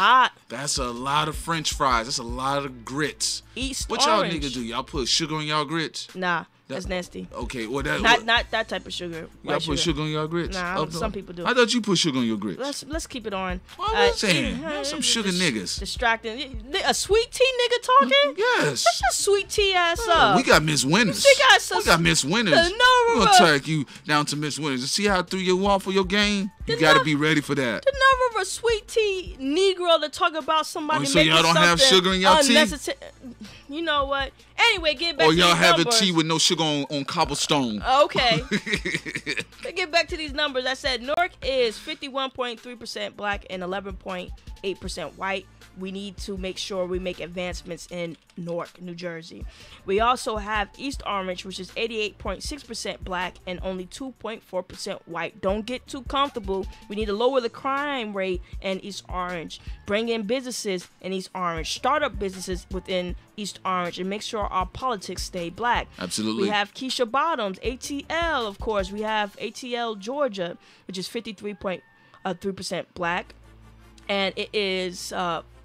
That's a lot of French fries. That's a lot of grits. What y'all niggas do? Y'all put sugar on y'all grits? Nah. That's nasty. Okay, well not that type of sugar. Y'all put sugar on your grits? Nah, some people do. I thought you put sugar on your grits. Let's keep it on. What am I saying? Some sugar niggas. Distracting. A sweet tea nigga talking? Yes. Shut your sweet tea ass up. We got Miss Winners. We got Miss Winners. We're gonna take you down to Miss Winners. See how I threw you off for your game? You gotta be ready for that. The nerve of a sweet tea Negro to talk about somebody so y'all don't have sugar in y'all tea? You know what? Anyway, get back to these numbers. Or y'all have a tea with no sugar on cobblestone. Okay. Get back to these numbers. I said Newark is 51.3% black and 11.8% white. We need to make sure we make advancements in Newark, New Jersey. We also have East Orange, which is 88.6% black and only 2.4% white. Don't get too comfortable. We need to lower the crime rate in East Orange. Bring in businesses in East Orange. Start up businesses within East Orange and make sure our politics stay black. Absolutely. We have Keisha Bottoms, ATL, of course. We have ATL, Georgia, which is 53.3% black. And it is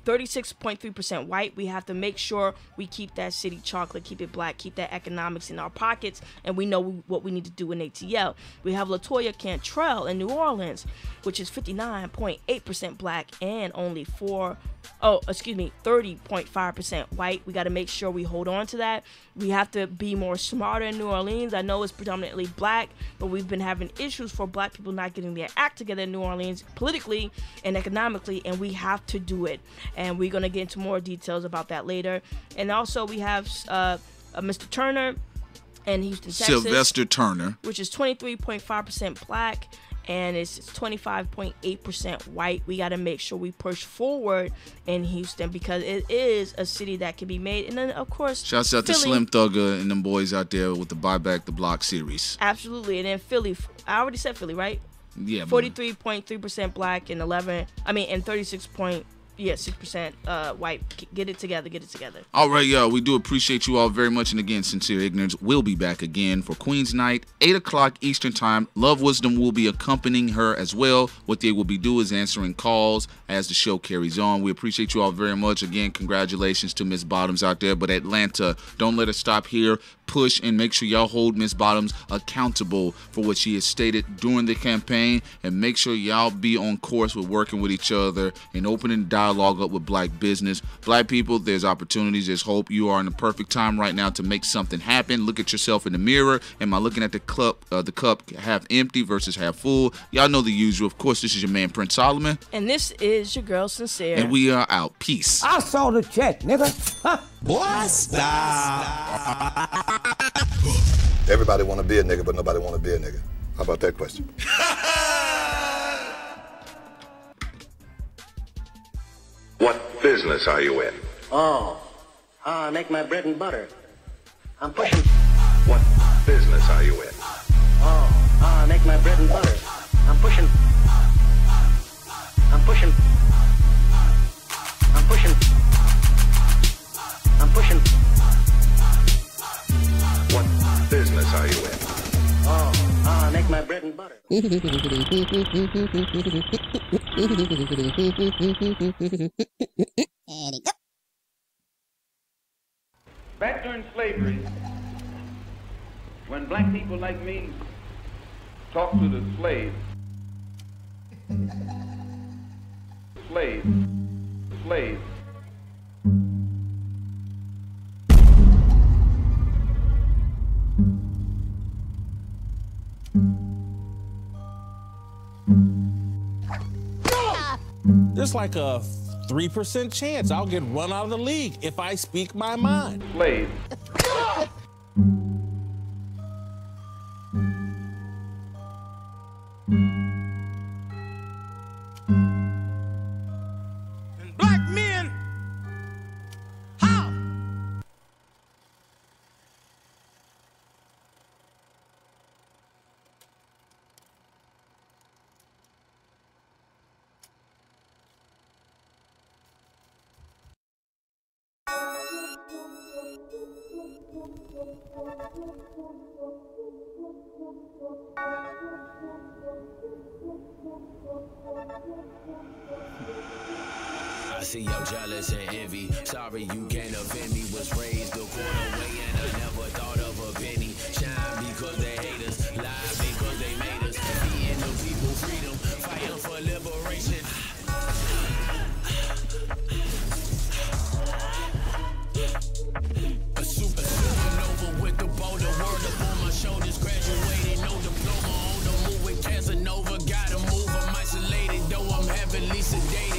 36.3% white. We have to make sure we keep that city chocolate, keep it black, keep that economics in our pockets, and we know what we need to do in ATL. We have LaToya Cantrell in New Orleans, which is 59.8% black and only 30.5% white. We got to make sure we hold on to that. We have to be more smarter in New Orleans. I know it's predominantly black, but we've been having issues for black people not getting their act together in New Orleans politically and economically, and we have to do it. And we're going to get into more details about that later. And also we have Mr. Turner in Houston, Texas. Sylvester Turner. Which is 23.5% black. And it's 25.8% white. We got to make sure we push forward in Houston because it is a city that can be made. And then, of course, shouts out to Slim Thugger and them boys out there with the Buy Back the Block series. Absolutely. And then Philly, I already said Philly, right? Yeah. 43.3% black and 36.6% white. Get it together. All right, y'all. We do appreciate you all very much. And again, Sincere Ignorance will be back again for Queen's Night, 8 o'clock Eastern Time. Love Wisdom will be accompanying her as well. What they will be doing is answering calls as the show carries on. We appreciate you all very much. Again, congratulations to Miss Bottoms out there. But Atlanta, don't let her stop here. Push and make sure y'all hold Miss Bottoms accountable for what she has stated during the campaign, and make sure y'all be on course with working with each other and opening dialogue up with black business. Black people, there's opportunities, there's hope. You are in the perfect time right now to make something happen. Look at yourself in the mirror. Am I looking at the cup half empty versus half full? Y'all know the usual. Of course, this is your man Prince Solomon, and this is your girl Sincere, and we are out. Peace. I saw the check, nigga. Huh? Boy, stop. Everybody want to be a nigga, but nobody want to be a nigga. How about that question? What business are you in? Oh, I make my bread and butter. I'm pushing. What business are you in? Oh, I make my bread and butter. I'm pushing. I'm pushing. I'm pushing. I'm pushing. What business are you in? Oh, I make my bread and butter. Back during slavery, when black people like me talked to the slaves, There's like a 3% chance I'll get run out of the league if I speak my mind. Slave. And black men, how? I see your jealous and envy. Sorry you can't offend me. Was raised a quarter way and I never thought of a penny. Shine because they hate us, lie because they made us. Being the people freedom, fighting for liberation. A supernova with the boulder word up on my shoulders. Graduated, no diploma on the move with Casanova. Gotta move, I'm isolated, though I'm heavily sedated.